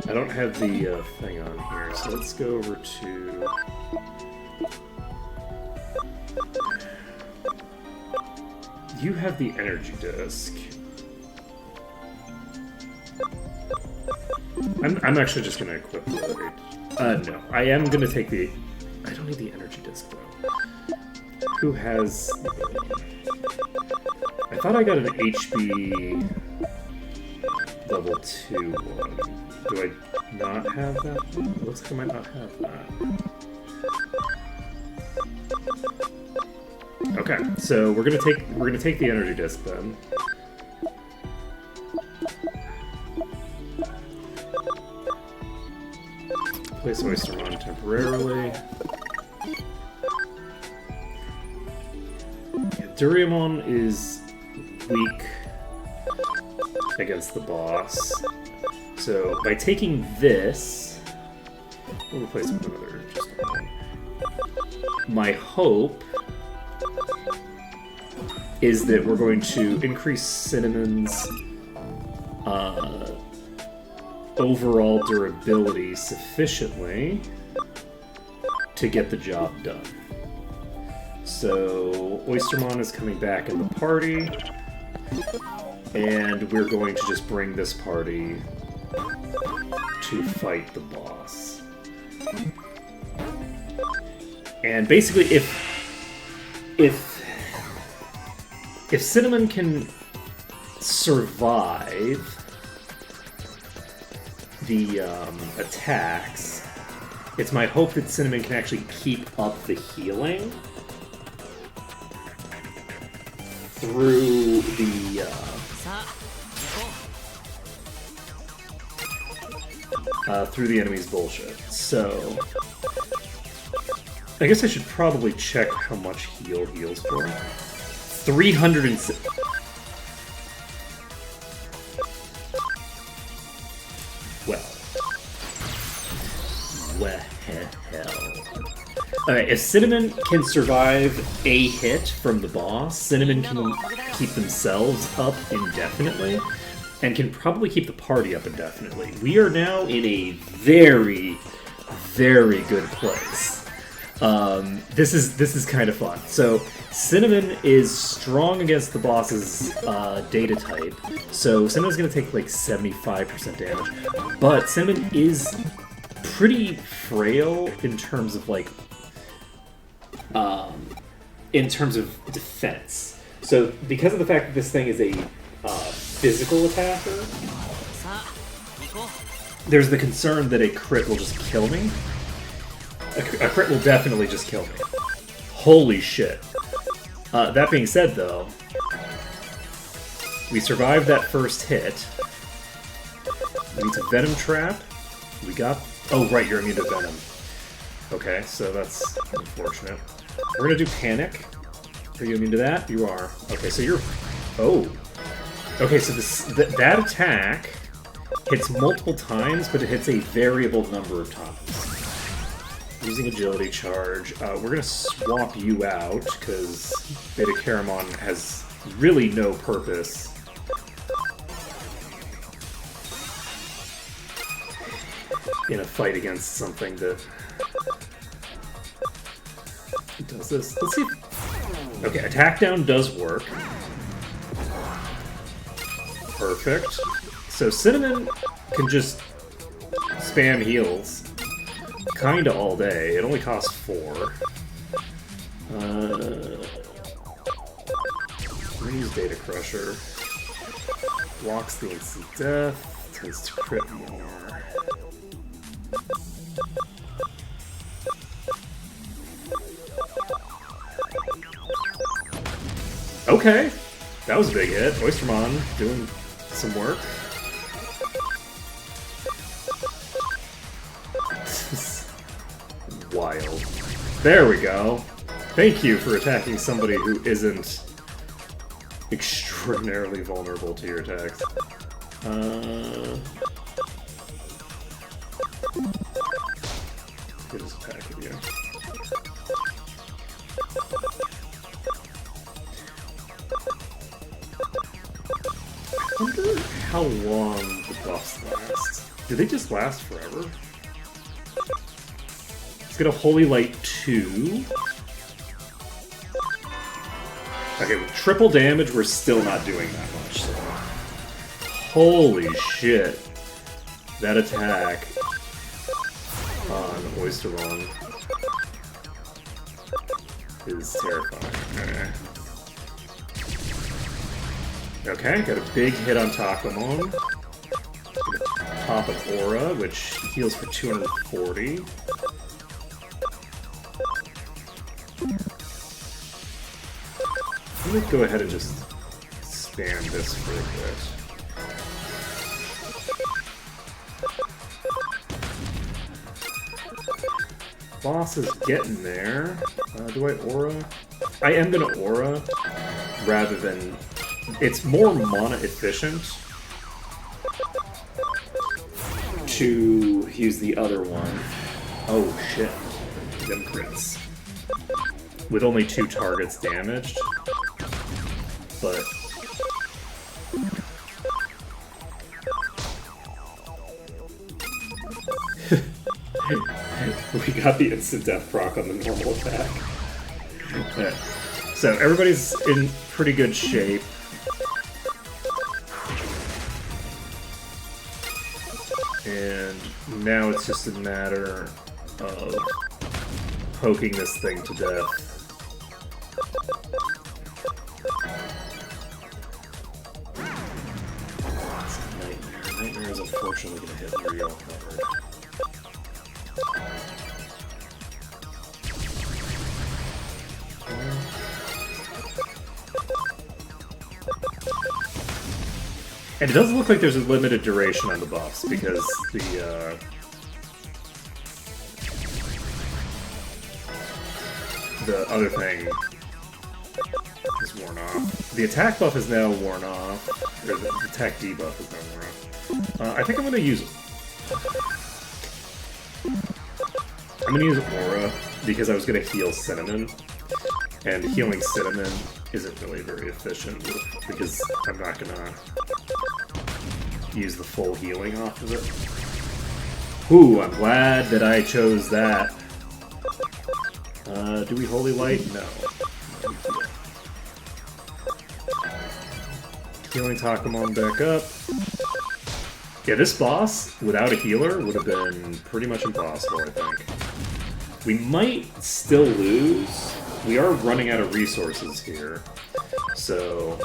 I don't have the thing on here, so let's go over to... You have the energy disc. I'm actually just gonna equip the... no. I am gonna take the... I don't need the energy disc, though. Who has... I thought I got an HB level 2 one. Do I not have that one? It looks like I might not have that. Okay, so we're gonna take the energy disc then. Place Oystermon temporarily. Yeah, Duriamon is weak against the boss. So by taking this, We'll replace it with another just one. My hope is that we're going to increase Cinnamon's overall durability sufficiently to get the job done. So Oystermon is coming back in the party, and we're going to just bring this party to fight the boss. And basically, if Cinnamon can survive the attacks, it's my hope that Cinnamon can actually keep up the healing through the さあ行こ through the enemy's bullshit. So I guess I should probably check how much heal heals for. 306. Well, hell. Alright, if Cinnamon can survive a hit from the boss, Cinnamon can keep themselves up indefinitely, and can probably keep the party up indefinitely. We are now in a very, very good place. This is kind of fun. So Cinnamon is strong against the boss's data type, so Cinnamon's going to take like 75% damage, but Cinnamon is pretty frail in terms of like in terms of defense. So because of the fact that this thing is a physical attacker, うさあ行こ there's the concern that a crit will just kill me. A crit will definitely just kill me. Holy shit. That being said, though, we survived that first hit. We need to Venom Trap. We got... Oh, right, you're immune to Venom. Okay, so that's unfortunate. We're gonna do Panic. Are you immune to that? You are. Okay, so you're... Oh. Okay, so that attack hits multiple times, but it hits a variable number of times. Using Agility Charge. We're gonna swap you out, because Beta Caramon has really no purpose. In a fight against something that does this. Let's see. Okay, attack down does work. Perfect. So Cinnamon can just spam heals kinda all day. It only costs 4. Use Data Crusher. Blocks the instant death. Tends to crit more. Okay, that was a big hit. Oystermon doing some work. Wild. There we go. Thank you for attacking somebody who isn't extraordinarily vulnerable to your attacks. Get his attack with you. I wonder how long the buffs last. Do they just last forever? Let's get a Holy Light 2. Okay, with triple damage, we're still not doing that much. So. Holy shit. That attack on Oystermon is terrifying. Okay, got a big hit on Takamon. Gonna pop an Aura, which heals for 240. I'm gonna go ahead and just spam this for a bit. Boss is getting there. Do I Aura? I am gonna Aura rather than... It's more mana efficient to use the other one Oh shit. Them crits. With only 2 targets damaged. But... we got the instant death proc on the normal attack. Yeah. So everybody's in pretty good shape. And now it's just a matter of poking this thing to death. It's a Nightmare. Nightmare is unfortunately going to hit where y'all covered. And it doesn't look like there's a limited duration on the buffs, because the other thing is worn off. The attack buff is now worn off, or the attack debuff is now worn off. I think I'm going to use... I'm going to use Aura, because I was going to heal Cinnamon, and healing Cinnamon isn't really very efficient, because I'm not going to use the full healing off of it. Ooh, I'm glad that I chose that. Do we Holy Light? No. Healing Takamon back up. Yeah, this boss, without a healer, would have been pretty much impossible, I think. We might still lose. We are running out of resources here. So...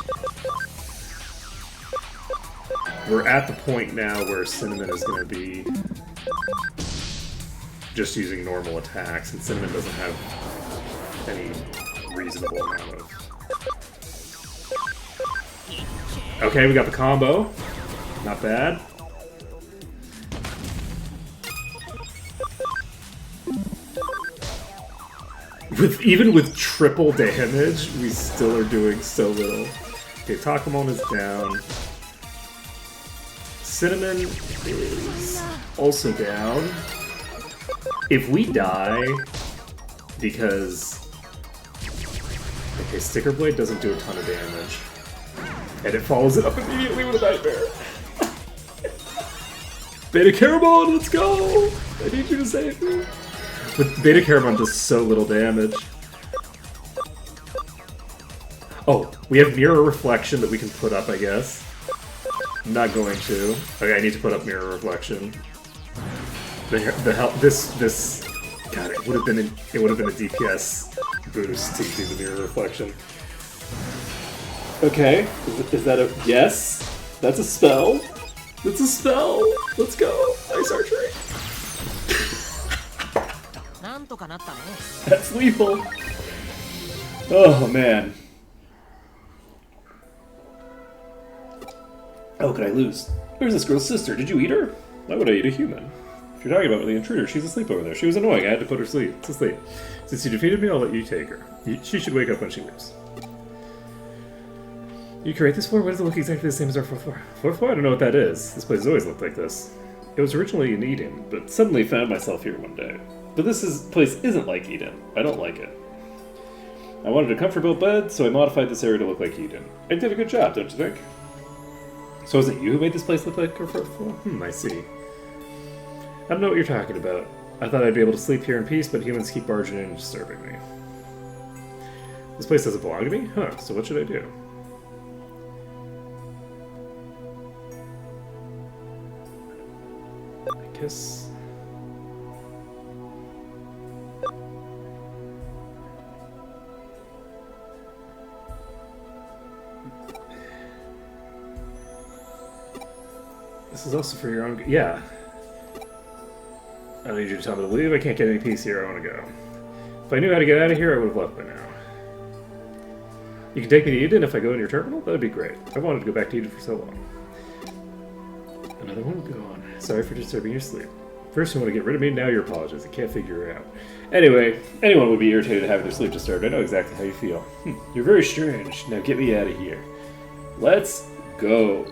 we're at the point now where Cinnamon is going to be just using normal attacks, and Cinnamon doesn't have any reasonable amount of... Okay, we got the combo. Not bad. Even with triple damage, we still are doing so little. Okay, Takamon is down. Cinnamon is also down. If we die, because... okay, Sticker Blade doesn't do a ton of damage. And it follows it up immediately with a Nightmare. Beta Caramon, let's go! I need you to save me. But Beta Caramon does so little damage. Oh, we have Mirror Reflection that we can put up, I guess. I'm not going to. Okay, I need to put up Mirror Reflection. The help. This. God, it would have been a DPS boost to do the Mirror Reflection. Okay, is that a yes? That's a spell. That's a spell. Let's go. Ice Archery. That's lethal. Oh man. Oh, could I lose? Where's this girl's sister? Did you eat her? Why would I eat a human? If you're talking about the intruder, she's asleep over there. She was annoying. I had to put her to sleep. Since you defeated me, I'll let you take her. She should wake up when she leaves. You create this floor? Why does it look exactly the same as our fourth floor? Fourth floor? I don't know what that is. This place has always looked like this. It was originally in Eden, but suddenly found myself here one day. But this place isn't like Eden. I don't like it. I wanted a comfortable bed, so I modified this area to look like Eden. I did a good job, don't you think? So is it you who made this place look like our fourth floor? I see. I don't know what you're talking about. I thought I'd be able to sleep here in peace, but humans keep barging in and disturbing me. This place doesn't belong to me? Huh, so what should I do? I guess... this is also for your own... yeah. I don't need you to tell me to leave. I can't get any peace here. I want to go. If I knew how to get out of here, I would have left by now. You can take me to Eden if I go in your terminal? That would be great. I've wanted to go back to Eden for so long. Another one? Go on. Sorry for disturbing your sleep. First you want to get rid of me, now you're apologizing. I can't figure it out. Anyway, anyone would be irritated having their sleep disturbed. I know exactly how you feel. You're very strange. Now get me out of here. Let's go.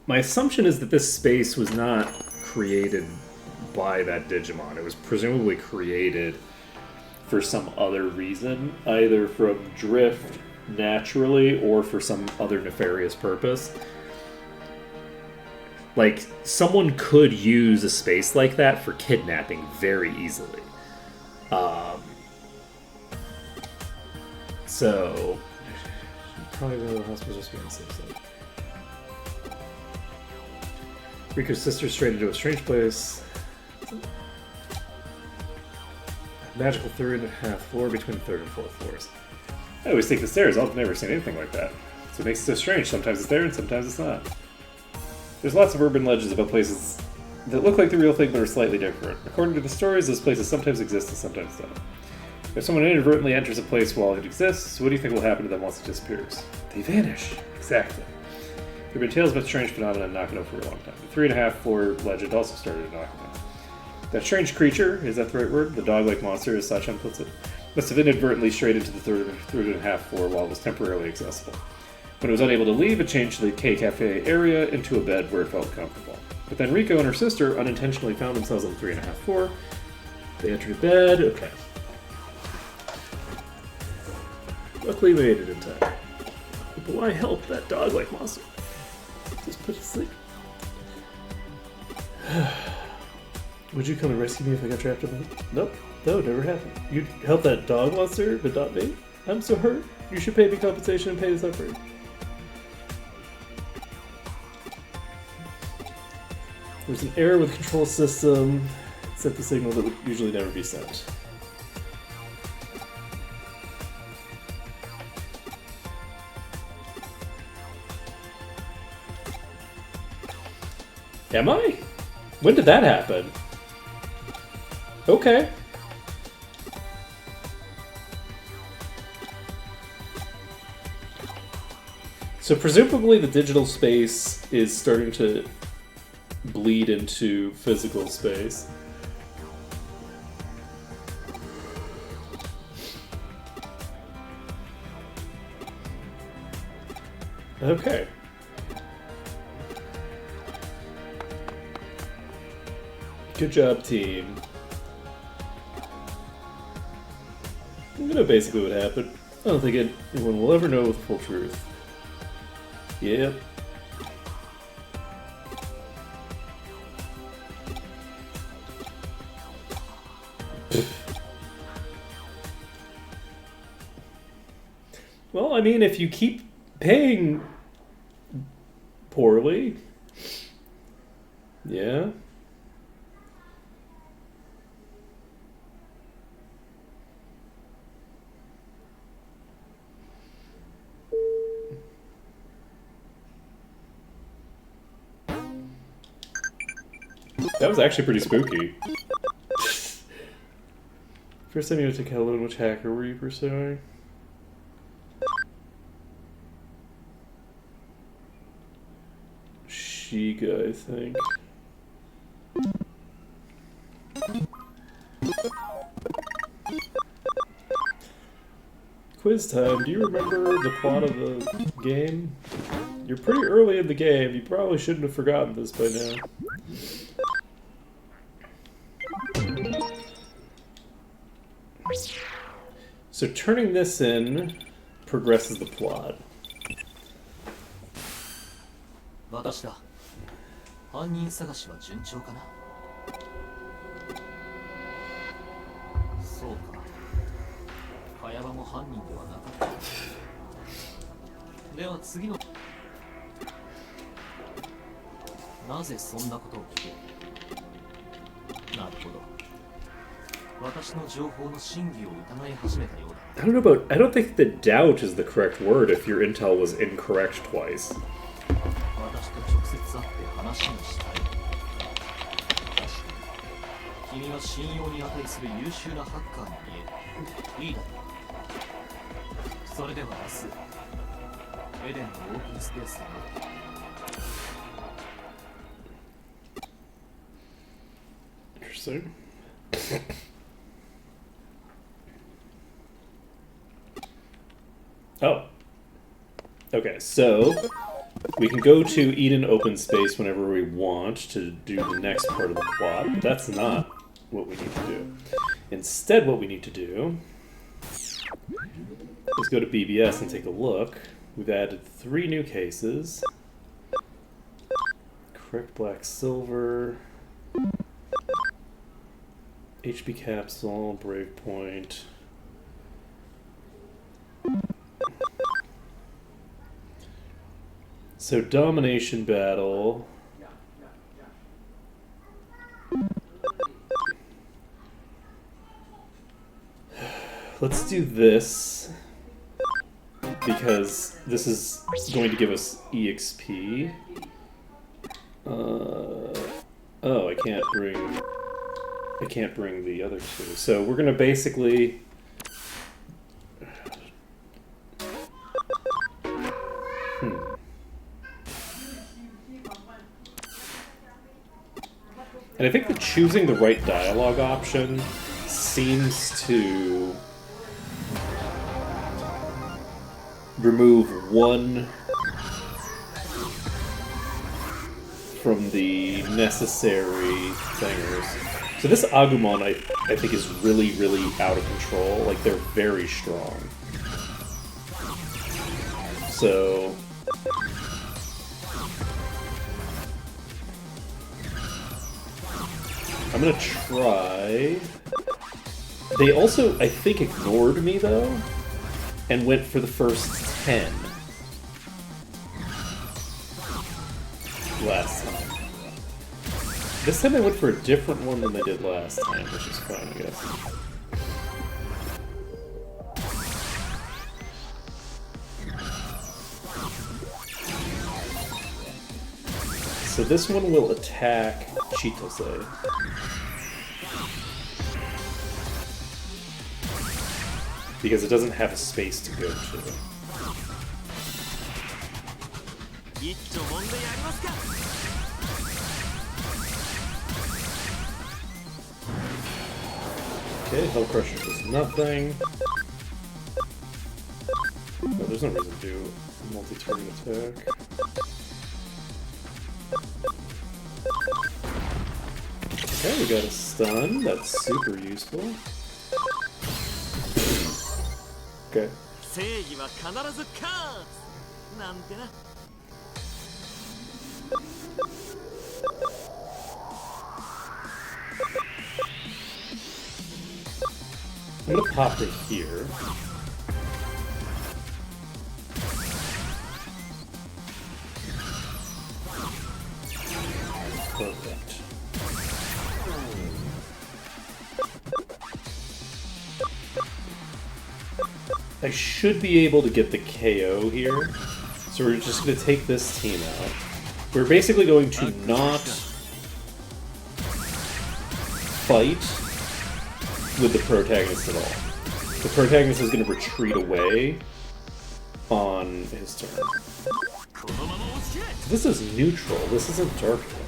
my assumption is that this space was not created by that Digimon. It was presumably created for some other reason, either from drift naturally or for some other nefarious purpose. Like, someone could use a space like that for kidnapping very easily. So, probably go to the hospital just to be on the safe side. Riko's sister strayed into a strange place. Magical 3.5 floor between the 3rd and 4th floors. I always think the stairs. I've never seen anything like that. So it makes it so strange. Sometimes it's there and sometimes it's not. There's lots of urban legends about places that look like the real thing but are slightly different. According to the stories, those places sometimes exist and sometimes don't. If someone inadvertently enters a place while it exists, what do you think will happen to them once it disappears? They vanish. Exactly. There have been tales about strange phenomena in Nakano for a long time. The 3.5 floor legend also started in Nakano. That strange creature, is that the right word? The dog-like monster, as Sachan puts it, must have inadvertently strayed into the 3.5 floor while it was temporarily accessible. When it was unable to leave, it changed the K-Cafe area into a bed where it felt comfortable. But then Riko and her sister unintentionally found themselves on the 3.5 floor. They entered a bed. Okay. Luckily, we made it in time. But why help that dog-like monster? Just put it to sleep. Would you come and rescue me if I got trapped in the... Nope. No, it never happened. You'd help that dog monster, but not me? I'm so hurt. You should pay me compensation and pay the suffering. There's an error with the control system. It sent the signal that would usually never be sent. Am I? When did that happen? Okay. So presumably the digital space is starting to bleed into physical space. Okay. Good job, team. You know basically what happened. I don't think anyone will ever know the full truth. Yep. Well, I mean, if you keep paying poorly, yeah. That was actually pretty spooky. First time you went to Kowloon, which hacker were you pursuing? Shiga, I think. Quiz time. Do you remember the plot of the game? You're pretty early in the game. You probably shouldn't have forgotten this by now. So turning this in progresses the plot. 私だ。犯人探しは順調かな。そうか。茅場も犯人ではなかった。では次の。なぜそんなことを聞く？なるほど。私の情報の真偽を疑い始めたようだ。I don't know about. I don't think that doubt is the correct word if your intel was incorrect twice. 私と直接会って話がしたい。確かに君は信用に値する優秀なハッカーに見える。いいだろう。それでは明日、エデンのオープンスペースでな。Interesting. Oh. Okay, so We can go to Eden Open Space whenever we want to do the next part of the plot, but that's not what we need to do. Instead, what we need to do is go to BBS and take a look. We've added 3 new cases. Correct Black Silver, HB Capsule, Brave Point. So Domination Battle. Let's do this, because this is going to give us EXP. Oh, I can't bring the other 2. So we're gonna basically And I think that choosing the right dialogue option seems to remove 1 from the necessary thingers. So this Agumon, I think, is really, really out of control. Like, they're very strong. So I'm gonna try. They also, I think, ignored me, though, and went for the first 10 last time. This time they went for a different one than they did last time, which is fine, I guess. So this one will attack Chitose. Because it doesn't have a space to go to. Okay, Hell Crusher does nothing. Oh, there's no reason to do multi-target attack. Okay, we got a stun. That's super useful. Okay. I'm gonna pop it here. Perfect. I should be able to get the KO here. So we're just going to take this team out. We're basically going to not fight with the protagonist at all. The protagonist is going to retreat away on his turn. This is neutral. This isn't dark type.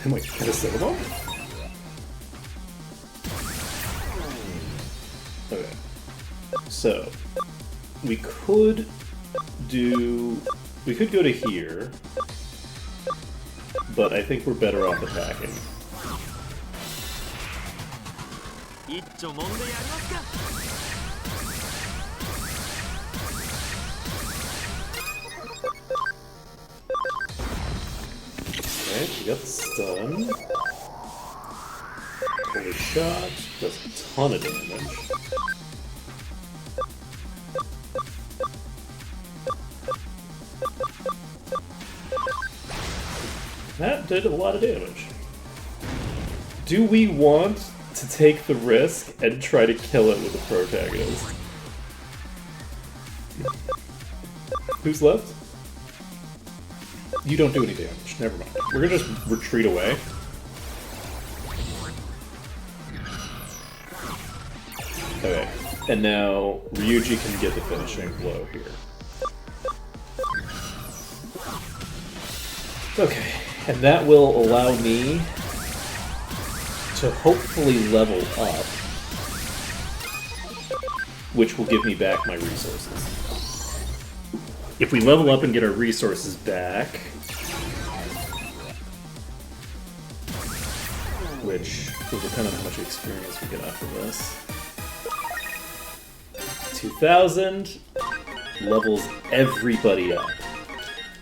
Am I gonna set him up? Okay. So we could go to here, but I think we're better off attacking. Okay, we got the stun. Holy shot, does a ton of damage. That did a lot of damage. Do we want to take the risk and try to kill it with the protagonist? Who's left? You don't do any damage. Never mind. We're gonna just retreat away. Okay. And now Ryuji can get the finishing blow here. Okay, and that will allow me to hopefully level up, which will give me back my resources. If we level up and get our resources back, which will depend on how much experience we get off of this. 2,000 levels everybody up.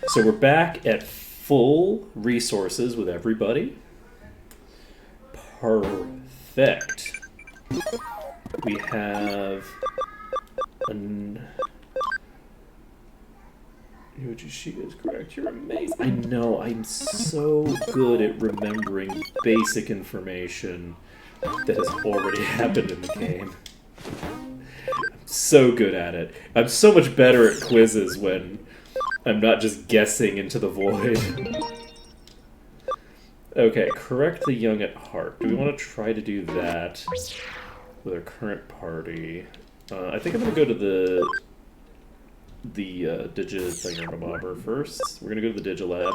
So we're back at full resources with everybody. Perfect. We have an... Yoshida is correct. You're amazing. I know. I'm so good at remembering basic information that has already happened in the game. I'm so good at it. I'm so much better at quizzes when I'm not just guessing into the void. Okay, correct the young at heart. Do we want to try to do that with our current party? I think I'm going to go to the Digi-thingamabobber first. We're going to go to the Digilab.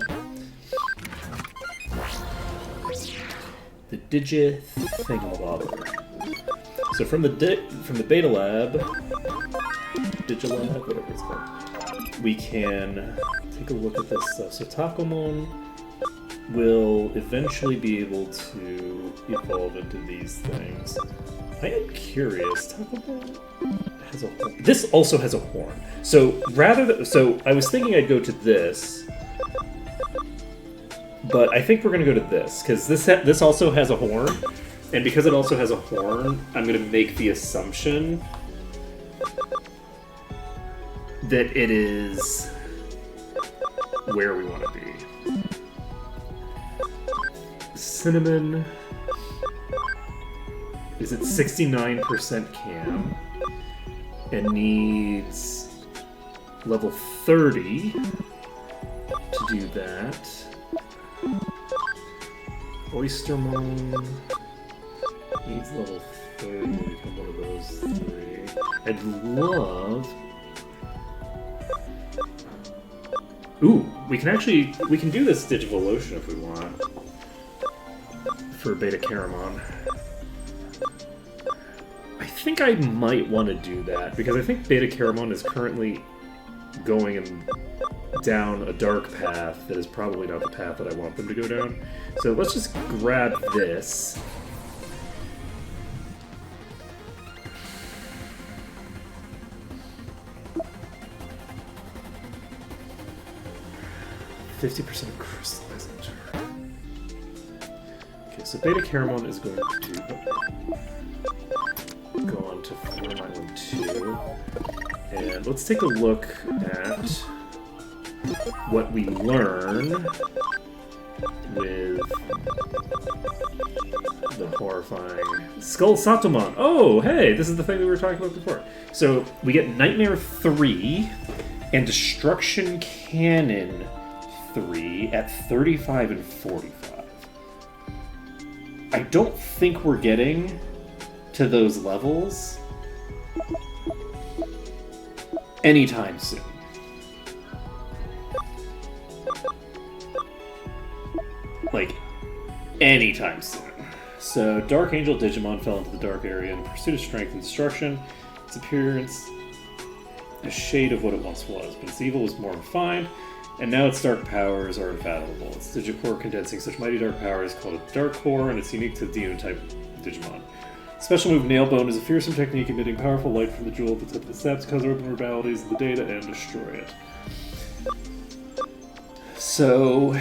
The Digi-thingamabobber. So from the Beta Lab, Digilab, whatever it's called, we can take a look at this stuff. So Takomon will eventually be able to evolve into these things. I am curious. Takomon has a horn. This also has a horn. So so I was thinking I'd go to this, but I think we're gonna go to this because this also has a horn, and because it also has a horn, I'm gonna make the assumption that it is where we want to be. Cinnamon is at 69% cam and needs level 30 to do that. Oystermon needs level 30 to become one of those three. I'd love... Ooh, we can do this Digivolution if we want. For Beta Caramon. I think I might want to do that, because I think Beta Caramon is currently going down a dark path that is probably not the path that I want them to go down. So let's just grab this. %50 of crystallizing jar. Okay, so Beta Caramon is going to go on to Form Island 2. And let's take a look at what we learn with the horrifying Skull Satomon. Oh, hey, this is the thing that we were talking about before. So we get Nightmare 3 and Destruction Cannon 3 at 35 and 45. I don't think we're getting to those levels anytime soon. Like, anytime soon. So, Dark Angel Digimon fell into the dark area in pursuit of strength and destruction. Its appearance a shade of what it once was, but its evil was more refined, and now its dark powers are unfathomable. Its Digicore condensing such mighty dark power is called a Dark Core, and it's unique to the Dino-type Digimon. Special move Nailbone is a fearsome technique emitting powerful light from the jewel at the tip of the steps, cause open rebalities of the data, and destroy it. So...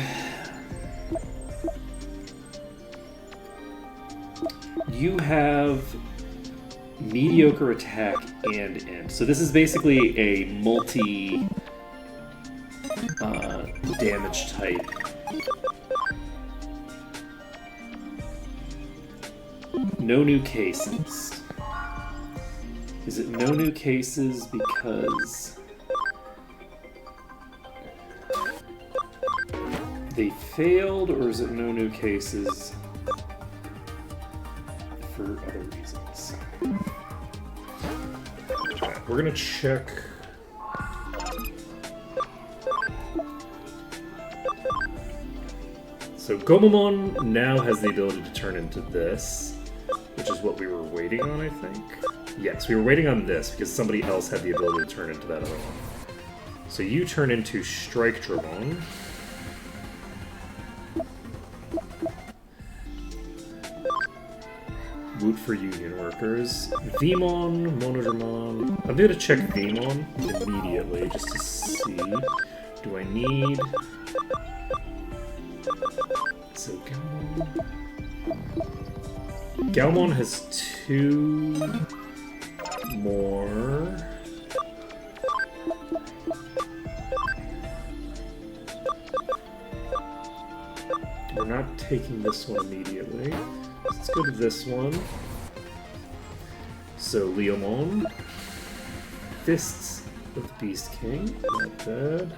you have mediocre attack and int. So this is basically a multi damage type. No new cases. Is it no new cases because they failed, or is it no new cases for other reasons? Okay, we're gonna check. So Gomamon now has the ability to turn into this, which is what we were waiting on, I think. Yes, we were waiting on this because somebody else had the ability to turn into that other one. So you turn into Strike Dramon. Woot for union workers. Vemon, Monodramon. I'm gonna check Vemon immediately just to see. Do I need... So Galmon... Galmon has 2 more. We're not taking this one immediately. Let's go to this one. So Leomon. Fists of the Beast King. Not bad.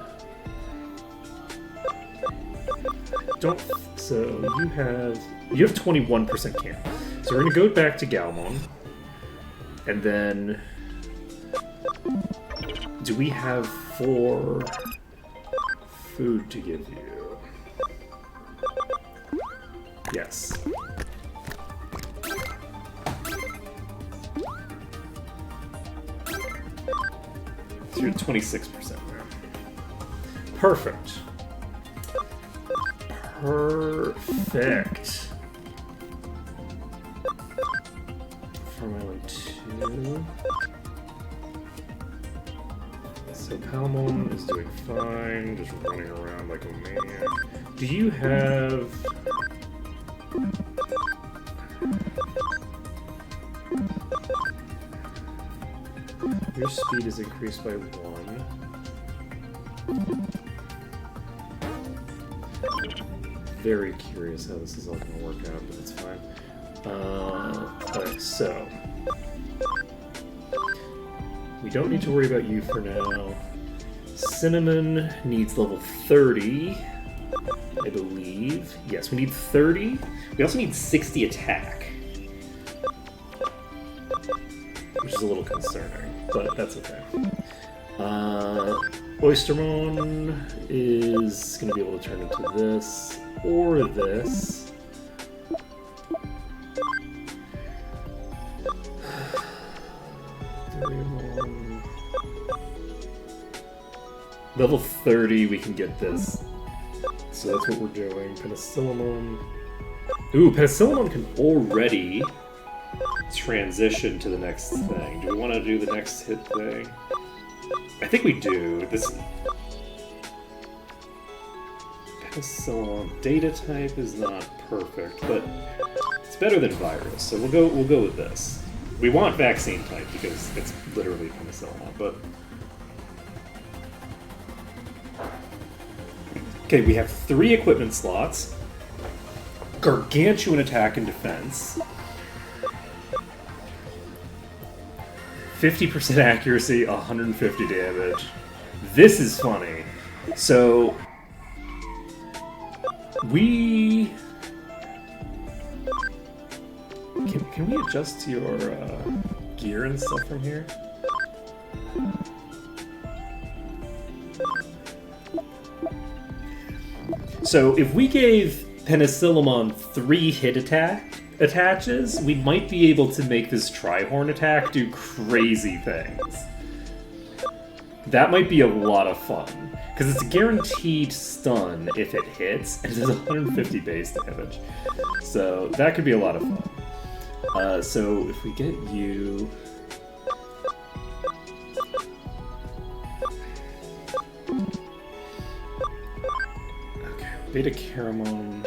So you have 21% camp. So we're gonna go back to Galmon. And then do we have 4 food to give you? Yes. So you're at 26% there. Perfect. Perfect. For my only 2. So Palmon is doing fine, just running around like a maniac. Do you have... Your speed is increased by 1. Very curious how this is all going to work out, but it's fine. Alright, so... We don't need to worry about you for now. Cinnamon needs level 30, I believe. Yes, we need 30. We also need 60 attack. Which is a little concerning, but that's okay. Oystermon is going to be able to turn into this, or this. Level 30, we can get this. So that's what we're doing. Penicillamon. Ooh, Penicillamon can already transition to the next thing. Do we want to do the next hit thing? I think we do. This Penicillamon data type is not perfect, but it's better than virus. So we'll go with this. We want vaccine type because it's literally Penicillamon, but okay, we have 3 equipment slots, gargantuan attack and defense, 50% accuracy, 150 damage. This is funny. So we can we adjust your gear and stuff from here? So if we gave Penicillamon 3 hit attaches, we might be able to make this Trihorn attack do crazy things. That might be a lot of fun, because it's a guaranteed stun if it hits, and it does 150 base damage. So that could be a lot of fun. So if we get you... Beta Caramon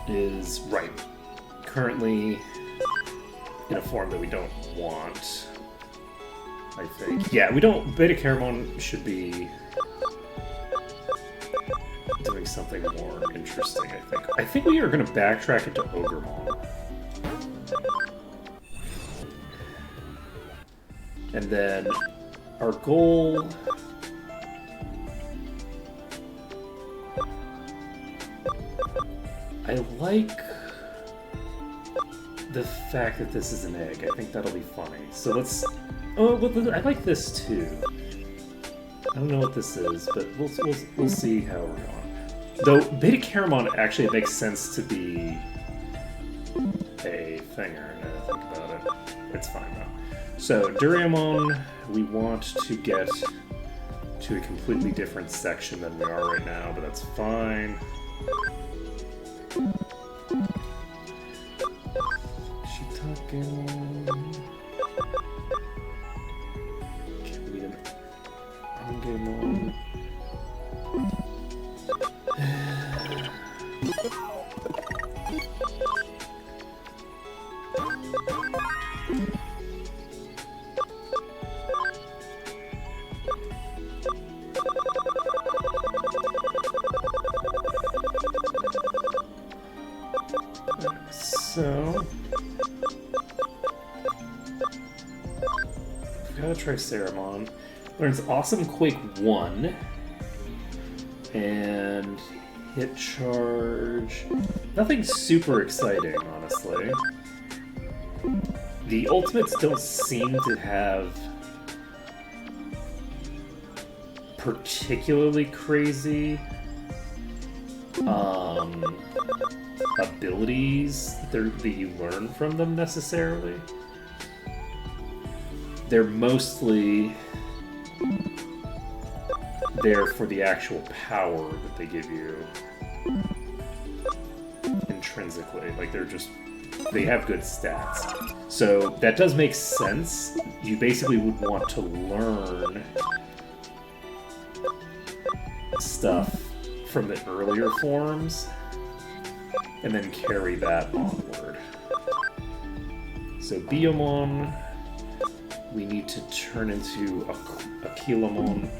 is right. Currently in a form that we don't want, I think. Yeah, we don't. Beta Caramon should be doing something more interesting, I think. I think we are going to backtrack into Ogremon. And then our goal... I like the fact that this is an egg. I think that'll be funny. So let's... Oh, well, I like this too. I don't know what this is, but we'll see how we're going. Though Beta Caramon actually makes sense to be a thinger, now that I think about it. It's fine though. So, Duriamon, we want to get to a completely different section than we are right now, but that's fine. Shiitake. Okay, we need an Angemon. So, we've got to try Ceramon. Learns Awesome Quake 1 and Hit Charge. Nothing super exciting, honestly. The ultimates don't seem to have particularly crazy abilities that you learn from them necessarily. They're mostly there for the actual power that they give you intrinsically. Like, they have good stats. So that does make sense. You basically would want to learn stuff from the earlier forms and then carry that onward. So Biyomon, we need to turn into a Kilamon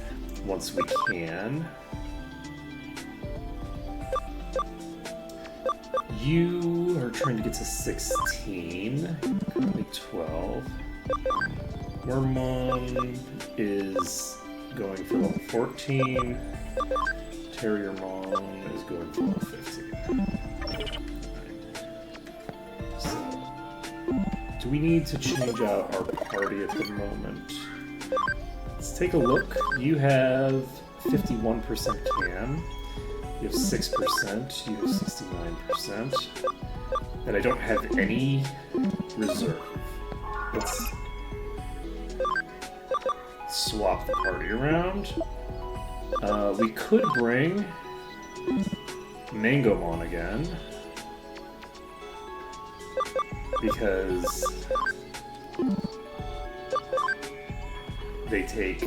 once we can. You are trying to get to 16, currently 12. Wormmon is going for level 14. Terriermon is going for level 15. So, do we need to change out our party at the moment? Let's take a look. You have 51% can. You have 6%. You have 69%. And I don't have any reserve. Let's swap the party around. We could bring Mangomon again, because they take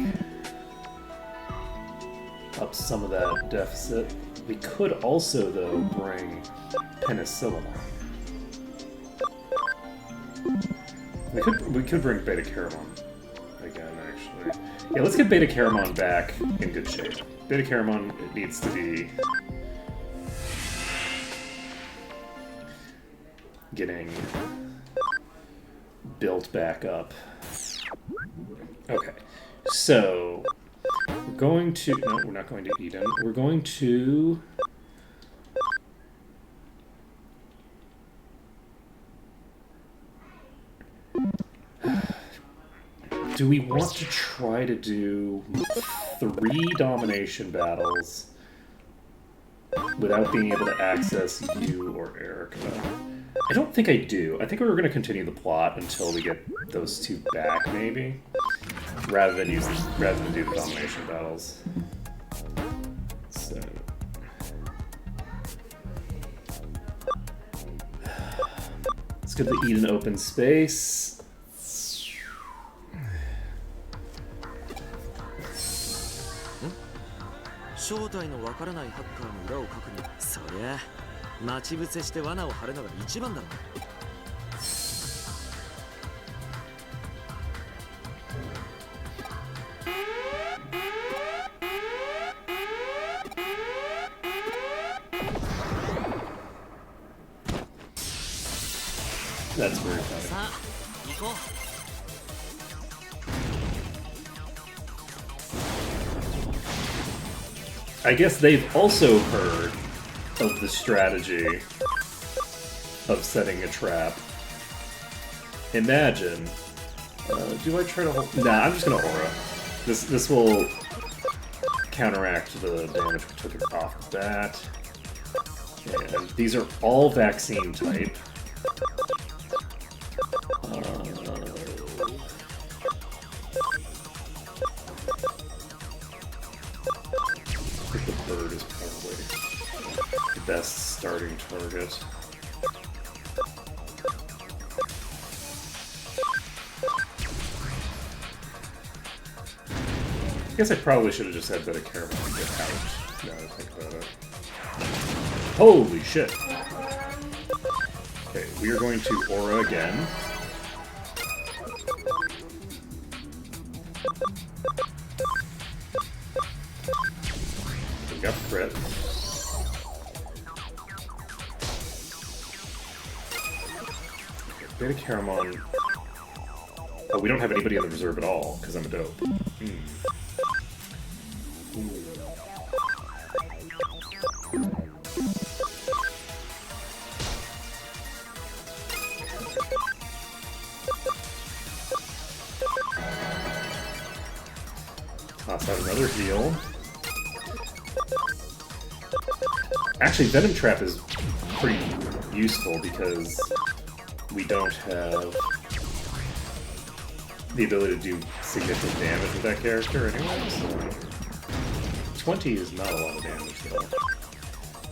up some of that deficit. We could also, though, bring Penicillamon. We could bring Beta Caramon again, actually. Yeah, let's get Beta Caramon back in good shape. Beta Caramon needs to be getting built back up. Okay, so we're going to... No, we're not going to Eden. We're going to... Do we want to try to do 3 domination battles without being able to access you or Erica? I don't think I do. I think we were going to continue the plot until we get those 2 back, maybe, rather than do the domination battles. So, let's get the Eden open space. That's very funny. I guess they've also heard of the strategy of setting a trap. Imagine. Do I try to hold? Nah, I'm just gonna aura. This will counteract the damage we took off of that. And these are all vaccine type. I think the bird is probably the best starting target. I guess I probably should have just had Beta Caramel get out, now that I think about it. Holy shit! Okay, we are going to Aura again. We got crit. Beta Caramel. Oh, we don't have anybody in the reserve at all, because I'm a dope. Toss out another heal. Actually, Venom Trap is pretty useful because we don't have the ability to do significant damage with that character anyway, so 20 is not a lot of damage though.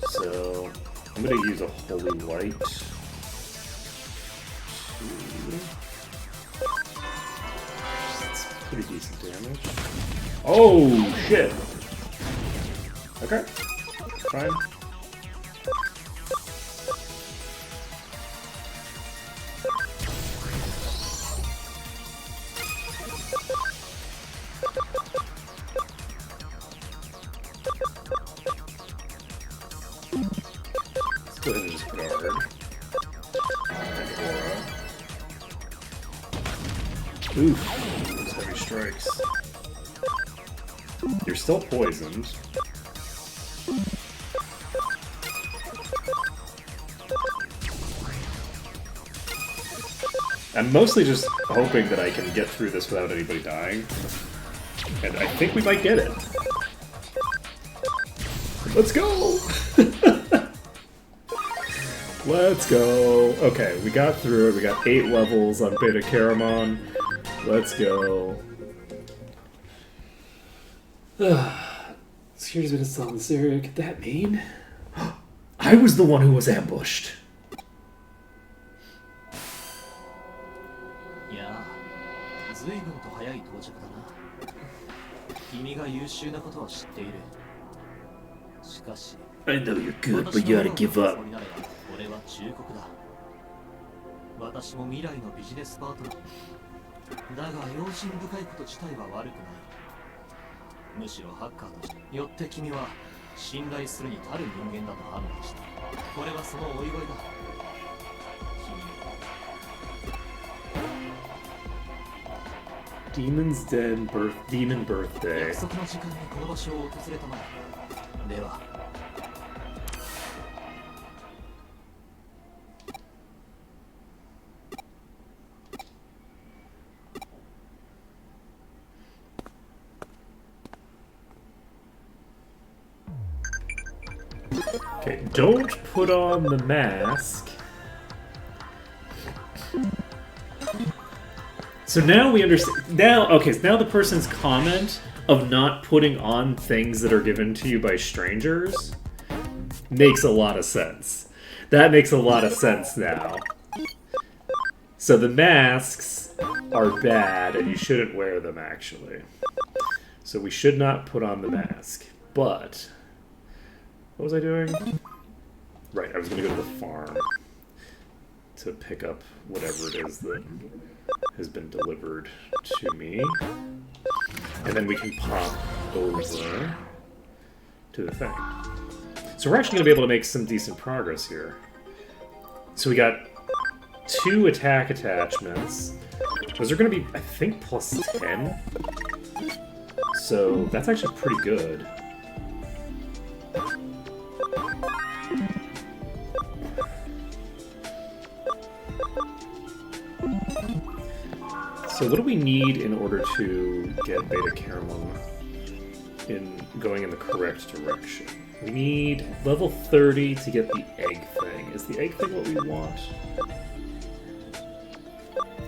So I'm gonna use a Holy Light. That's pretty decent damage. Oh shit! Okay. Fine. Let's go ahead and just guard. And Aura. Oof. Those heavy strikes. You're still poisoned. I'm mostly just hoping that I can get through this without anybody dying. And I think we might get it. Let's go! Let's go! Okay, we got through it. We got 8 levels on Beta Caramon. Let's go. Security's been installed in this area. Could that mean? I was the one who was ambushed! いやあ、随分と早い到着だな。君が優秀なことは知っている。しかし、 I know you're good, but you gotta give up. 俺は忠告だ。私も未来のビジネスパートナー。だが用心深いこと自体は悪くない。むしろハッカーとして。よって君は信頼するに足る人間だと判断した。これはそのお祝いだ。Demon's Den Demon Birthday. 約束の時間にこの場所を訪れたまえ。では。 Okay, don't put on the mask. So now we understand. Now, okay, so now the person's comment of not putting on things that are given to you by strangers makes a lot of sense. That makes a lot of sense now. So the masks are bad and you shouldn't wear them, actually. So we should not put on the mask. But what was I doing? Right, I was going to go to the farm to pick up whatever it is that has been delivered to me. And then we can pop over to the thing. So we're actually going to be able to make some decent progress here. So we got 2 attack attachments. Those are going to be, I think, plus 10. So that's actually pretty good. So what do we need in order to get Beta Caramel in going in the correct direction? We need level 30 to get the egg thing. Is the egg thing what we want?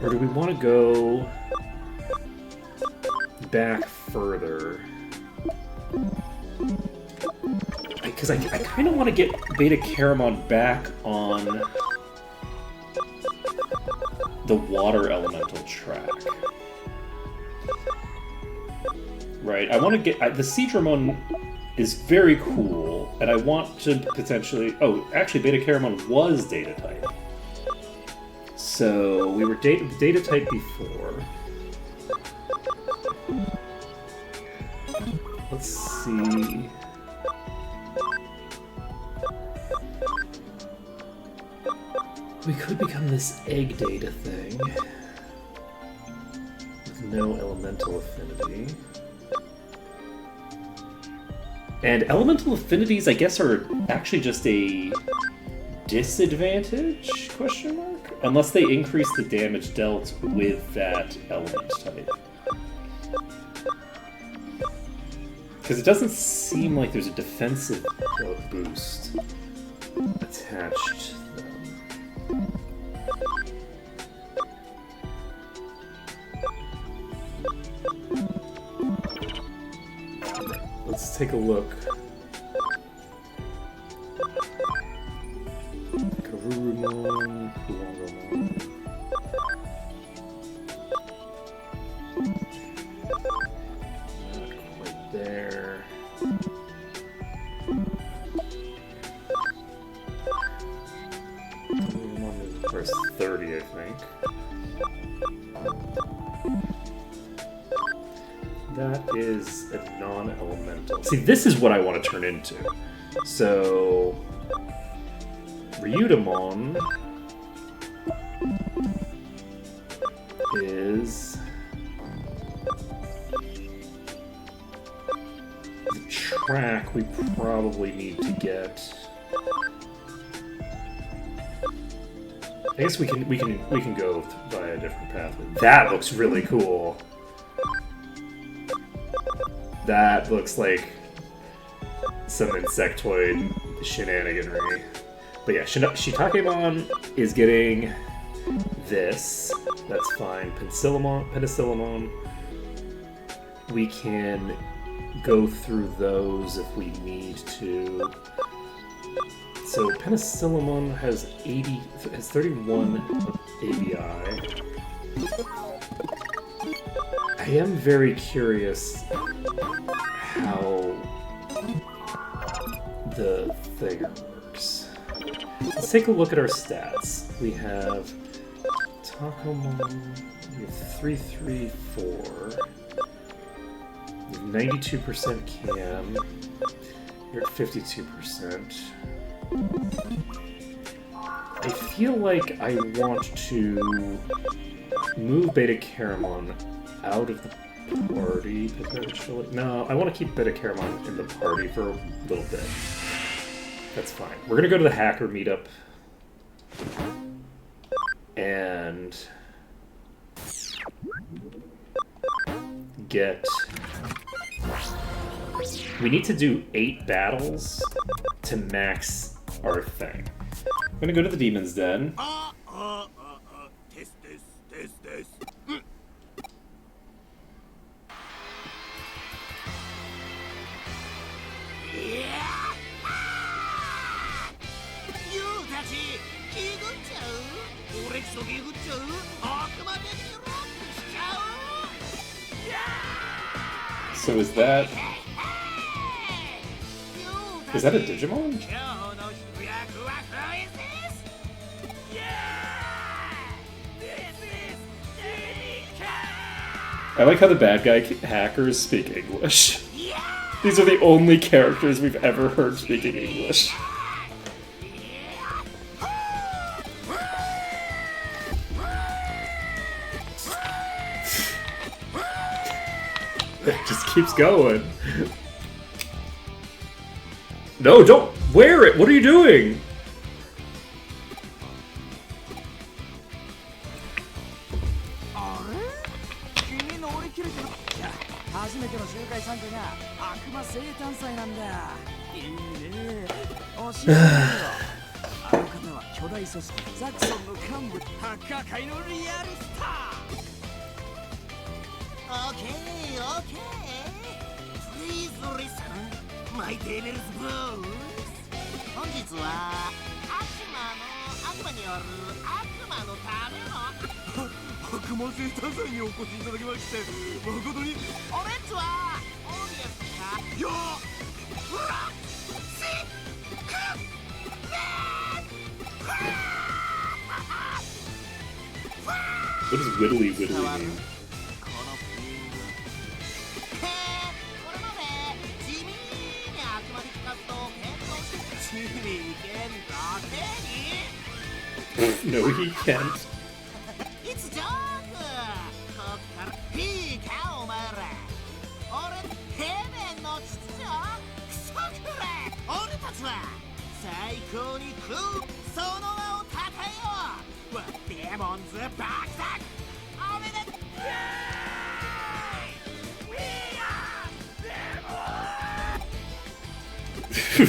Or do we want to go back further? Because I kind of want to get Beta Caramon back on the water elemental track. Right, I want to get... the Seadramon is very cool, and I want to potentially... Oh, actually, Beta Caramon was data type. So, we were data type before. Let's see... We could become this egg data thing. With no elemental affinity. And elemental affinities, I guess, are actually just a disadvantage, question mark? Unless they increase the damage dealt with that element type. Because it doesn't seem like there's a defensive boost attached to them. Let's take a look. Garurumon, Kuwangomon. Not quite there. Garurumon is first 30, I think. That is a non-elemental. See, this is what I want to turn into. So, Ryudamon is the track we probably need to get. I guess we can go by a different pathway. That looks really cool. That looks like some insectoid shenaniganry. But yeah, Shiitakemon is getting this. That's fine. Penicillamon. We can go through those if we need to. So Penicillamon has 31 ABI. I am very curious how the thing works. Let's take a look at our stats. We have Takomon, we have 334, we have 92% cam, you're at 52%. I feel like I want to move Beta Caramon out of the party, potentially. No, I want to keep Beta Caramon in the party for a little bit. That's fine. We're gonna go to the hacker meetup. And get... We need to do 8 battles to max our thing. I'm gonna go to the Demon's Den. So is that a Digimon? I like how the bad guy hackers speak English. These are the only characters we've ever heard speaking English. It just keeps going. No, don't wear it! What are you doing? いね。教えてよ。あの方は巨大組織ザクソンの幹部、ハッカー界のリアルスター。オーケーオーケー。Please listen, my Devil's Blues。本日は悪魔による悪魔のための悪魔生誕祭にお越しいただきまして誠にオレンジはオーディエンスかよフラシックWhat does widdly widdly 伝わる mean? このフィングこれまで地味に悪魔的活動を検討して地味剣だけに No, he can't. いつジョークこっからいいかお前ら俺平面の秩序クソくれ俺たちは最高にクールその名をたたえようわデモンズバックタックおめでとう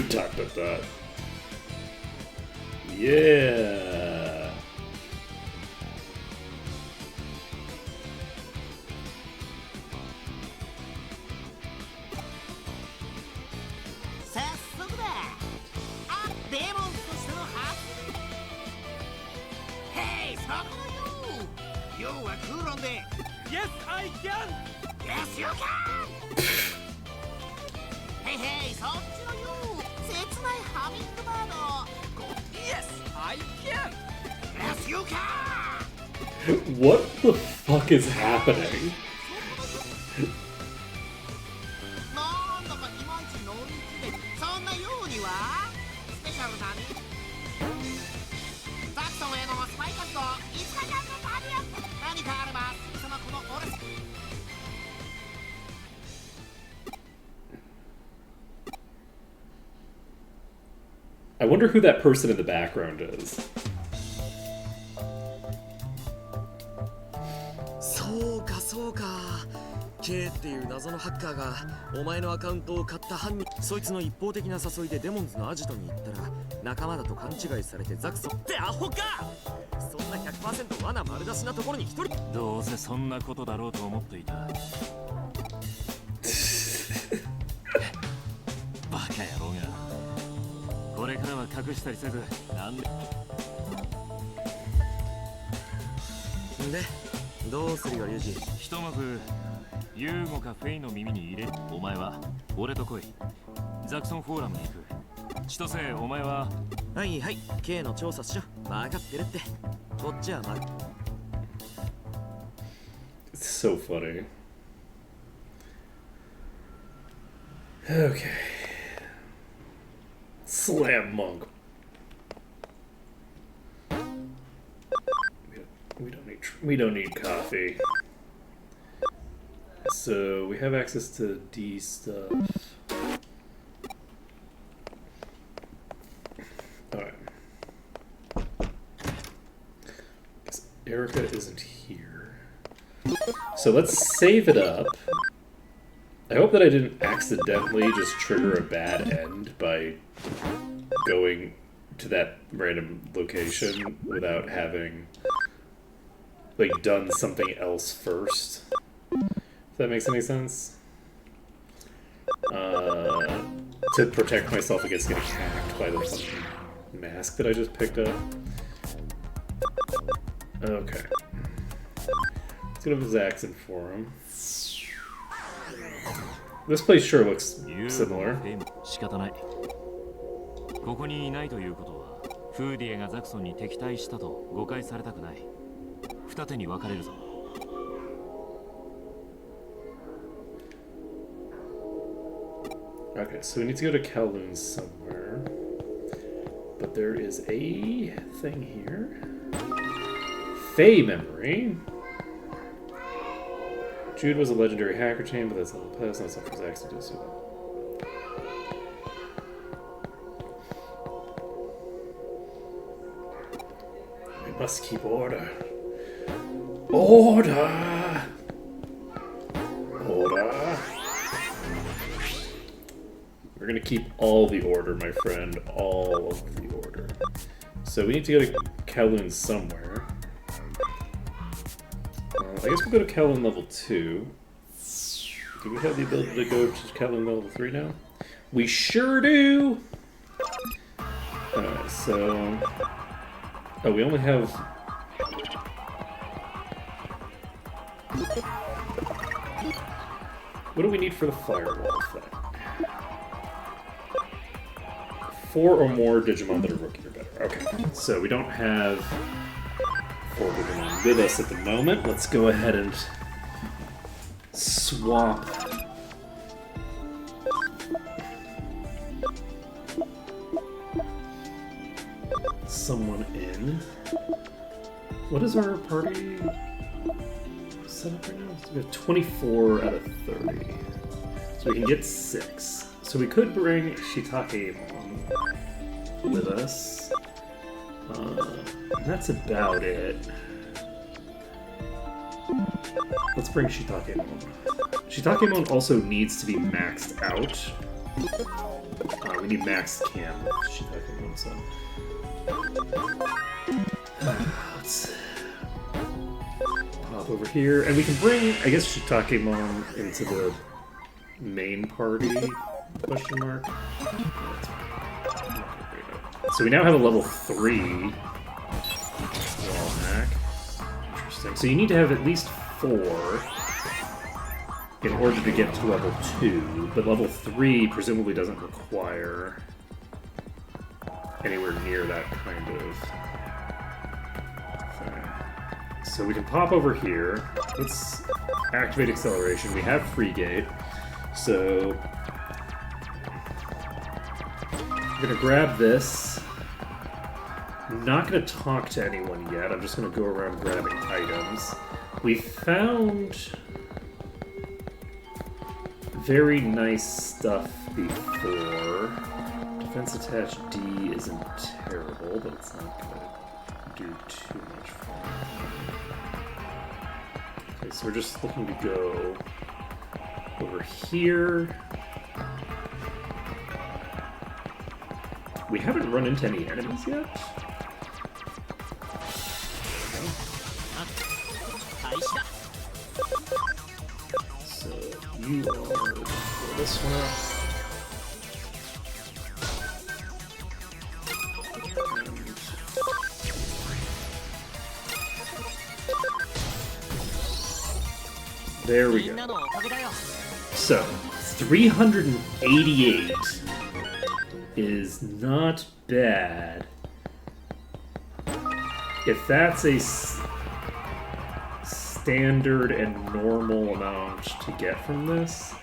Talk about that. Yeah. 早速だデモンズとしての発ヘイそこのユーはクーロンで Yes I can Yes you can ヘイヘイそっちのユー切ないハミングバード Yes I can Yes you can What the fuck is happening? なんだかいまいち乗り気でそんなユーにはスペシャルだねザクソンへのスパイ活動5日間の旅や何かあればすぐさまこの俺I wonder who that person in the background is. そうかそうか K っていう謎のハッカーがお前のアカウントを買った犯人そいつの一方的な誘いでデモンズのアジトに行ったら仲間だと勘違いされてザクソンってアホかそんな 100% 罠丸出しなところに一人どうせそんなことだろうと思っていたバカ野郎がこれからは隠したりせずなんででどうするよリュウジひとまずユーゴかフェイの耳に入れるお前は俺と来いザクソンフォーラムに行く千歳お前ははいはい K の調査しろ分かってるってこっちはま It's so funny. Okay. Slam monk. We don't need coffee. So we have access to D stuff. Alright. Guess Erica isn't here. So let's save it up. I hope that I didn't accidentally just trigger a bad end by going to that random location without having like done something else first. If that makes any sense. To protect myself against getting hacked by the fucking mask that I just picked up. Okay. Let's go to Zaxxon Forum. This place sure looks ユーゴ similar. フェイも仕方ないここにいないということはフーディエがザクソンに敵対したと誤解されたくない二手に分かれるぞ Okay, so we need to go to Kowloon somewhere. But there is a thing here. Faye memory. Jude was a legendary hacker chain, but that's not the past, not something Zax to do so. We must keep order. Order! Order! We're gonna gonna keep all the order, my friend. All of the order. So we need to go to Kowloon somewhere. I guess we'll go to Kowloon level 2. Do we have the ability to go to Kowloon level 3 now? We sure do! Alright, so... Oh, we only have... What do we need for the firewall thing? 4 or more Digimon that are rookie or better. Okay, so we don't have 4 Digimon with us at the moment. Let's go ahead and swap someone in. What is our party set up right now? So we have 24 out of 30. So we can get 6. So we could bring Shiitake with us. That's about it. Let's bring Shiitakemon. Shiitakemon also needs to be maxed out. We need maxed cam with Shiitakemon, so... Let's pop over here. And we can bring, I guess, Shiitakemon into the main party? Question mark. So we now have a level 3 wall hack. Interesting. So you need to have at least 4 in order to get to level 2, but level 3 presumably doesn't require anywhere near that kind of thing. So we can pop over here. Let's activate acceleration. We have free gate. So I'm gonna grab this. I'm not gonna talk to anyone yet. I'm just gonna go around grabbing items. We found very nice stuff before. Defense attached D isn't terrible, but it's not gonna do too much for me. Okay, so we're just looking to go over here. We haven't run into any enemies yet. So you are for this one up. And there we go. So 388 is not bad. If that's a standard and normal amount to get from this,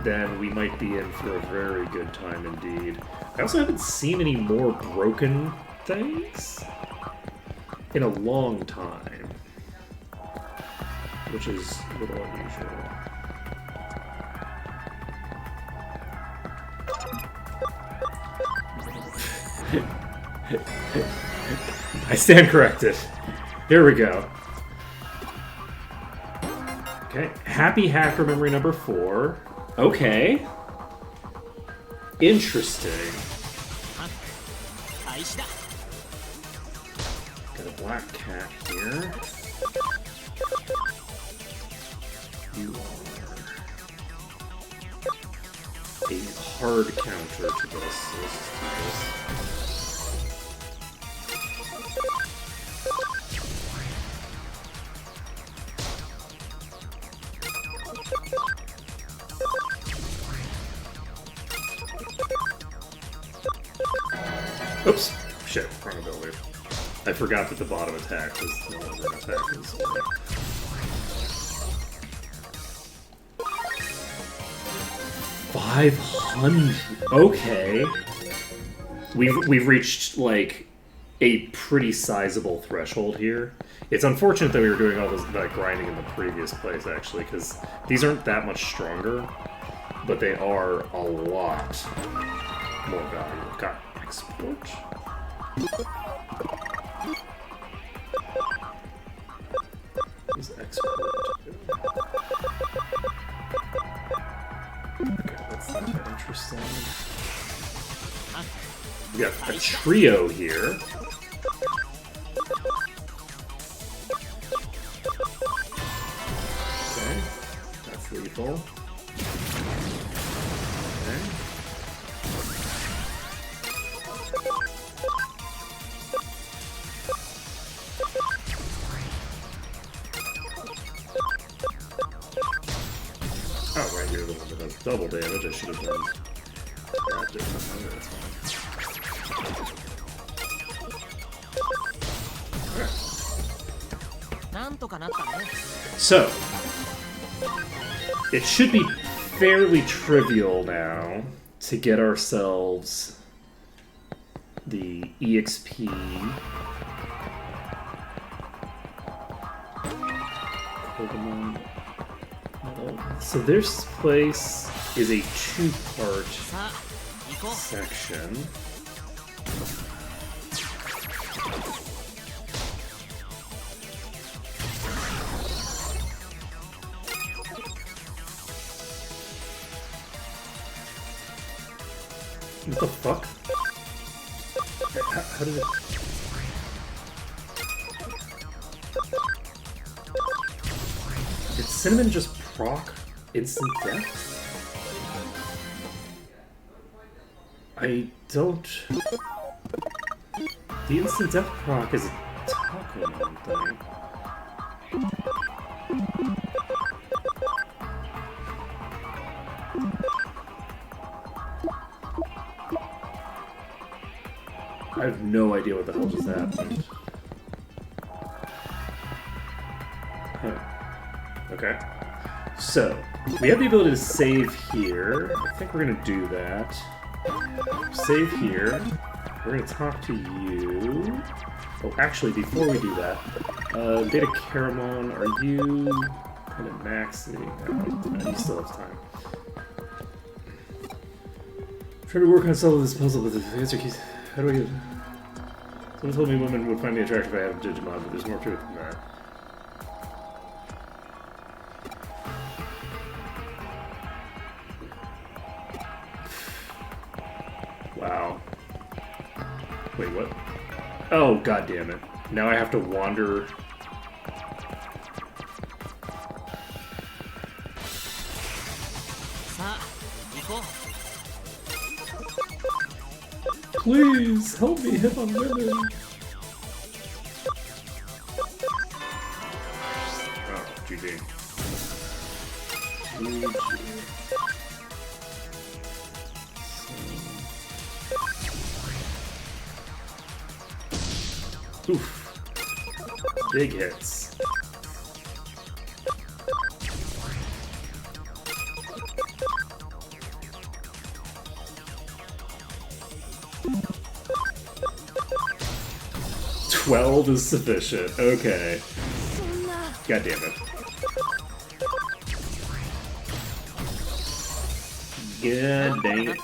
then we might be in for a very good time indeed. I also haven't seen any more broken things in a long time, which is a little unusual. I stand corrected. Here we go. Okay, happy hacker memory number 4. Okay. Interesting. Got a black cat here. You are a hard counter to this. So let's just do this. Oops! Shit, wrong ability. I forgot that the bottom attack was no longer an attack. 500. Okay. We've reached like a pretty sizable threshold here. It's unfortunate that we were doing all that grinding in the previous place, actually, because these aren't that much stronger, but they are a lot more valuable. God, export? What is export? Okay, that's not bad. Interesting. We got a trio here. Okay, that's lethal. Okay. Oh, right here, the one that does double damage. I should have done that differently. That's fine. So, it should be fairly trivial now to get ourselves the EXP. Pokemon. So this place is a two-part section. What the fuck? How did it... Did Cinnamon just proc instant death? I don't... The instant death proc is a Taco thing. I have no idea what the hell just happened. Huh. Okay. So, we have the ability to save here. I think we're gonna do that. Save here. We're gonna talk to you. Oh, actually, before we do that, Beta Caramon, are you kind of maxing? No, you still have time. Try to work on solving this puzzle with the answer keys. How do I get... Someone told me women would find me attractive if I had a Digimon, but there's more to it than that. Wow. Wait, what? Oh, god damn it. Now I have to wander... Please, help me hit on women! Oh, GG. Oof. Big hits. $12 is sufficient. Okay. God damn it. God dang it.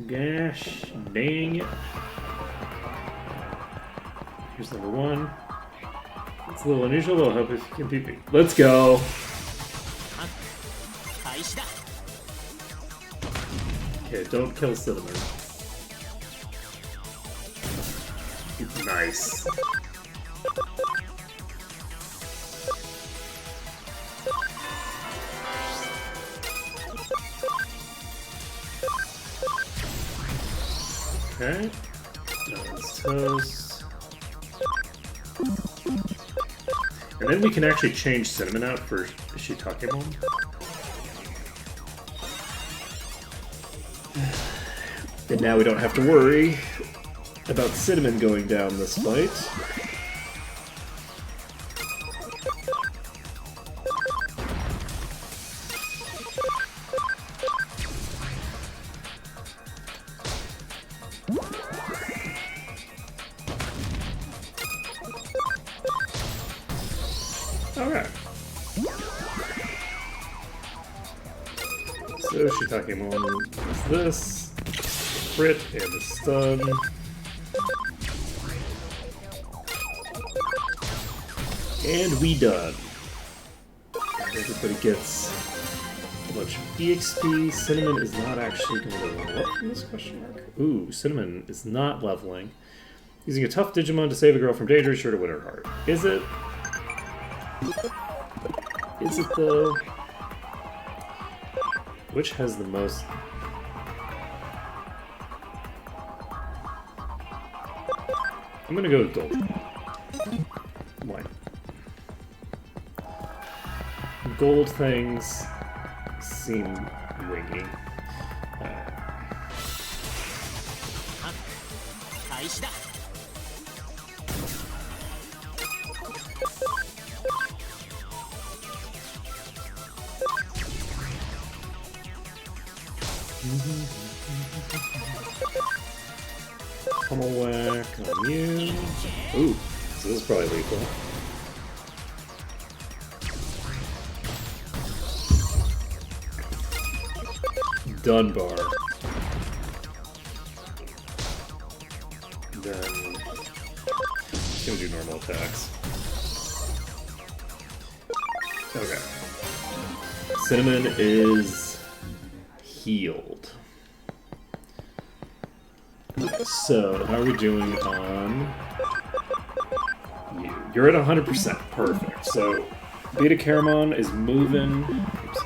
Gosh dang it. Here's number one. It's a little unusual, but I'll help if you can beat me. Let's go. Okay, don't kill Cinnamon. Nice. Okay. That one's toast. And then we can actually change Cinnamon out for Shiitakemon. And now we don't have to worry about Cinnamon going down this fight. Alright. So Shiitakemon is this. Crit and a stun. And we done. Everybody gets a bunch of EXP. Cinnamon is not actually going to level up from this question mark. Ooh, Cinnamon is not leveling. Using a tough Digimon to save a girl from danger is sure to win her heart. Is it? Is it though? Which has the most... I'm gonna go with Gold. Why? Gold things seem wingy. 開始だ Pummel whack on you. Ooh, so this is probably lethal. Dunbar. Then it's gonna do normal attacks. Okay. Cinnamon is healed. So, how are we doing on you? You're at 100%. Perfect. So, Beta Caramon is moving. Oops.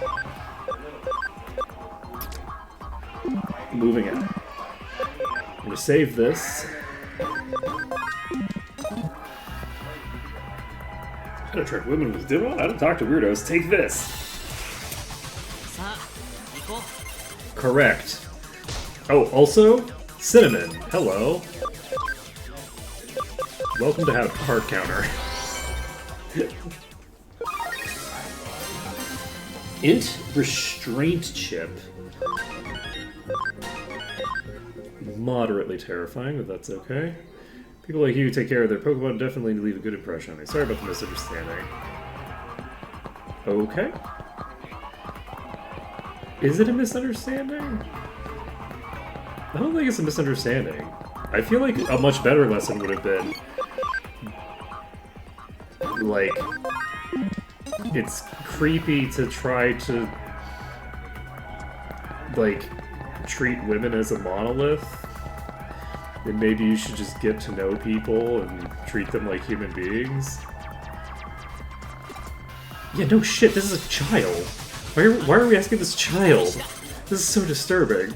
Moving out. I'm going to save this. How to attract women with Digimon? How to talk to weirdos? Take this. さあ行こう Correct. Oh, also, Cinnamon. Hello. Welcome to Heart Counter. Int Restraint Chip. Moderately terrifying, but that's okay. People like you who take care of their Pokemon definitely leave a good impression on me. Sorry about the misunderstanding. Okay. Is it a misunderstanding? I don't think it's a misunderstanding. I feel like a much better lesson would have been... like... it's creepy to try to... like, treat women as a monolith. And maybe you should just get to know people and treat them like human beings. Yeah, no shit, this is a child. Why are we asking this child? This is so disturbing.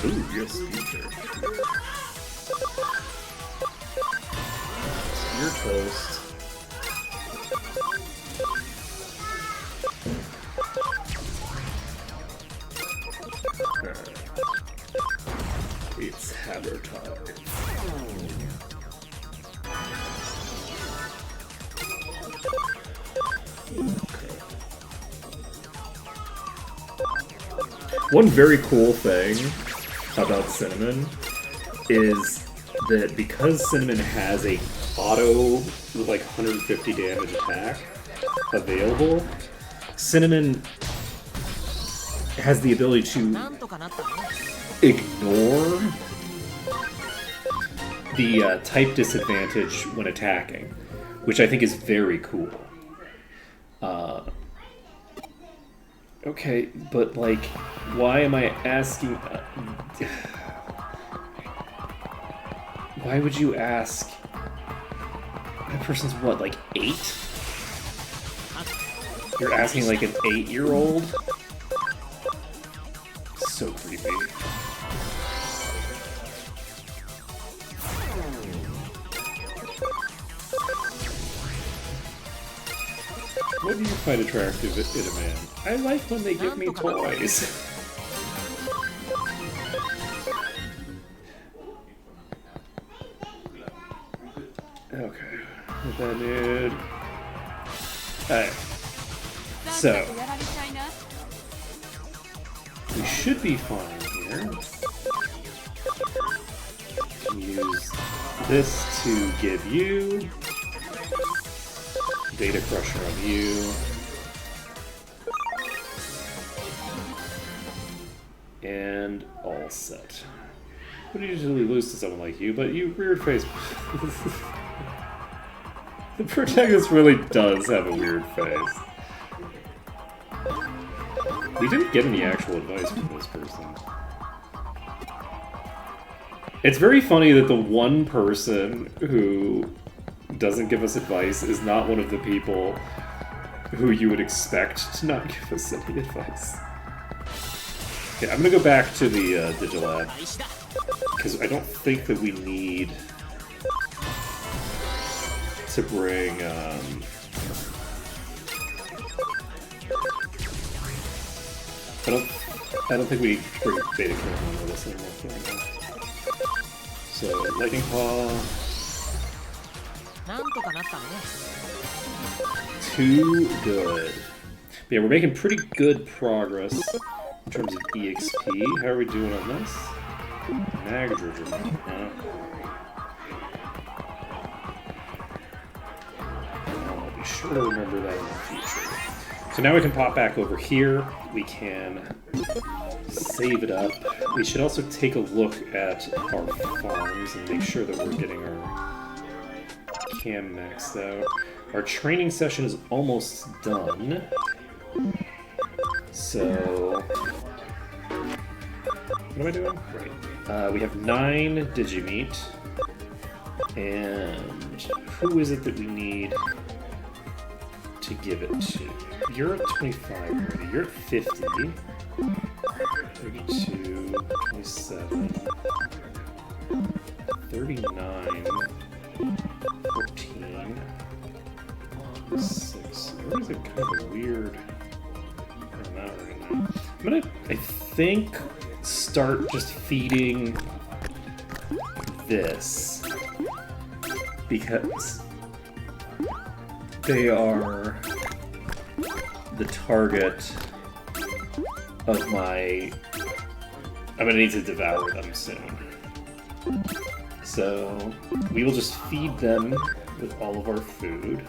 Ooh, yes, future. Spear toast. It's hammer time. One very cool thing about Cinnamon is that because Cinnamon has a auto like 150 damage attack available, Cinnamon has the ability to なんとかなったね ignore the type disadvantage when attacking, which I think is very cool. Okay, but like, why am I asking? Why would you ask? That person's what, like 8? You're asking like an 8-year-old? So creepy. What do you find attractive in a man? I like when they give me toys. Okay. What that did. Alright. So. We should be fine here. Can use this to give you Data Crusher on you. And all set. would usually lose to someone like you, but you weird face. The protagonist really does have a weird face. We didn't get any actual advice from this person. It's very funny that the one person who doesn't give us advice is not one of the people who you would expect to not give us any advice. Okay, I'm gonna go back to the Digilab, because I don't think that we need to bring, I don't think we need to bring Beta Kill with us anymore. So, Lightning Claw. なんとかなったね。 Too good. But yeah, we're making pretty good progress in terms of EXP. How are we doing on this? Magdridger. I'll be sure to remember that in the future. So now we can pop back over here. We can save it up. We should also take a look at our farms and make sure that we're getting our cam maxed out. Our training session is almost done. So, what am I doing? Right. We have 9 Digimeat. And who is it that we need to give it to? You're at 25 already. You're at 50. 32, 27, 39, 14, 6. Everybody's at kind of a weird amount right now. I'm gonna, I think, start just feeding this, because they are the target of my... I'm gonna need to devour them soon. So we will just feed them with all of our food.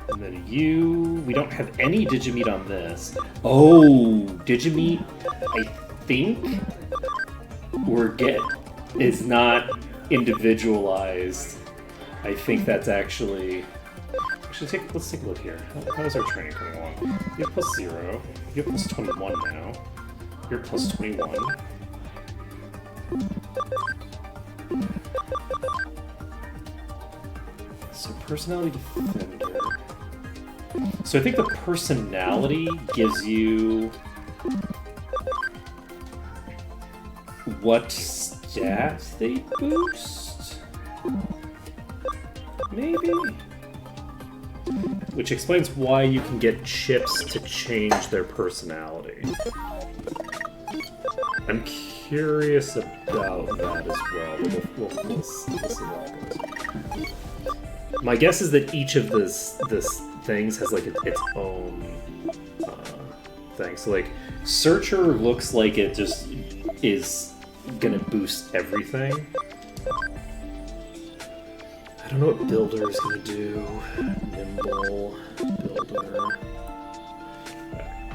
And then you... We don't have any Digimeat on this. Oh! Digimeat, I think, is not individualized. I think that's actually... let's take a look here. How is our training coming along? You have +0. You have +21 now. You're +21. So personality defender. So I think the personality gives you what stats they boost? Maybe? Which explains why you can get chips to change their personality. I'm curious about that as well. We'll see what happens. My guess is that each of this things has like its own thing. So like, Searcher looks like it just is gonna boost everything. I don't know what Builder is gonna do. Nimble, Builder.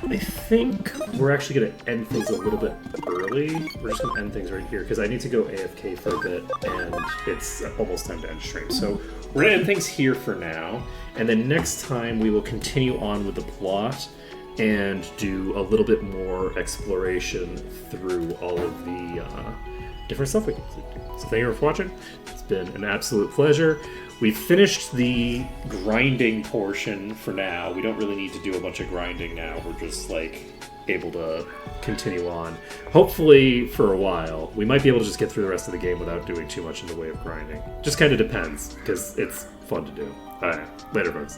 I think we're actually gonna end things a little bit early. We're just gonna end things right here because I need to go AFK for a bit and it's almost time to end stream. So we're gonna end things here for now, and then next time we will continue on with the plot and do a little bit more exploration through all of the different stuff we can do. So thank you for watching. It's been an absolute pleasure. We've finished the grinding portion for now. We don't really need to do a bunch of grinding now. We're just like able to continue on. Hopefully for a while. We might be able to just get through the rest of the game without doing too much in the way of grinding. Just kind of depends, because it's fun to do. Alright, later folks.